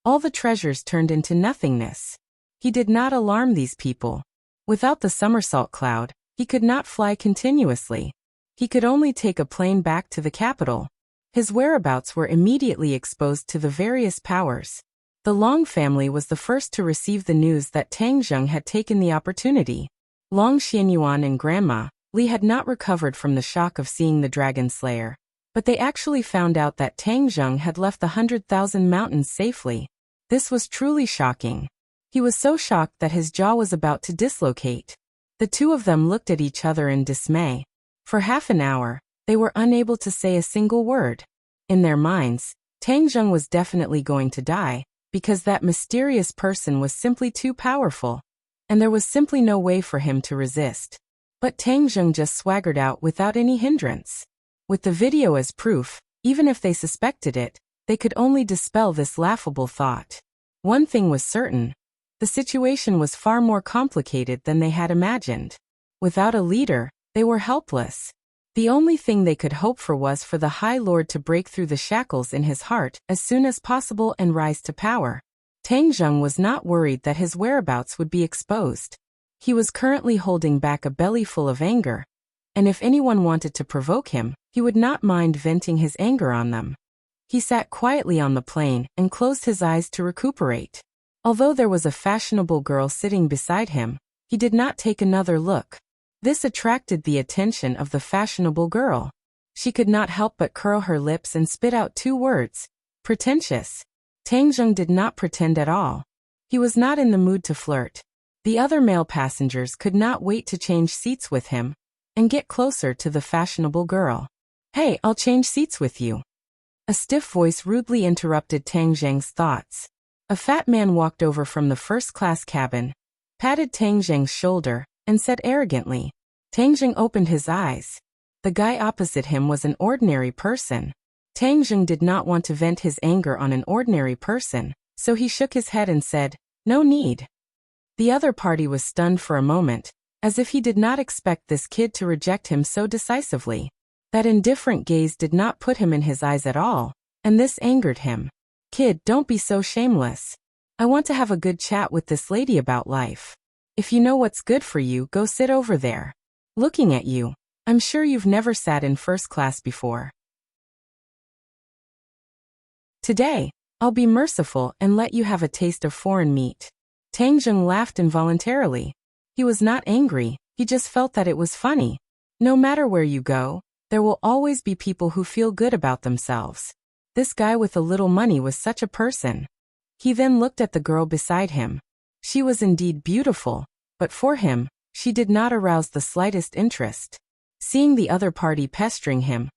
all the treasures turned into nothingness. He did not alarm these people. Without the somersault cloud, he could not fly continuously. He could only take a plane back to the capital. His whereabouts were immediately exposed to the various powers. The Long family was the first to receive the news that Tang Zheng had taken the opportunity. Long Xianyuan and Grandma Li had not recovered from the shock of seeing the dragon slayer, but they actually found out that Tang Zheng had left the 100,000 mountains safely. This was truly shocking. He was so shocked that his jaw was about to dislocate. The two of them looked at each other in dismay. For half an hour, they were unable to say a single word. In their minds, Tang Zheng was definitely going to die, because that mysterious person was simply too powerful, and there was simply no way for him to resist. But Tang Zheng just swaggered out without any hindrance. With the video as proof, even if they suspected it, they could only dispel this laughable thought. One thing was certain. The situation was far more complicated than they had imagined. Without a leader, they were helpless. The only thing they could hope for was for the High Lord to break through the shackles in his heart as soon as possible and rise to power. Tang Zheng was not worried that his whereabouts would be exposed. He was currently holding back a belly full of anger, and if anyone wanted to provoke him, he would not mind venting his anger on them. He sat quietly on the plane and closed his eyes to recuperate. Although there was a fashionable girl sitting beside him, he did not take another look. This attracted the attention of the fashionable girl. She could not help but curl her lips and spit out two words: pretentious. Tang Zheng did not pretend at all. He was not in the mood to flirt. The other male passengers could not wait to change seats with him and get closer to the fashionable girl. Hey, I'll change seats with you. A stiff voice rudely interrupted Tang Zheng's thoughts. A fat man walked over from the first-class cabin, patted Tang Zheng's shoulder, and said arrogantly. Tang Zheng opened his eyes. The guy opposite him was an ordinary person. Tang Zheng did not want to vent his anger on an ordinary person, so he shook his head and said, "No need." The other party was stunned for a moment, as if he did not expect this kid to reject him so decisively. That indifferent gaze did not put him in his eyes at all, and this angered him. "Kid, don't be so shameless. I want to have a good chat with this lady about life. If you know what's good for you, go sit over there." Looking at you, I'm sure you've never sat in first class before. Today, I'll be merciful and let you have a taste of foreign meat. Tang Zheng laughed involuntarily. He was not angry, he just felt that it was funny. No matter where you go, there will always be people who feel good about themselves. This guy with a little money was such a person. He then looked at the girl beside him. She was indeed beautiful, but for him, she did not arouse the slightest interest. Seeing the other party pestering him,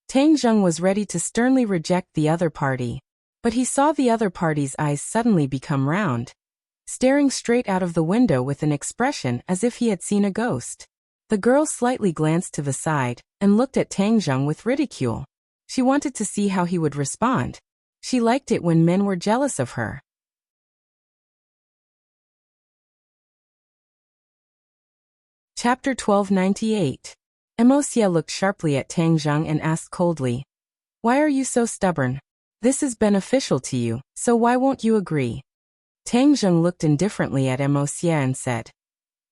Tang Zheng was ready to sternly reject the other party. But he saw the other party's eyes suddenly become round, staring straight out of the window with an expression as if he had seen a ghost. The girl slightly glanced to the side and looked at Tang Zheng with ridicule. She wanted to see how he would respond. She liked it when men were jealous of her. Chapter 1298. Emosia looked sharply at Tang Zheng and asked coldly, "Why are you so stubborn? This is beneficial to you, so why won't you agree?" Tang Zheng looked indifferently at Emosia and said,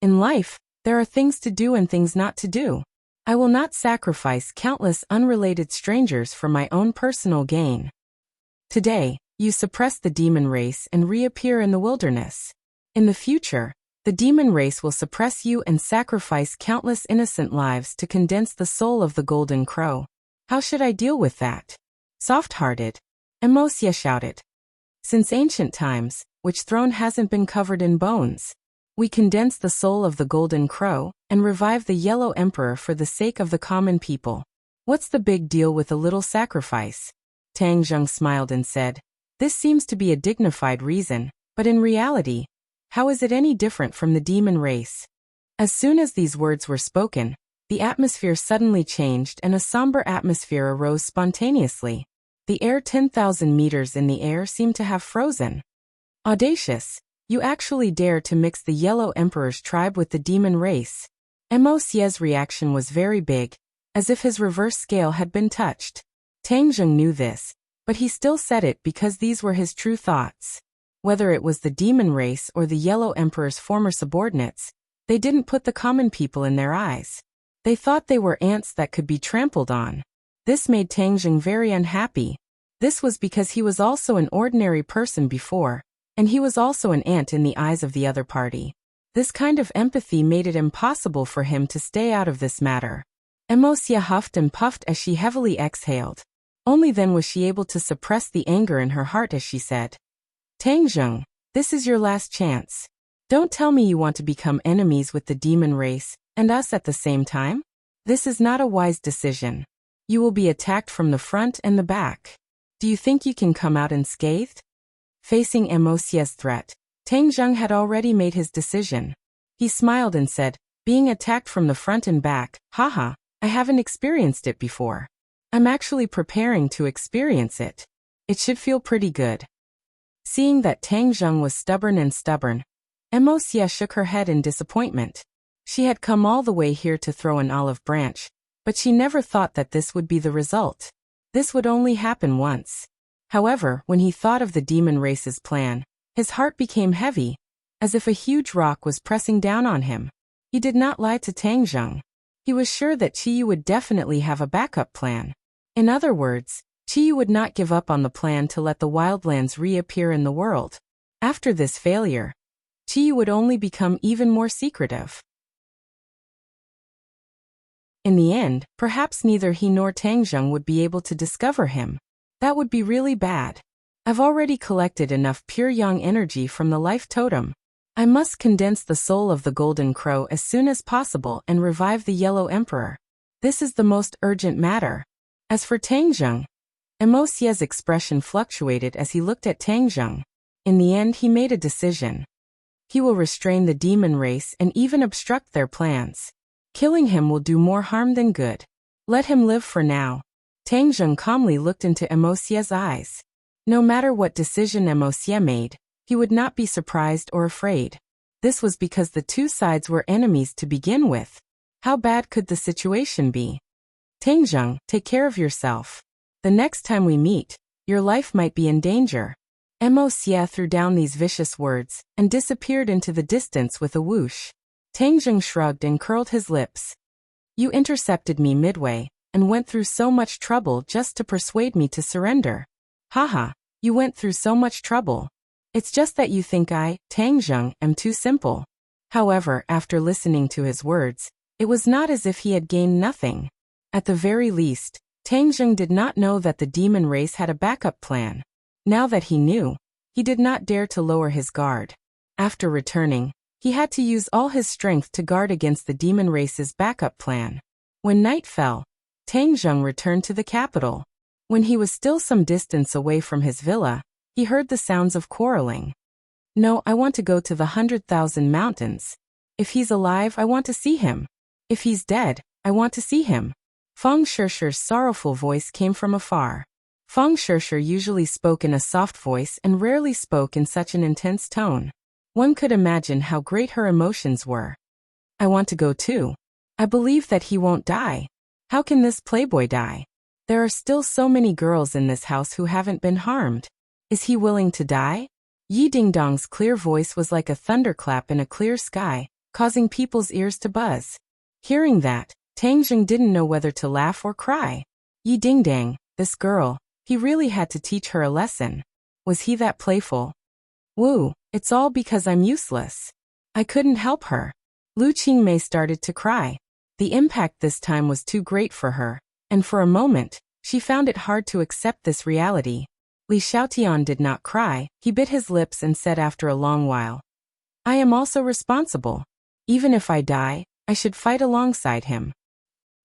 "In life, there are things to do and things not to do. I will not sacrifice countless unrelated strangers for my own personal gain. Today, you suppress the demon race and reappear in the wilderness. In the future, the demon race will suppress you and sacrifice countless innocent lives to condense the soul of the golden crow. How should I deal with that?" "Soft-hearted," Emosia shouted. "Since ancient times, which throne hasn't been covered in bones? We condense the soul of the golden crow and revive the yellow emperor for the sake of the common people. What's the big deal with a little sacrifice?" Tang Zheng smiled and said, "This seems to be a dignified reason, but in reality, how is it any different from the demon race?" As soon as these words were spoken, the atmosphere suddenly changed and a somber atmosphere arose spontaneously. The air 10,000 meters in the air seemed to have frozen. "Audacious, you actually dare to mix the Yellow Emperor's tribe with the demon race." Emosia's reaction was very big, as if his reverse scale had been touched. Tang Zheng knew this, but he still said it because these were his true thoughts. Whether it was the demon race or the Yellow Emperor's former subordinates, they didn't put the common people in their eyes. They thought they were ants that could be trampled on. This made Tang Zheng very unhappy. This was because he was also an ordinary person before, and he was also an ant in the eyes of the other party. This kind of empathy made it impossible for him to stay out of this matter. Emosia huffed and puffed as she heavily exhaled. Only then was she able to suppress the anger in her heart as she said, "Tang Zheng, this is your last chance. Don't tell me you want to become enemies with the demon race and us at the same time. This is not a wise decision. You will be attacked from the front and the back. Do you think you can come out unscathed?" Facing Emosia's threat, Tang Zheng had already made his decision. He smiled and said, "Being attacked from the front and back, haha, I haven't experienced it before. I'm actually preparing to experience it. It should feel pretty good." Seeing that Tang Zheng was stubborn, Emosia shook her head in disappointment. She had come all the way here to throw an olive branch, but she never thought that this would be the result. This would only happen once. However, when he thought of the demon race's plan, his heart became heavy, as if a huge rock was pressing down on him. He did not lie to Tang Zheng. He was sure that Qiyu would definitely have a backup plan. In other words, Qiyu would not give up on the plan to let the wildlands reappear in the world. After this failure, Qiyu would only become even more secretive. In the end, perhaps neither he nor Tang Zheng would be able to discover him. That would be really bad. I've already collected enough pure yang energy from the life totem. I must condense the soul of the golden crow as soon as possible and revive the Yellow Emperor. This is the most urgent matter. As for Tang Zheng, Emosia's expression fluctuated as he looked at Tang Zheng. In the end, he made a decision. He will restrain the demon race and even obstruct their plans. Killing him will do more harm than good. Let him live for now. Tang Zheng calmly looked into Emosia's eyes. No matter what decision Emosia made, he would not be surprised or afraid. This was because the two sides were enemies to begin with. How bad could the situation be? Tang Zheng, take care of yourself. The next time we meet, your life might be in danger. Emosia threw down these vicious words and disappeared into the distance with a whoosh. Tang Zheng shrugged and curled his lips. You intercepted me midway, and went through so much trouble just to persuade me to surrender. Haha, you went through so much trouble. It's just that you think I, Tang Zheng, am too simple. However, after listening to his words, it was not as if he had gained nothing. At the very least, Tang Zheng did not know that the demon race had a backup plan. Now that he knew, he did not dare to lower his guard. After returning, he had to use all his strength to guard against the demon race's backup plan. When night fell, Tang Zheng returned to the capital. When he was still some distance away from his villa, he heard the sounds of quarreling. No, I want to go to the 100,000 mountains. If he's alive, I want to see him. If he's dead, I want to see him. Feng Shishir's sorrowful voice came from afar. Feng Shishir usually spoke in a soft voice and rarely spoke in such an intense tone. One could imagine how great her emotions were. I want to go too. I believe that he won't die. How can this playboy die? There are still so many girls in this house who haven't been harmed. Is he willing to die? Yi Dingdong's clear voice was like a thunderclap in a clear sky, causing people's ears to buzz. Hearing that, Tang Zheng didn't know whether to laugh or cry. Yi Dingdang, this girl, he really had to teach her a lesson. Was he that playful? Woo, it's all because I'm useless. I couldn't help her. Lu Qingmei started to cry. The impact this time was too great for her, and for a moment, she found it hard to accept this reality. Li Xiaotian did not cry, he bit his lips and said after a long while, I am also responsible. Even if I die, I should fight alongside him.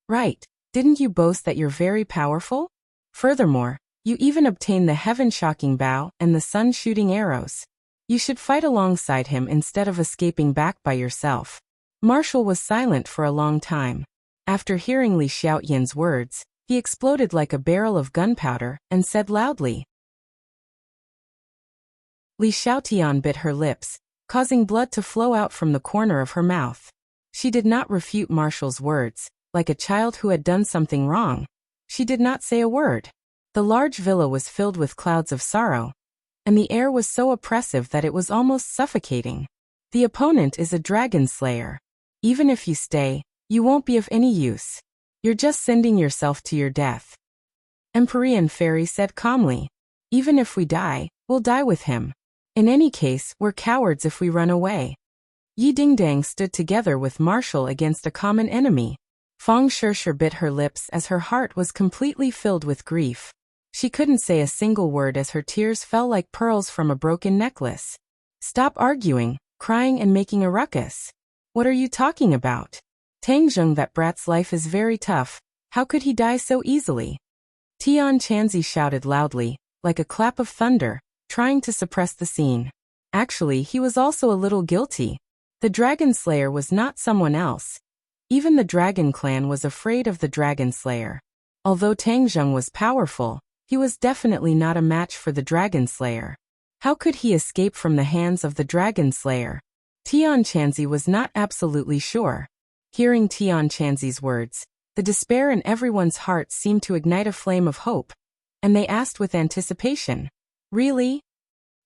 Right, didn't you boast that you're very powerful? Furthermore, you even obtained the heaven-shocking bow and the sun-shooting arrows. You should fight alongside him instead of escaping back by yourself. Marshall was silent for a long time. After hearing Li Xiaotian's words, he exploded like a barrel of gunpowder and said loudly. Li Xiaotian bit her lips, causing blood to flow out from the corner of her mouth. She did not refute Marshall's words, like a child who had done something wrong. She did not say a word. The large villa was filled with clouds of sorrow, and the air was so oppressive that it was almost suffocating. The opponent is a dragon slayer. Even if you stay, you won't be of any use. You're just sending yourself to your death. Empyrean Fairy said calmly. Even if we die, we'll die with him. In any case, we're cowards if we run away. Yi Dingdang stood together with Marshall against a common enemy. Feng Shishir bit her lips as her heart was completely filled with grief. She couldn't say a single word as her tears fell like pearls from a broken necklace. Stop arguing, crying and making a ruckus. What are you talking about? Tang Zheng, that brat's life is very tough. How could he die so easily? Tian Chanzi shouted loudly, like a clap of thunder, trying to suppress the scene. Actually, he was also a little guilty. The Dragon Slayer was not someone else. Even the Dragon Clan was afraid of the Dragon Slayer. Although Tang Zheng was powerful, he was definitely not a match for the Dragon Slayer. How could he escape from the hands of the Dragon Slayer? Tian Chanzi was not absolutely sure. Hearing Tian Chanzi's words, the despair in everyone's heart seemed to ignite a flame of hope, and they asked with anticipation, Really?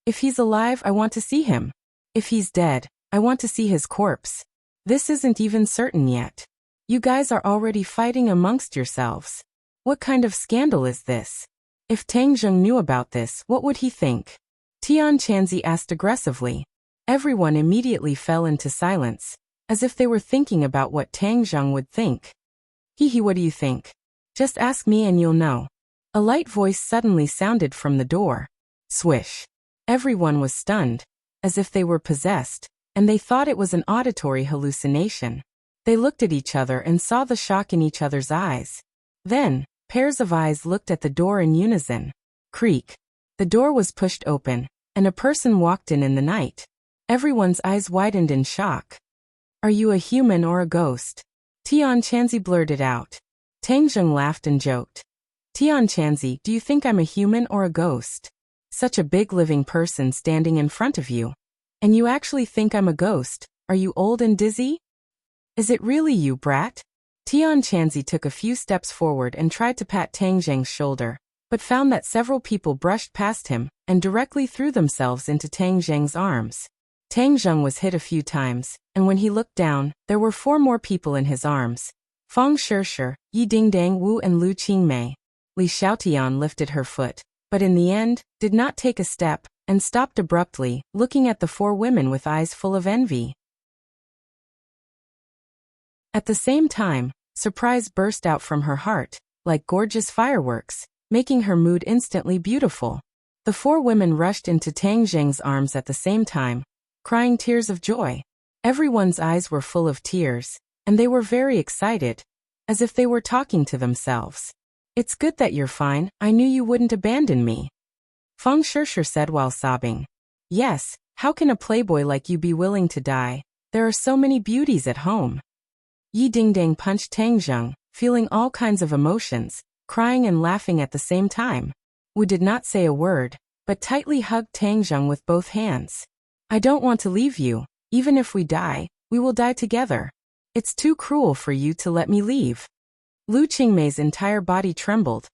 If he's alive, I want to see him. If he's dead, I want to see his corpse. This isn't even certain yet. You guys are already fighting amongst yourselves. What kind of scandal is this? If Tang Zheng knew about this, what would he think? Tian Chanzi asked aggressively. Everyone immediately fell into silence, as if they were thinking about what Tang Zheng would think. Hee, what do you think? Just ask me and you'll know. A light voice suddenly sounded from the door. Swish. Everyone was stunned, as if they were possessed, and they thought it was an auditory hallucination. They looked at each other and saw the shock in each other's eyes. Then, pairs of eyes looked at the door in unison. Creak. The door was pushed open, and a person walked in the night. Everyone's eyes widened in shock. Are you a human or a ghost? Tian Chanzi blurted out. Tang Zheng laughed and joked. Tian Chanzi, do you think I'm a human or a ghost? Such a big living person standing in front of you. And you actually think I'm a ghost? Are you old and dizzy? Is it really you, brat? Tian Chanzi took a few steps forward and tried to pat Tang Zheng's shoulder, but found that several people brushed past him and directly threw themselves into Tang Zheng's arms. Tang Zheng was hit a few times, and when he looked down, there were 4 more people in his arms. Feng Shirshir, Yi Dingdang Wu and Lu Qingmei. Li Xiaotian lifted her foot, but in the end, did not take a step, and stopped abruptly, looking at the four women with eyes full of envy. At the same time, surprise burst out from her heart, like gorgeous fireworks, making her mood instantly beautiful. The four women rushed into Tang Zheng's arms at the same time, crying tears of joy. Everyone's eyes were full of tears, and they were very excited, as if they were talking to themselves. It's good that you're fine, I knew you wouldn't abandon me. Feng Shirshir said while sobbing. Yes, how can a playboy like you be willing to die? There are so many beauties at home. Yi Dingdang punched Tang Zheng, feeling all kinds of emotions, crying and laughing at the same time. Wu did not say a word, but tightly hugged Tang Zheng with both hands. I don't want to leave you. Even if we die, we will die together. It's too cruel for you to let me leave. Lu Qingmei's entire body trembled,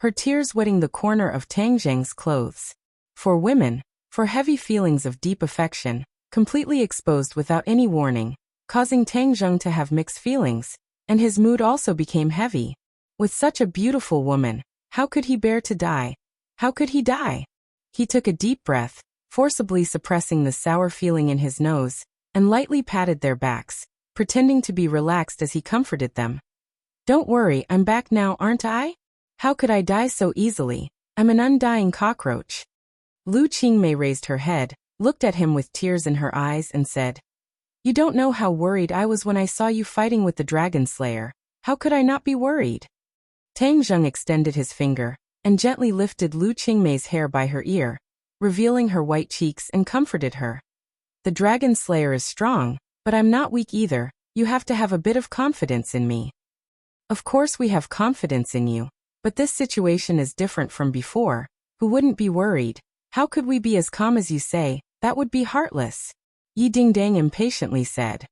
her tears wetting the corner of Tang Zheng's clothes. For women, for heavy feelings of deep affection, completely exposed without any warning, causing Tang Zheng to have mixed feelings, and his mood also became heavy. With such a beautiful woman, how could he bear to die? How could he die? He took a deep breath, forcibly suppressing the sour feeling in his nose, and lightly patted their backs, pretending to be relaxed as he comforted them. Don't worry, I'm back now, aren't I? How could I die so easily? I'm an undying cockroach. Lu Qingmei raised her head, looked at him with tears in her eyes and said, You don't know how worried I was when I saw you fighting with the Dragon Slayer. How could I not be worried? Tang Zheng extended his finger, and gently lifted Lu Qingmei's hair by her ear, revealing her white cheeks and comforted her. The Dragon Slayer is strong, but I'm not weak either. You have to have a bit of confidence in me. Of course we have confidence in you, but this situation is different from before. Who wouldn't be worried? How could we be as calm as you say? That would be heartless. Yi Dingdang impatiently said.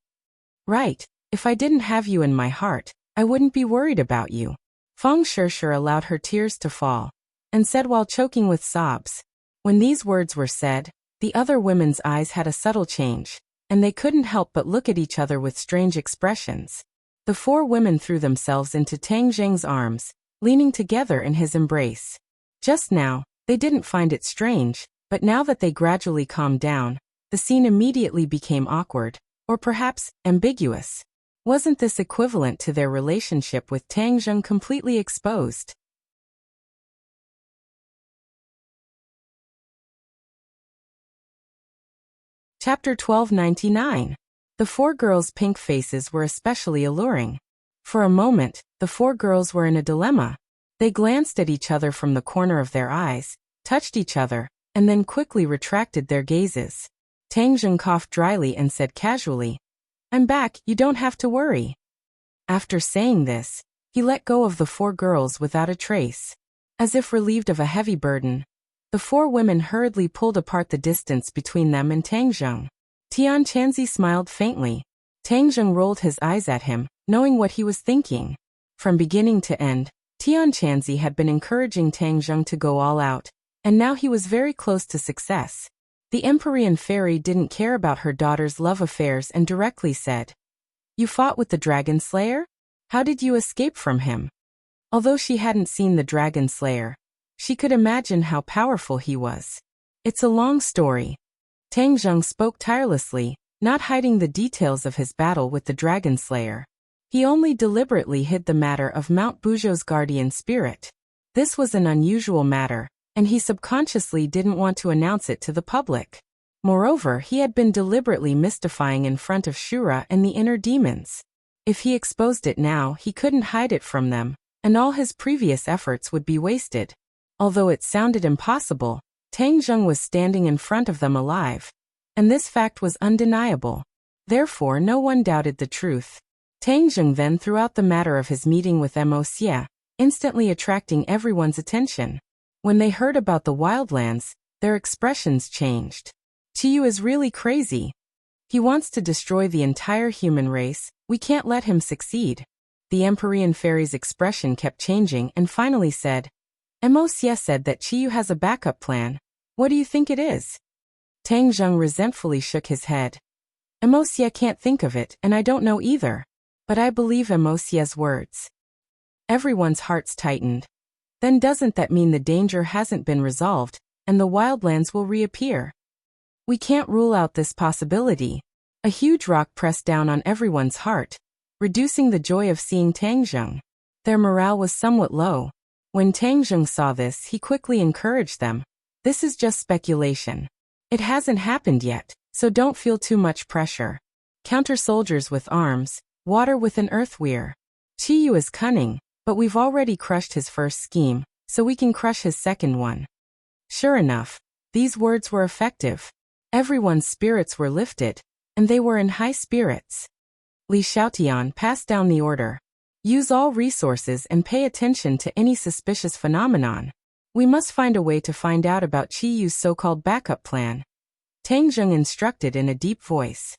Right, if I didn't have you in my heart, I wouldn't be worried about you. Feng Shirshir allowed her tears to fall, and said while choking with sobs. When these words were said, the other women's eyes had a subtle change, and they couldn't help but look at each other with strange expressions. The four women threw themselves into Tang Zheng's arms, leaning together in his embrace. Just now, they didn't find it strange, but now that they gradually calmed down, the scene immediately became awkward, or perhaps ambiguous. Wasn't this equivalent to their relationship with Tang Zheng completely exposed? Chapter 1299. The four girls' pink faces were especially alluring. For a moment, the four girls were in a dilemma. They glanced at each other from the corner of their eyes, touched each other, and then quickly retracted their gazes. Tang Zheng coughed dryly and said casually, I'm back, you don't have to worry. After saying this, he let go of the four girls without a trace. As if relieved of a heavy burden, the four women hurriedly pulled apart the distance between them and Tang Zheng. Tian Chanzi smiled faintly. Tang Zheng rolled his eyes at him, knowing what he was thinking. From beginning to end, Tian Chanzi had been encouraging Tang Zheng to go all out, and now he was very close to success. The Empyrean fairy didn't care about her daughter's love affairs and directly said, You fought with the Dragon Slayer? How did you escape from him? Although she hadn't seen the Dragon Slayer, she could imagine how powerful he was. It's a long story. Tang Zheng spoke tirelessly, not hiding the details of his battle with the Dragon Slayer. He only deliberately hid the matter of Mount Buzhou's guardian spirit. This was an unusual matter, and he subconsciously didn't want to announce it to the public. Moreover, he had been deliberately mystifying in front of Shura and the inner demons. If he exposed it now, he couldn't hide it from them, and all his previous efforts would be wasted. Although it sounded impossible, Tang Zheng was standing in front of them alive, and this fact was undeniable. Therefore no one doubted the truth. Tang Zheng then threw out the matter of his meeting with Mo Xie, instantly attracting everyone's attention. When they heard about the wildlands, their expressions changed. Qiyu is really crazy. He wants to destroy the entire human race. We can't let him succeed. The Empyrean fairy's expression kept changing and finally said, Mo Xie said that Qiyu has a backup plan. What do you think it is? Tang Zheng resentfully shook his head. Mo Xie can't think of it, and I don't know either. But I believe Amosie's words. Everyone's hearts tightened. Then doesn't that mean the danger hasn't been resolved, and the wildlands will reappear? We can't rule out this possibility. A huge rock pressed down on everyone's heart, reducing the joy of seeing Tangzheng. Their morale was somewhat low. When Tangzheng saw this, he quickly encouraged them. This is just speculation. It hasn't happened yet, so don't feel too much pressure. Counter soldiers with arms, water with an earth weir. Qiyu is cunning, but we've already crushed his first scheme, so we can crush his second one. Sure enough, these words were effective. Everyone's spirits were lifted, and they were in high spirits. Li Xiaotian passed down the order. Use all resources and pay attention to any suspicious phenomenon. We must find a way to find out about Qiyu's so-called backup plan. Tangzheng instructed in a deep voice.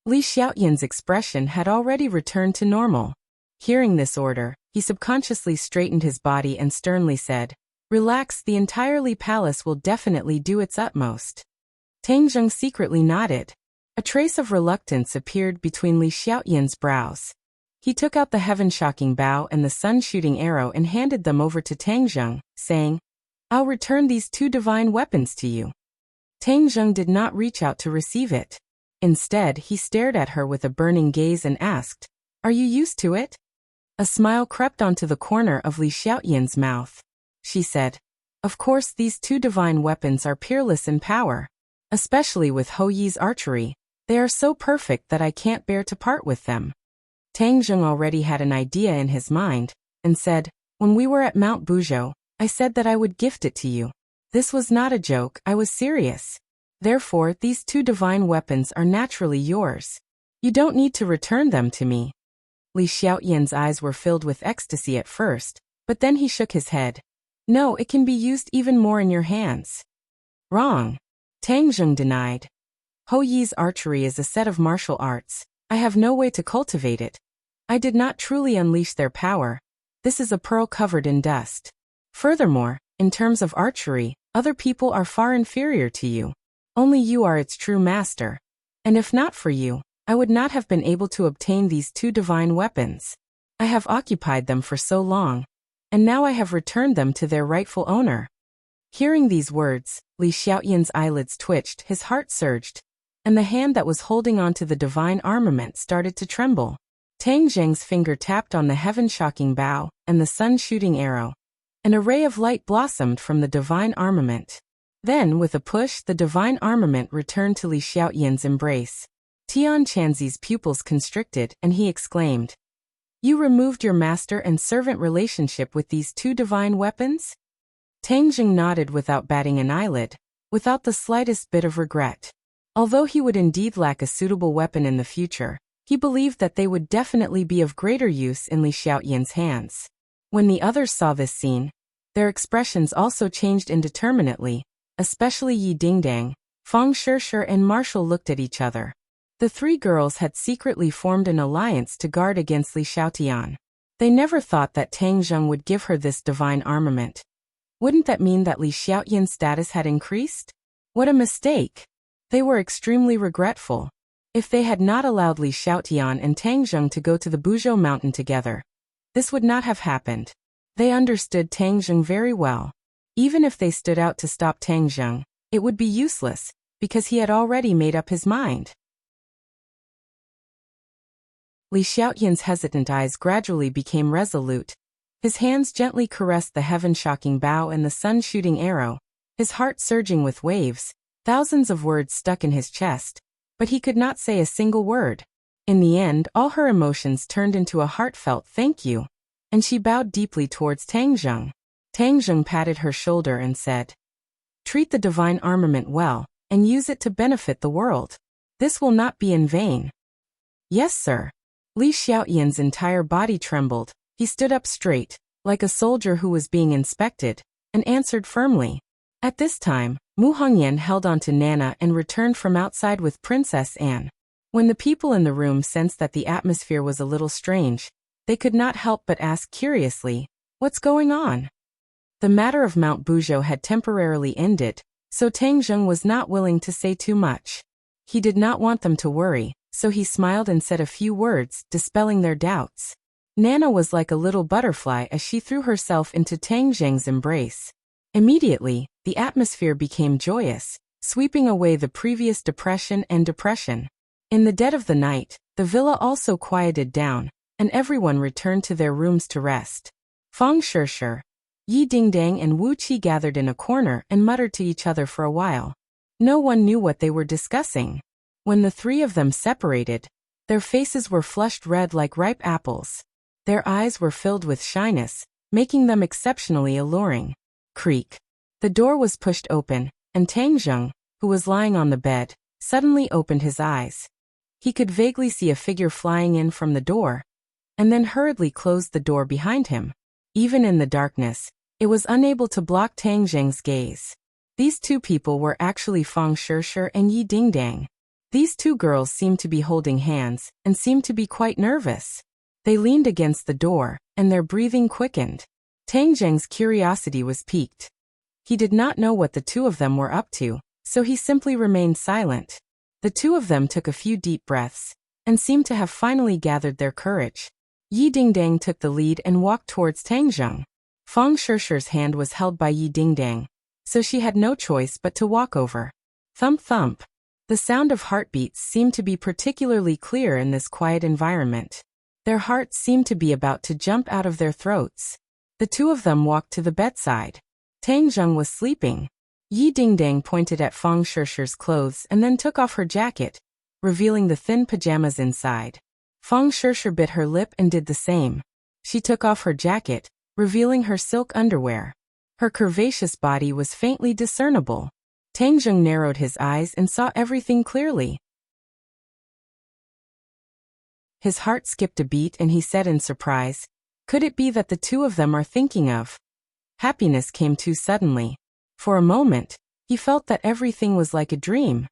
Li Xiaotian's expression had already returned to normal. Hearing this order, he subconsciously straightened his body and sternly said, "Relax, the entirely palace will definitely do its utmost." Tangzheng secretly nodded. A trace of reluctance appeared between Li Xiaotian's brows. He took out the heaven-shocking bow and the sun-shooting arrow and handed them over to Tangzheng, saying, "I'll return these two divine weapons to you." Tangzheng did not reach out to receive it. Instead, he stared at her with a burning gaze and asked, "Are you used to it?" A smile crept onto the corner of Li Xiaotian's mouth. She said, "Of course these two divine weapons are peerless in power, especially with Hou Yi's archery. They are so perfect that I can't bear to part with them." Tangzheng already had an idea in his mind, and said, "When we were at Mount Buzhou, I said that I would gift it to you. This was not a joke, I was serious. Therefore, these two divine weapons are naturally yours. You don't need to return them to me." Li Xiaotian's eyes were filled with ecstasy at first, but then he shook his head. "No, it can be used even more in your hands." "Wrong." Tangzheng denied. "Hou Yi's archery is a set of martial arts. I have no way to cultivate it. I did not truly unleash their power. This is a pearl covered in dust. Furthermore, in terms of archery, other people are far inferior to you. Only you are its true master. And if not for you, I would not have been able to obtain these two divine weapons. I have occupied them for so long, and now I have returned them to their rightful owner." Hearing these words, Li Xiaotian's eyelids twitched, his heart surged, and the hand that was holding onto the divine armament started to tremble. Tangzheng's finger tapped on the heaven-shocking bow and the sun-shooting arrow. An array of light blossomed from the divine armament. Then, with a push, the divine armament returned to Li Xiaotian's embrace. Tian Chanzi's pupils constricted, and he exclaimed, "You removed your master and servant relationship with these two divine weapons?" Tangzheng nodded without batting an eyelid, without the slightest bit of regret. Although he would indeed lack a suitable weapon in the future, he believed that they would definitely be of greater use in Li Xiaotian's hands. When the others saw this scene, their expressions also changed indeterminately, especially Yi Dingdang, Fang Shishir and Marshall looked at each other. The three girls had secretly formed an alliance to guard against Li Xiaotian. They never thought that Tangzheng would give her this divine armament. Wouldn't that mean that Li Xiaotian's status had increased? What a mistake! They were extremely regretful. If they had not allowed Li Xiaotian and Tangzheng to go to the Buzhou mountain together, this would not have happened. They understood Tangzheng very well. Even if they stood out to stop Tangzheng, it would be useless, because he had already made up his mind. Li Xiaotian's hesitant eyes gradually became resolute. His hands gently caressed the heaven-shocking bow and the sun-shooting arrow, his heart surging with waves. Thousands of words stuck in his chest, but he could not say a single word. In the end, all her emotions turned into a heartfelt "thank you," and she bowed deeply towards Tangzheng. Tangzheng patted her shoulder and said, "Treat the divine armament well, and use it to benefit the world. This will not be in vain." "Yes, sir." Li Xiaotian's entire body trembled. He stood up straight, like a soldier who was being inspected, and answered firmly. At this time, Mu Hongyan held on to Nana and returned from outside with Princess Anne. When the people in the room sensed that the atmosphere was a little strange, they could not help but ask curiously, "What's going on?" The matter of Mount Buzhou had temporarily ended, so Tangzheng was not willing to say too much. He did not want them to worry, so he smiled and said a few words, dispelling their doubts. Nana was like a little butterfly as she threw herself into Tang Zheng's embrace. Immediately, the atmosphere became joyous, sweeping away the previous depression. In the dead of the night, the villa also quieted down, and everyone returned to their rooms to rest. Fang Shishir, Yi Dingdang and Wu Qi gathered in a corner and muttered to each other for a while. No one knew what they were discussing. When the three of them separated, their faces were flushed red like ripe apples. Their eyes were filled with shyness, making them exceptionally alluring. Creak. The door was pushed open, and Tang Zheng, who was lying on the bed, suddenly opened his eyes. He could vaguely see a figure flying in from the door, and then hurriedly closed the door behind him. Even in the darkness, it was unable to block Tang Zheng's gaze. These two people were actually Fang Shishir and Yi Dingdang. These two girls seemed to be holding hands, and seemed to be quite nervous. They leaned against the door, and their breathing quickened. Tang Zheng's curiosity was piqued. He did not know what the two of them were up to, so he simply remained silent. The two of them took a few deep breaths, and seemed to have finally gathered their courage. Yi Dingdang took the lead and walked towards Tang Zheng. Fang Shishir's hand was held by Yi Dingdang, so she had no choice but to walk over. Thump thump. The sound of heartbeats seemed to be particularly clear in this quiet environment. Their hearts seemed to be about to jump out of their throats. The two of them walked to the bedside. Tang Zheng was sleeping. Yi Dingdang pointed at Fang Shishir's clothes and then took off her jacket, revealing the thin pajamas inside. Fang Shishir bit her lip and did the same. She took off her jacket, revealing her silk underwear. Her curvaceous body was faintly discernible. Tang Zheng narrowed his eyes and saw everything clearly. His heart skipped a beat and he said in surprise, "Could it be that the two of them are thinking of?" Happiness came too suddenly. For a moment, he felt that everything was like a dream.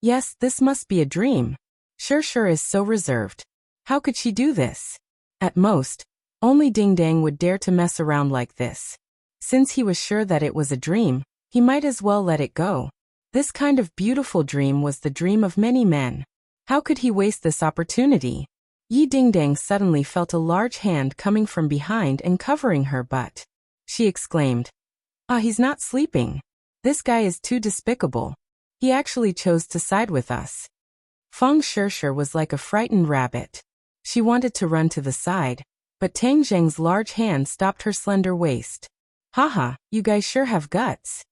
Yes, this must be a dream. Shishir is so reserved. How could she do this? At most, only Dingdang would dare to mess around like this. Since he was sure that it was a dream, he might as well let it go. This kind of beautiful dream was the dream of many men. How could he waste this opportunity? Yi Dingdang suddenly felt a large hand coming from behind and covering her butt. She exclaimed, "Ah, he's not sleeping. This guy is too despicable. He actually chose to side with us." Fang Shishir was like a frightened rabbit. She wanted to run to the side, but Tang Zheng's large hand stopped her slender waist. "Haha, you guys sure have guts."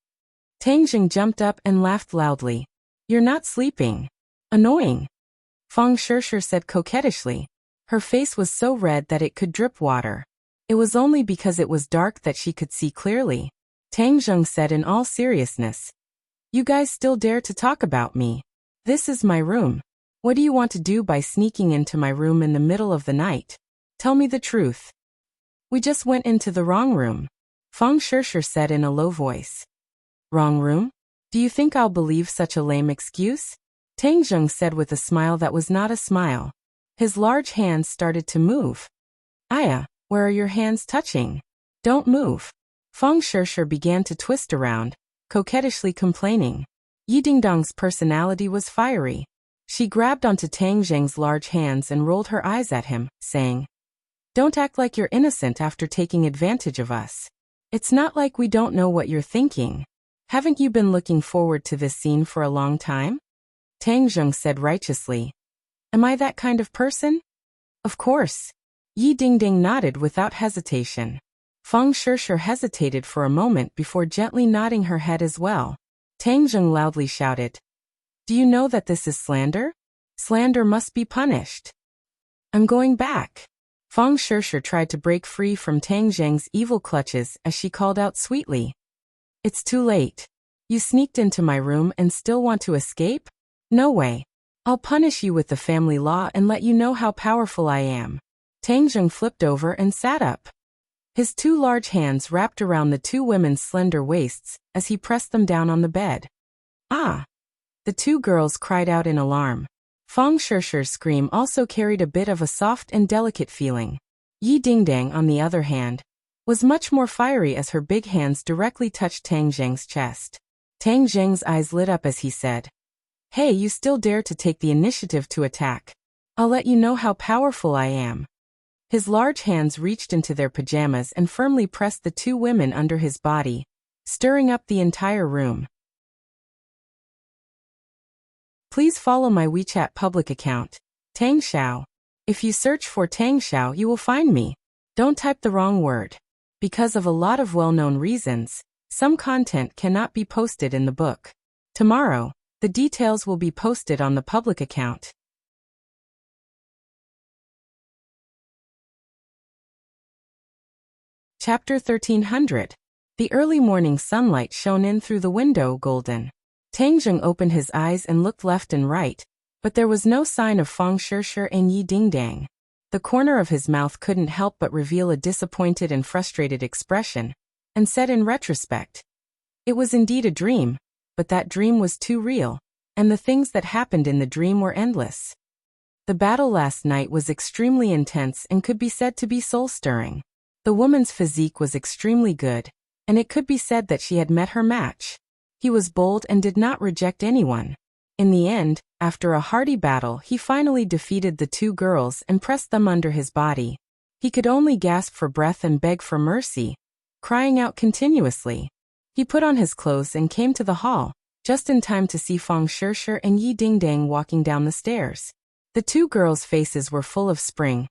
Tang Zheng jumped up and laughed loudly. "You're not sleeping. Annoying," Fang Shishir said coquettishly. Her face was so red that it could drip water. It was only because it was dark that she could see clearly. Tang Zheng said in all seriousness, "You guys still dare to talk about me? This is my room. What do you want to do by sneaking into my room in the middle of the night? Tell me the truth." "We just went into the wrong room," Fang Shishir said in a low voice. "Wrong room? Do you think I'll believe such a lame excuse?" Tang Zheng said with a smile that was not a smile. His large hands started to move. "Aya, where are your hands touching? Don't move." Fang Shishir began to twist around, coquettishly complaining. Yi Dingdang's personality was fiery. She grabbed onto Tang Zheng's large hands and rolled her eyes at him, saying, "Don't act like you're innocent after taking advantage of us. It's not like we don't know what you're thinking. Haven't you been looking forward to this scene for a long time?" Tang Zheng said righteously. "Am I that kind of person?" "Of course." Yi Dingdang nodded without hesitation. Fang Shishir hesitated for a moment before gently nodding her head as well. Tang Zheng loudly shouted, "Do you know that this is slander? Slander must be punished." "I'm going back." Fang Shishir tried to break free from Tang Zheng's evil clutches as she called out sweetly, "It's too late. You sneaked into my room and still want to escape? No way. I'll punish you with the family law and let you know how powerful I am." Tang Zheng flipped over and sat up. His two large hands wrapped around the two women's slender waists as he pressed them down on the bed. "Ah!" The two girls cried out in alarm. Fang Shishir's scream also carried a bit of a soft and delicate feeling. Yi Dingdang, on the other hand, was much more fiery as her big hands directly touched Tang Zheng's chest. Tang Zheng's eyes lit up as he said, Hey, you still dare to take the initiative to attack. I'll let you know how powerful I am. His large hands reached into their pajamas and firmly pressed the two women under his body, stirring up the entire room. Please follow my WeChat public account, Tang Xiao. If you search for Tang Xiao, you will find me. Don't type the wrong word. Because of a lot of well-known reasons, some content cannot be posted in the book. Tomorrow, the details will be posted on the public account. Chapter 1300. The early morning sunlight shone in through the window golden. Tang Zheng opened his eyes and looked left and right, but there was no sign of Fang Shishir and Yi Dingdang. The corner of his mouth couldn't help but reveal a disappointed and frustrated expression, and said in retrospect, it was indeed a dream, but that dream was too real, and the things that happened in the dream were endless. The battle last night was extremely intense and could be said to be soul-stirring. The woman's physique was extremely good, and it could be said that she had met her match. He was bold and did not reject anyone. In the end, after a hearty battle, he finally defeated the two girls and pressed them under his body. He could only gasp for breath and beg for mercy, crying out continuously. He put on his clothes and came to the hall, just in time to see Fang Shishir and Yi Dingdang walking down the stairs. The two girls' faces were full of spring.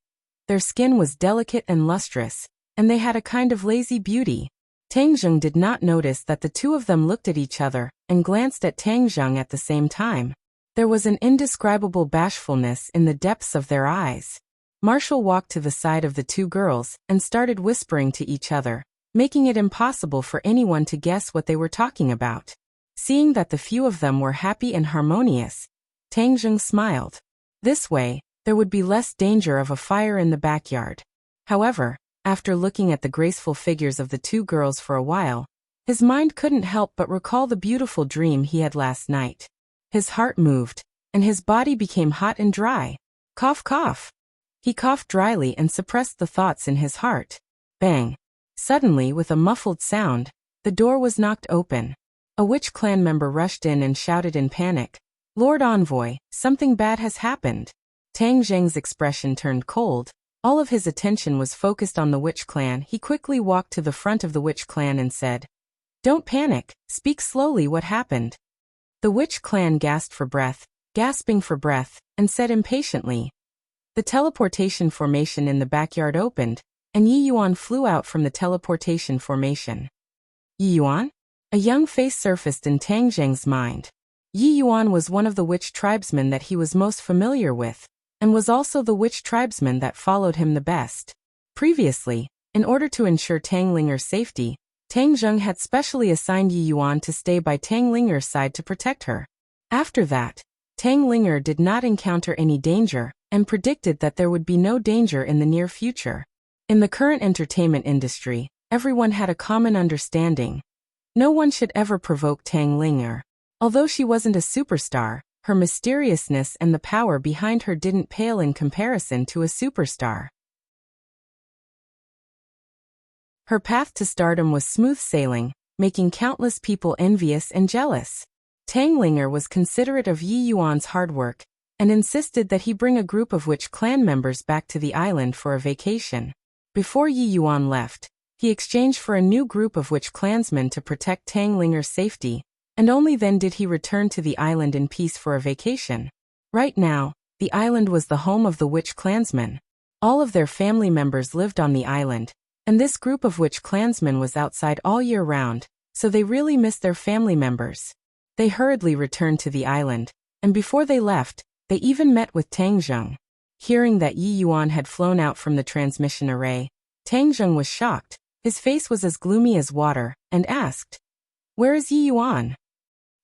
Their skin was delicate and lustrous, and they had a kind of lazy beauty. Tang Zheng did not notice that the two of them looked at each other and glanced at Tang Zheng at the same time. There was an indescribable bashfulness in the depths of their eyes. Marshall walked to the side of the two girls and started whispering to each other, making it impossible for anyone to guess what they were talking about. Seeing that the few of them were happy and harmonious, Tang Zheng smiled. This way, there would be less danger of a fire in the backyard. However, after looking at the graceful figures of the two girls for a while, his mind couldn't help but recall the beautiful dream he had last night. His heart moved, and his body became hot and dry. Cough, cough. He coughed dryly and suppressed the thoughts in his heart. Bang. Suddenly, with a muffled sound, the door was knocked open. A witch clan member rushed in and shouted in panic, Lord Envoy, something bad has happened. Tang Zheng's expression turned cold. All of his attention was focused on the witch clan. He quickly walked to the front of the witch clan and said, Don't panic, speak slowly what happened. The witch clan gasped for breath, gasping for breath, and said impatiently. The teleportation formation in the backyard opened, and Yi Yuan flew out from the teleportation formation. Yi Yuan? A young face surfaced in Tang Zheng's mind. Yi Yuan was one of the witch tribesmen that he was most familiar with, and was also the witch tribesman that followed him the best. Previously, in order to ensure Tang Linger's safety, Tang Zheng had specially assigned Yi Yuan to stay by Tang Linger's side to protect her. After that, Tang Linger did not encounter any danger, and predicted that there would be no danger in the near future. In the current entertainment industry, everyone had a common understanding. No one should ever provoke Tang Linger. Although she wasn't a superstar, her mysteriousness and the power behind her didn't pale in comparison to a superstar. Her path to stardom was smooth sailing, making countless people envious and jealous. Tang Linger was considerate of Yi Yuan's hard work, and insisted that he bring a group of witch clan members back to the island for a vacation. Before Yi Yuan left, he exchanged for a new group of witch clansmen to protect Tang Linger's safety, and only then did he return to the island in peace for a vacation. Right now, the island was the home of the witch clansmen. All of their family members lived on the island, and this group of witch clansmen was outside all year round, so they really missed their family members. They hurriedly returned to the island, and before they left, they even met with Tang Zheng. Hearing that Yi Yuan had flown out from the transmission array, Tang Zheng was shocked. His face was as gloomy as water, and asked, Where is Yi Yuan?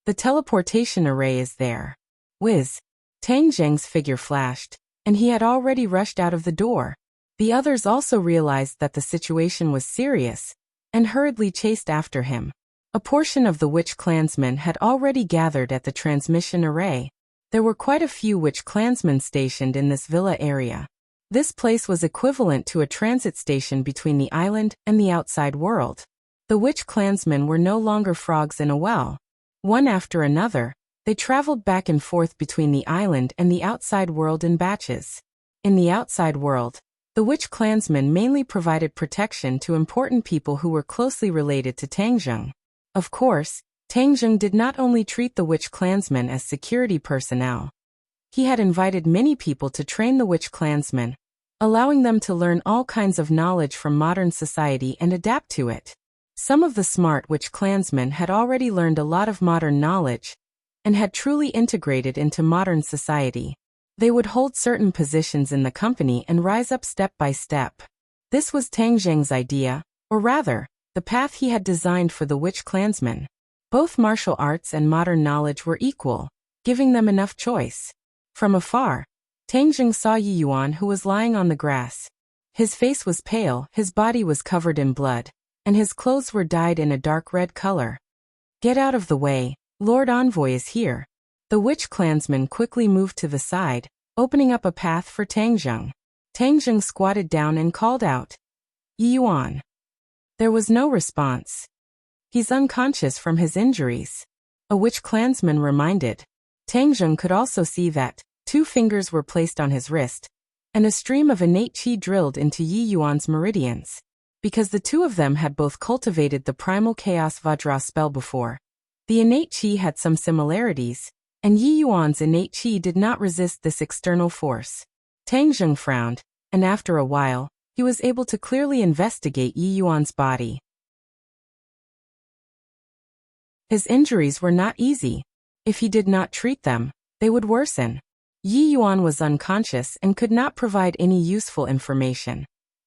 The teleportation array is there. Whiz. Tang Zheng's figure flashed, and he had already rushed out of the door. The others also realized that the situation was serious, and hurriedly chased after him. A portion of the witch clansmen had already gathered at the transmission array. There were quite a few witch clansmen stationed in this villa area. This place was equivalent to a transit station between the island and the outside world. The witch clansmen were no longer frogs in a well. One after another, They traveled back and forth between the island and the outside world in batches. In the outside world, the witch clansmen mainly provided protection to important people who were closely related to Tangjung. Of course, Tangjung did not only treat the witch clansmen as security personnel. He had invited many people to train the witch clansmen, allowing them to learn all kinds of knowledge from modern society and adapt to it. Some of the smart witch clansmen had already learned a lot of modern knowledge and had truly integrated into modern society. They would hold certain positions in the company and rise up step by step. This was Tangjung's idea, or rather, the path he had designed for the witch clansmen. Both martial arts and modern knowledge were equal, giving them enough choice. From afar, Tangjung saw Yi Yuan, who was lying on the grass. His face was pale, his body was covered in blood, and his clothes were dyed in a dark red color. "Get out of the way, Lord Envoy is here." The witch clansman quickly moved to the side, opening up a path for Tangjung. Tangjung squatted down and called out, "Yi Yuan." There was no response. "He's unconscious from his injuries," a witch clansman reminded. Tangjung could also see that 2 fingers were placed on his wrist, and a stream of innate qi drilled into Yi Yuan's meridians. Because the 2 of them had both cultivated the primal chaos Vajra spell before, the innate qi had some similarities, and Yi Yuan's innate qi did not resist this external force. Tangjung frowned, and after a while, he was able to clearly investigate Yi Yuan's body. His injuries were not easy. If he did not treat them, they would worsen. Yi Yuan was unconscious and could not provide any useful information.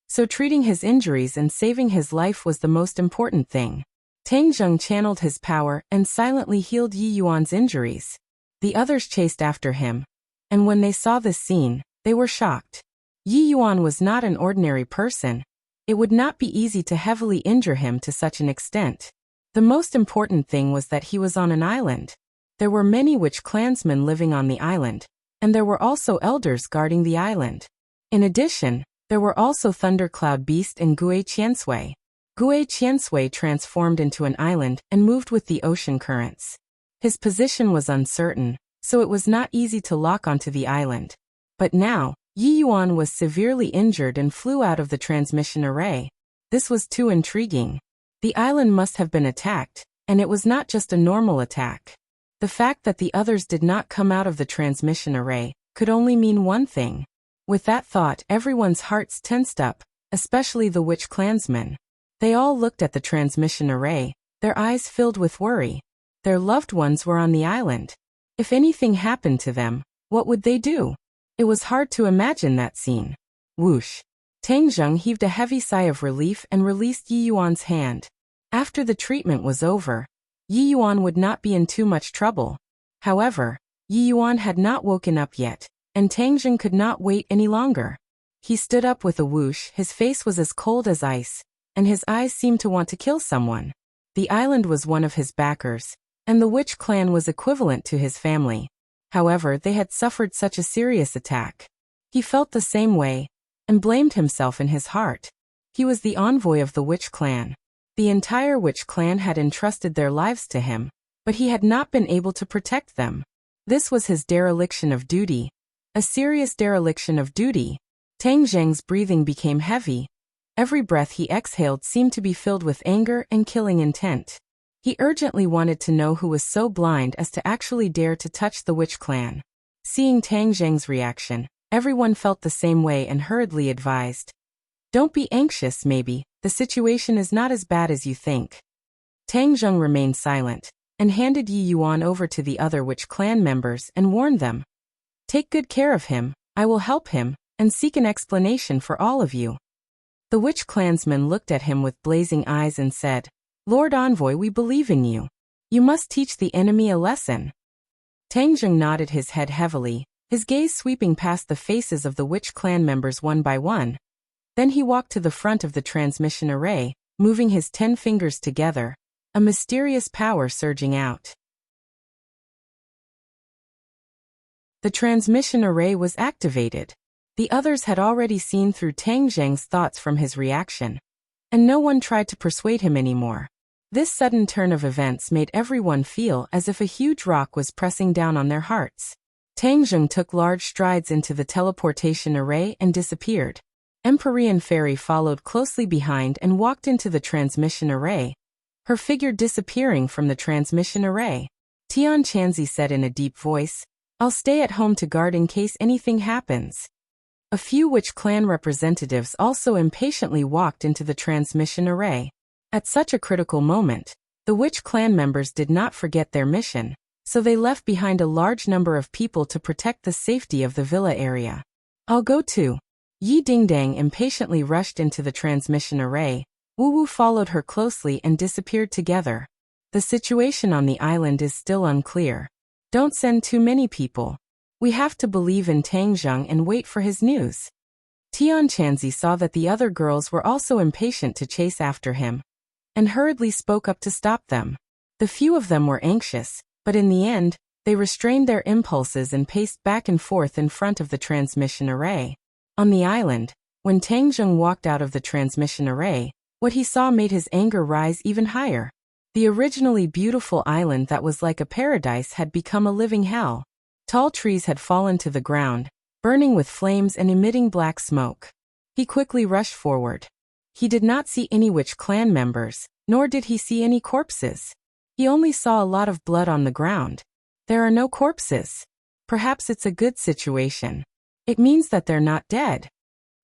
So treating his injuries and saving his life was the most important thing. Tangjung channeled his power and silently healed Yi Yuan's injuries. The others chased after him, and when they saw this scene, they were shocked. Yi Yuan was not an ordinary person. It would not be easy to heavily injure him to such an extent. The most important thing was that he was on an island. There were many witch clansmen living on the island, and there were also elders guarding the island. In addition, there were also Thundercloud Beast and Gue Qiansui. Gue Qiansui transformed into an island and moved with the ocean currents. His position was uncertain, so it was not easy to lock onto the island. But now, Yi Yuan was severely injured and flew out of the transmission array. This was too intriguing. The island must have been attacked, and it was not just a normal attack. The fact that the others did not come out of the transmission array could only mean one thing. With that thought, everyone's hearts tensed up, especially the witch clansmen. They all looked at the transmission array, their eyes filled with worry. Their loved ones were on the island. If anything happened to them, what would they do? It was hard to imagine that scene. Whoosh! Tangjung heaved a heavy sigh of relief and released Yi Yuan's hand. After the treatment was over, Yi Yuan would not be in too much trouble. However, Yi Yuan had not woken up yet, and Tangjung could not wait any longer. He stood up with a whoosh, his face was as cold as ice, and his eyes seemed to want to kill someone. The island was one of his backers, and the witch clan was equivalent to his family. However, they had suffered such a serious attack. He felt the same way, and blamed himself in his heart. He was the envoy of the witch clan. The entire witch clan had entrusted their lives to him, but he had not been able to protect them. This was his dereliction of duty. A serious dereliction of duty. Tangjung's breathing became heavy. Every breath he exhaled seemed to be filled with anger and killing intent. He urgently wanted to know who was so blind as to actually dare to touch the witch clan. Seeing Tangjung's reaction, everyone felt the same way and hurriedly advised, "Don't be anxious, maybe, the situation is not as bad as you think." Tangjung remained silent, and handed Yi Yuan over to the other witch clan members and warned them, "Take good care of him, I will help him, and seek an explanation for all of you." The witch clansmen looked at him with blazing eyes and said, "Lord Envoy, we believe in you. You must teach the enemy a lesson." Tangjung nodded his head heavily, his gaze sweeping past the faces of the witch clan members one by one. Then he walked to the front of the transmission array, moving his 10 fingers together, a mysterious power surging out. The transmission array was activated. The others had already seen through Tangjung's thoughts from his reaction, and no one tried to persuade him anymore. This sudden turn of events made everyone feel as if a huge rock was pressing down on their hearts. Tang Zheng took large strides into the teleportation array and disappeared. Empyrean Fairy followed closely behind and walked into the transmission array, her figure disappearing from the transmission array. Tian Chanzi said in a deep voice, "I'll stay at home to guard in case anything happens." A few witch clan representatives also impatiently walked into the transmission array. At such a critical moment, the witch clan members did not forget their mission, so they left behind a large number of people to protect the safety of the villa area. "I'll go too." Yi Dingdang impatiently rushed into the transmission array. Wu Wu followed her closely and disappeared together. The situation on the island is still unclear. Don't send too many people. We have to believe in Tang Zheng and wait for his news. Tian Chanzi saw that the other girls were also impatient to chase after him, and hurriedly spoke up to stop them. The few of them were anxious, but in the end, they restrained their impulses and paced back and forth in front of the transmission array. On the island, when Tang Zheng walked out of the transmission array, what he saw made his anger rise even higher. The originally beautiful island that was like a paradise had become a living hell. Tall trees had fallen to the ground, burning with flames and emitting black smoke. He quickly rushed forward. He did not see any witch clan members, nor did he see any corpses. He only saw a lot of blood on the ground. There are no corpses. Perhaps it's a good situation. It means that they're not dead.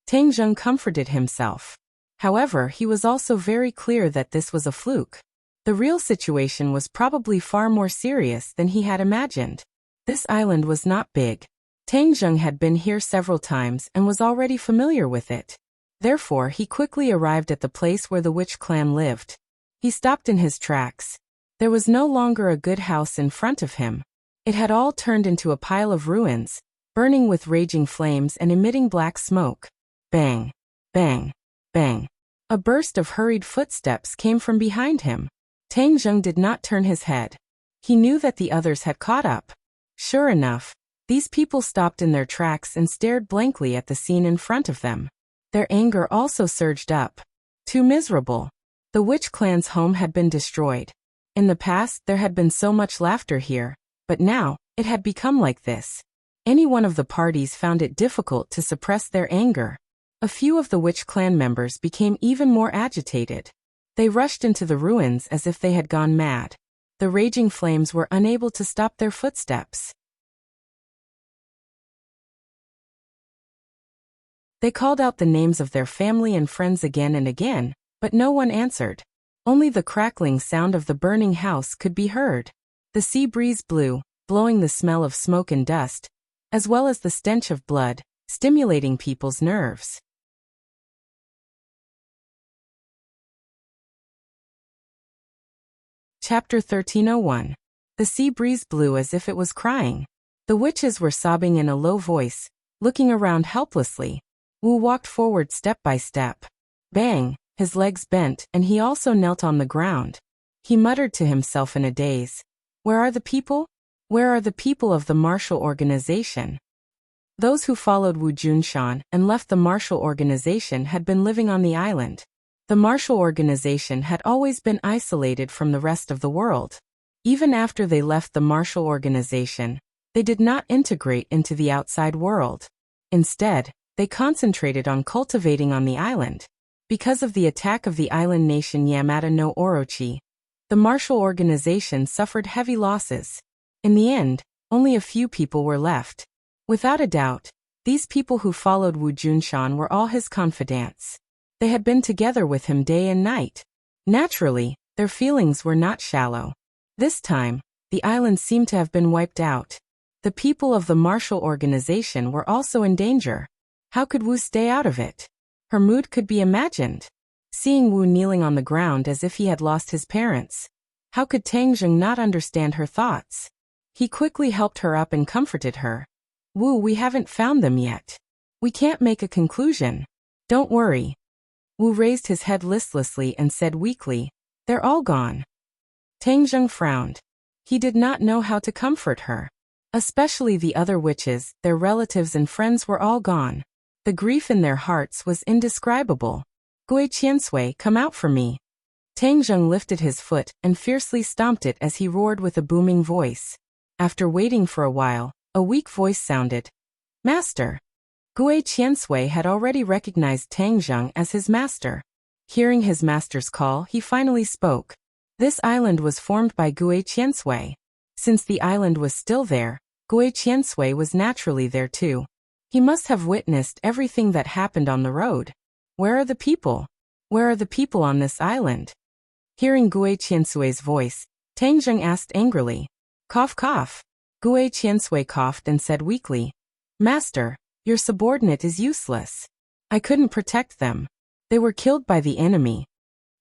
Tang Zheng comforted himself. However, he was also very clear that this was a fluke. The real situation was probably far more serious than he had imagined. This island was not big. Tang Zheng had been here several times and was already familiar with it. Therefore, he quickly arrived at the place where the witch clan lived. He stopped in his tracks. There was no longer a good house in front of him. It had all turned into a pile of ruins, burning with raging flames and emitting black smoke. Bang! Bang! Bang! A burst of hurried footsteps came from behind him. Tang Zheng did not turn his head. He knew that the others had caught up. Sure enough, these people stopped in their tracks and stared blankly at the scene in front of them. Their anger also surged up. Too miserable. The witch clan's home had been destroyed. In the past, there had been so much laughter here, but now, it had become like this. Any one of the parties found it difficult to suppress their anger. A few of the witch clan members became even more agitated. They rushed into the ruins as if they had gone mad. The raging flames were unable to stop their footsteps. They called out the names of their family and friends again and again, but no one answered. Only the crackling sound of the burning house could be heard. The sea breeze blew, blowing the smell of smoke and dust, as well as the stench of blood, stimulating people's nerves. Chapter 1301. The sea breeze blew as if it was crying. The witches were sobbing in a low voice, looking around helplessly. Wu walked forward step by step. Bang! His legs bent, and he also knelt on the ground. He muttered to himself in a daze. Where are the people? Where are the people of the martial organization? Those who followed Wu Junshan and left the martial organization had been living on the island. The martial organization had always been isolated from the rest of the world. Even after they left the martial organization, they did not integrate into the outside world. Instead, they concentrated on cultivating on the island. Because of the attack of the island nation Yamata no Orochi, the martial organization suffered heavy losses. In the end, only a few people were left. Without a doubt, these people who followed Wu Junshan were all his confidants. They had been together with him day and night. Naturally, their feelings were not shallow. This time, the island seemed to have been wiped out. The people of the martial organization were also in danger. How could Wu stay out of it? Her mood could be imagined. Seeing Wu kneeling on the ground as if he had lost his parents. How could Tang Zheng not understand her thoughts? He quickly helped her up and comforted her. Wu, we haven't found them yet. We can't make a conclusion. Don't worry. Wu raised his head listlessly and said weakly, they're all gone. Tang Zheng frowned. He did not know how to comfort her. Especially the other witches, their relatives and friends were all gone. The grief in their hearts was indescribable. Gui Qiansui, come out for me. Tang Zheng lifted his foot and fiercely stomped it as he roared with a booming voice. After waiting for a while, a weak voice sounded. Master. Gui Qiansui had already recognized Tang Zheng as his master. Hearing his master's call, he finally spoke. This island was formed by Gui Qiansui. Since the island was still there, Gui Qiansui was naturally there too. He must have witnessed everything that happened on the road. Where are the people? Where are the people on this island? Hearing Gui Qiansui's voice, Tang Zheng asked angrily. Cough cough. Gui Qiansui coughed and said weakly. Master, your subordinate is useless. I couldn't protect them. They were killed by the enemy.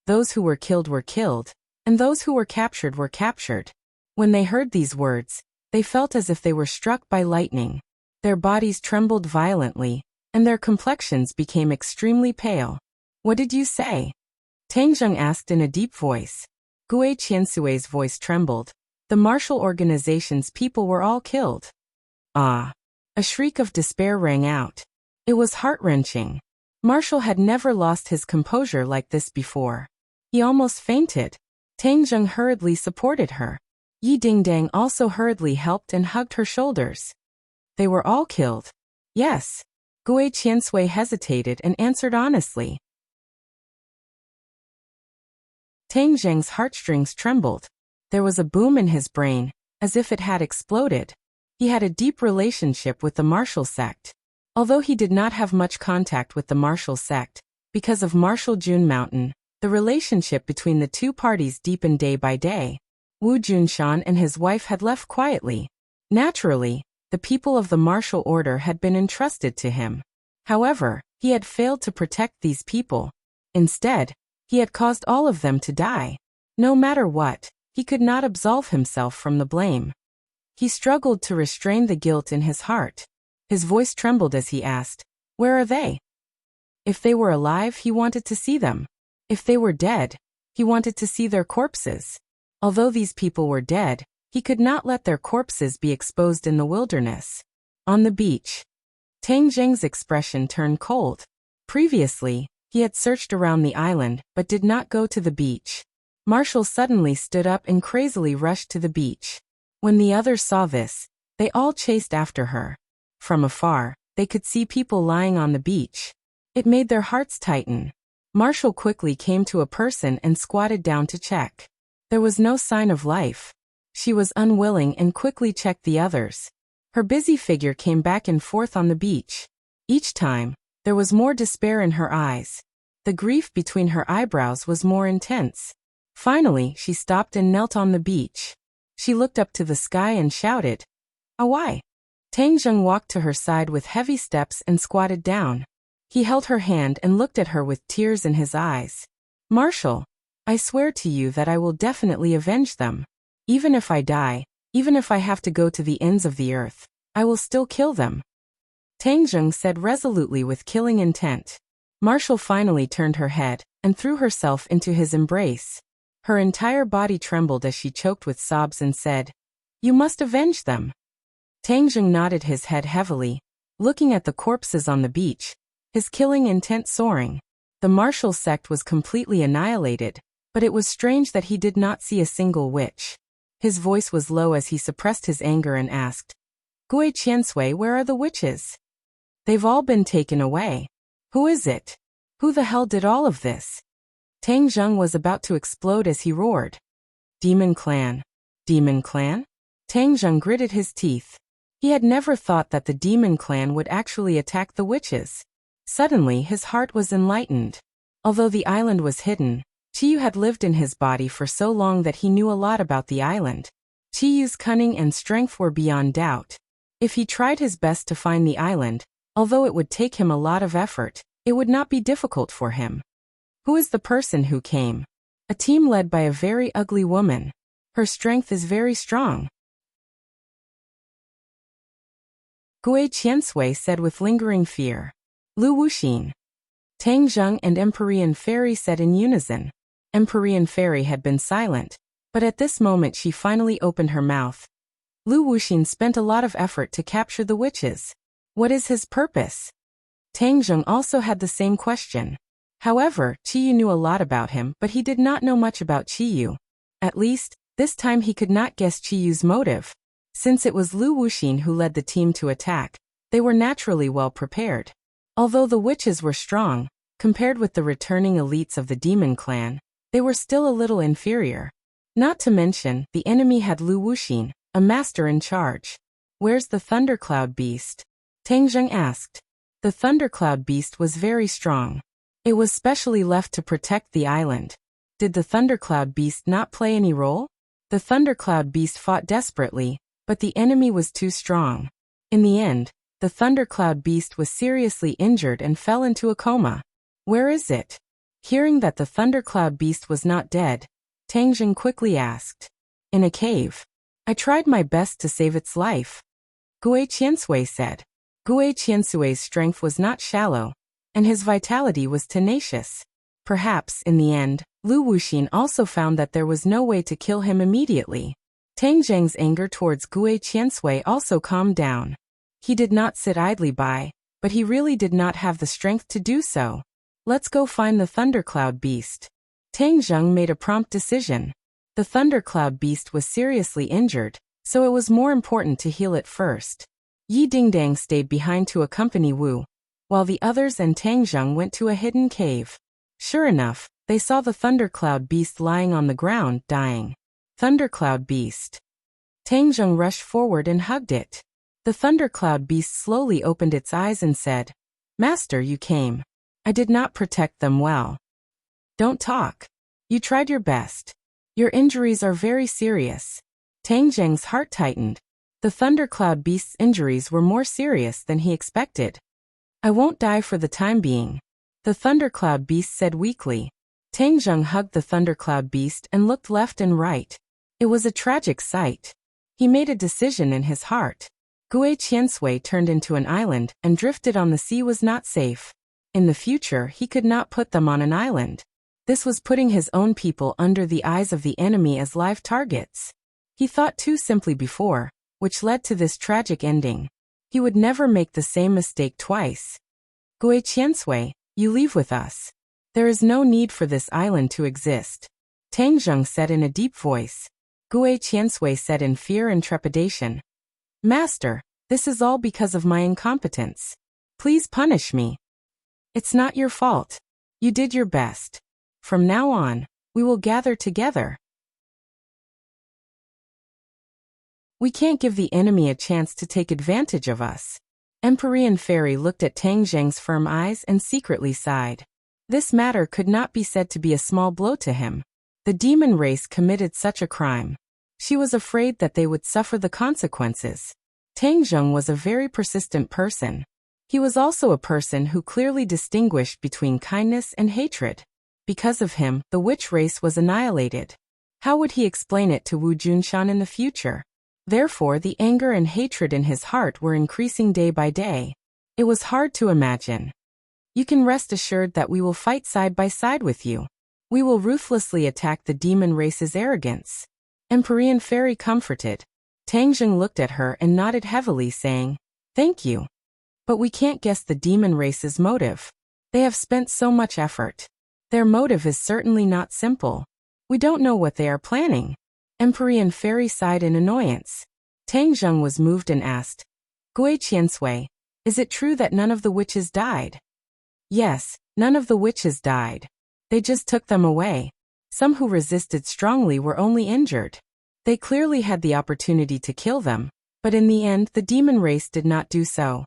Those who were killed, and those who were captured were captured. When they heard these words, they felt as if they were struck by lightning. Their bodies trembled violently, and their complexions became extremely pale. What did you say? Tang Zheng asked in a deep voice. Gui Qiansui's voice trembled. The martial organization's people were all killed. Ah! A shriek of despair rang out. It was heart-wrenching. Marshall had never lost his composure like this before. He almost fainted. Tang Zheng hurriedly supported her. Yi Dingdang also hurriedly helped and hugged her shoulders. They were all killed. Yes. Gui Qiansui hesitated and answered honestly. Tang Zheng's heartstrings trembled. There was a boom in his brain, as if it had exploded. He had a deep relationship with the martial sect. Although he did not have much contact with the martial sect, because of Martial Jun Mountain, the relationship between the two parties deepened day by day. Wu Junshan and his wife had left quietly. Naturally, the people of the martial order had been entrusted to him. However, he had failed to protect these people. Instead, he had caused all of them to die. No matter what, he could not absolve himself from the blame. He struggled to restrain the guilt in his heart. His voice trembled as he asked, Where are they? If they were alive, he wanted to see them. If they were dead, he wanted to see their corpses. Although these people were dead, he could not let their corpses be exposed in the wilderness. On the beach, Tang Zheng's expression turned cold. Previously, he had searched around the island but did not go to the beach. Marshall suddenly stood up and crazily rushed to the beach. When the others saw this, they all chased after her. From afar, they could see people lying on the beach. It made their hearts tighten. Marshall quickly came to a person and squatted down to check. There was no sign of life. She was unwilling and quickly checked the others. Her busy figure came back and forth on the beach. Each time, there was more despair in her eyes. The grief between her eyebrows was more intense. Finally, she stopped and knelt on the beach. She looked up to the sky and shouted, Awai! Tang Zheng walked to her side with heavy steps and squatted down. He held her hand and looked at her with tears in his eyes. Marshall, I swear to you that I will definitely avenge them. Even if I die, even if I have to go to the ends of the earth, I will still kill them. Tang Zheng said resolutely with killing intent. Marshall finally turned her head and threw herself into his embrace. Her entire body trembled as she choked with sobs and said, You must avenge them. Tang Zheng nodded his head heavily, looking at the corpses on the beach, his killing intent soaring. The martial sect was completely annihilated, but it was strange that he did not see a single witch. His voice was low as he suppressed his anger and asked, Gui Qiansui, where are the witches? They've all been taken away. Who is it? Who the hell did all of this? Tang Zheng was about to explode as he roared. Demon Clan. Demon Clan? Tang Zheng gritted his teeth. He had never thought that the Demon Clan would actually attack the witches. Suddenly his heart was enlightened. Although the island was hidden, Chiyu had lived in his body for so long that he knew a lot about the island. Chiyu's cunning and strength were beyond doubt. If he tried his best to find the island, although it would take him a lot of effort, it would not be difficult for him. Who is the person who came? A team led by a very ugly woman. Her strength is very strong. Gui Qiansui said with lingering fear. Lu Wuxin. Tang Zheng and Empyrean Fairy said in unison. Empyrean Fairy had been silent, but at this moment she finally opened her mouth. Lu Wuxin spent a lot of effort to capture the witches. What is his purpose? Tang Zheng also had the same question. However, Qiyu knew a lot about him, but he did not know much about Qiyu. At least, this time he could not guess Qiyu's motive. Since it was Lu Wuxin who led the team to attack, they were naturally well prepared. Although the witches were strong, compared with the returning elites of the demon clan, they were still a little inferior. Not to mention, the enemy had Lu Wuxin, a master in charge. "Where's the thundercloud beast?" Tang Zheng asked. The thundercloud beast was very strong. It was specially left to protect the island. Did the thundercloud beast not play any role? The thundercloud beast fought desperately, but the enemy was too strong. In the end, the thundercloud beast was seriously injured and fell into a coma. "Where is it?" Hearing that the thundercloud beast was not dead, Tang Zheng quickly asked. "In a cave. I tried my best to save its life," Gue Qiansui said. Gue Qiansui's strength was not shallow, and his vitality was tenacious. Perhaps, in the end, Lu Wuxin also found that there was no way to kill him immediately. Tang Zheng's anger towards Gue Qiansui also calmed down. He did not sit idly by, but he really did not have the strength to do so. "Let's go find the thundercloud beast." Tang Zheng made a prompt decision. The thundercloud beast was seriously injured, so it was more important to heal it first. Yi Dingdang stayed behind to accompany Wu, while the others and Tang Zheng went to a hidden cave. Sure enough, they saw the thundercloud beast lying on the ground, dying. "Thundercloud beast." Tang Zheng rushed forward and hugged it. The thundercloud beast slowly opened its eyes and said, "Master, you came. I did not protect them well." "Don't talk. You tried your best. Your injuries are very serious." Tang Zheng's heart tightened. The thundercloud beast's injuries were more serious than he expected. "I won't die for the time being," the thundercloud beast said weakly. Tang Zheng hugged the thundercloud beast and looked left and right. It was a tragic sight. He made a decision in his heart. Gue Qiansui turned into an island and drifted on the sea was not safe. In the future, he could not put them on an island. This was putting his own people under the eyes of the enemy as live targets. He thought too simply before, which led to this tragic ending. He would never make the same mistake twice. "Gue Qiansui, you leave with us. There is no need for this island to exist," Tang Zheng said in a deep voice. Gue Qiansui said in fear and trepidation, "Master, this is all because of my incompetence. Please punish me." "It's not your fault. You did your best. From now on, we will gather together. We can't give the enemy a chance to take advantage of us." Empyrean Fairy looked at Tang Zheng's firm eyes and secretly sighed. This matter could not be said to be a small blow to him. The demon race committed such a crime. She was afraid that they would suffer the consequences. Tang Zheng was a very persistent person. He was also a person who clearly distinguished between kindness and hatred. Because of him, the witch race was annihilated. How would he explain it to Wu Junshan in the future? Therefore, the anger and hatred in his heart were increasing day by day. It was hard to imagine. "You can rest assured that we will fight side by side with you. We will ruthlessly attack the demon race's arrogance." Empyrean Fairy comforted. Tang Zheng looked at her and nodded heavily, saying, "Thank you. But we can't guess the demon race's motive. They have spent so much effort. Their motive is certainly not simple. We don't know what they are planning." Empyrean Fairy sighed in annoyance. Tang Zheng was moved and asked, "Gue Qiansui, is it true that none of the witches died?" "Yes, none of the witches died. They just took them away. Some who resisted strongly were only injured. They clearly had the opportunity to kill them, but in the end the demon race did not do so."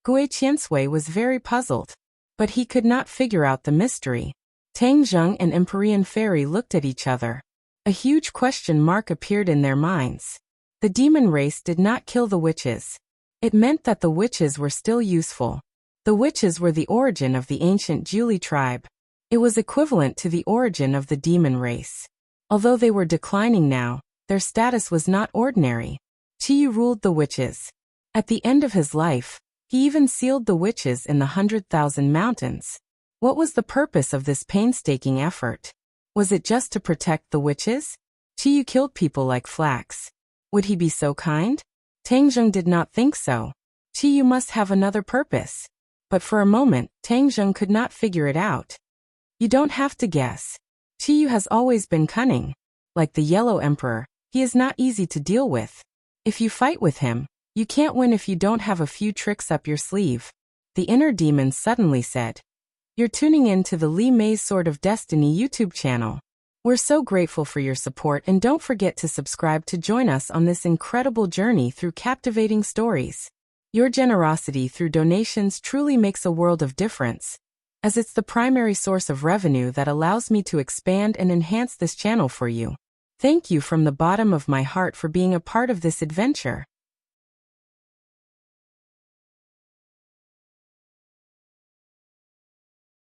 Gue Qiansui was very puzzled, but he could not figure out the mystery. Tang Zheng and Empyrean Fairy looked at each other. A huge question mark appeared in their minds. The demon race did not kill the witches. It meant that the witches were still useful. The witches were the origin of the ancient Juli tribe. It was equivalent to the origin of the demon race. Although they were declining now, their status was not ordinary. Qiyu ruled the witches. At the end of his life, he even sealed the witches in the 100,000 mountains. What was the purpose of this painstaking effort? Was it just to protect the witches? Qiyu killed people like flax. Would he be so kind? Tang Zheng did not think so. Qiyu must have another purpose. But for a moment, Tang Zheng could not figure it out. You don't have to guess. Chiyu has always been cunning. Like the Yellow Emperor, he is not easy to deal with. If you fight with him, you can't win if you don't have a few tricks up your sleeve. The inner demon suddenly said. You're tuning in to the Li Mei's Sword of Destiny YouTube channel. We're so grateful for your support, and don't forget to subscribe to join us on this incredible journey through captivating stories. Your generosity through donations truly makes a world of difference, as it's the primary source of revenue that allows me to expand and enhance this channel for you. Thank you from the bottom of my heart for being a part of this adventure.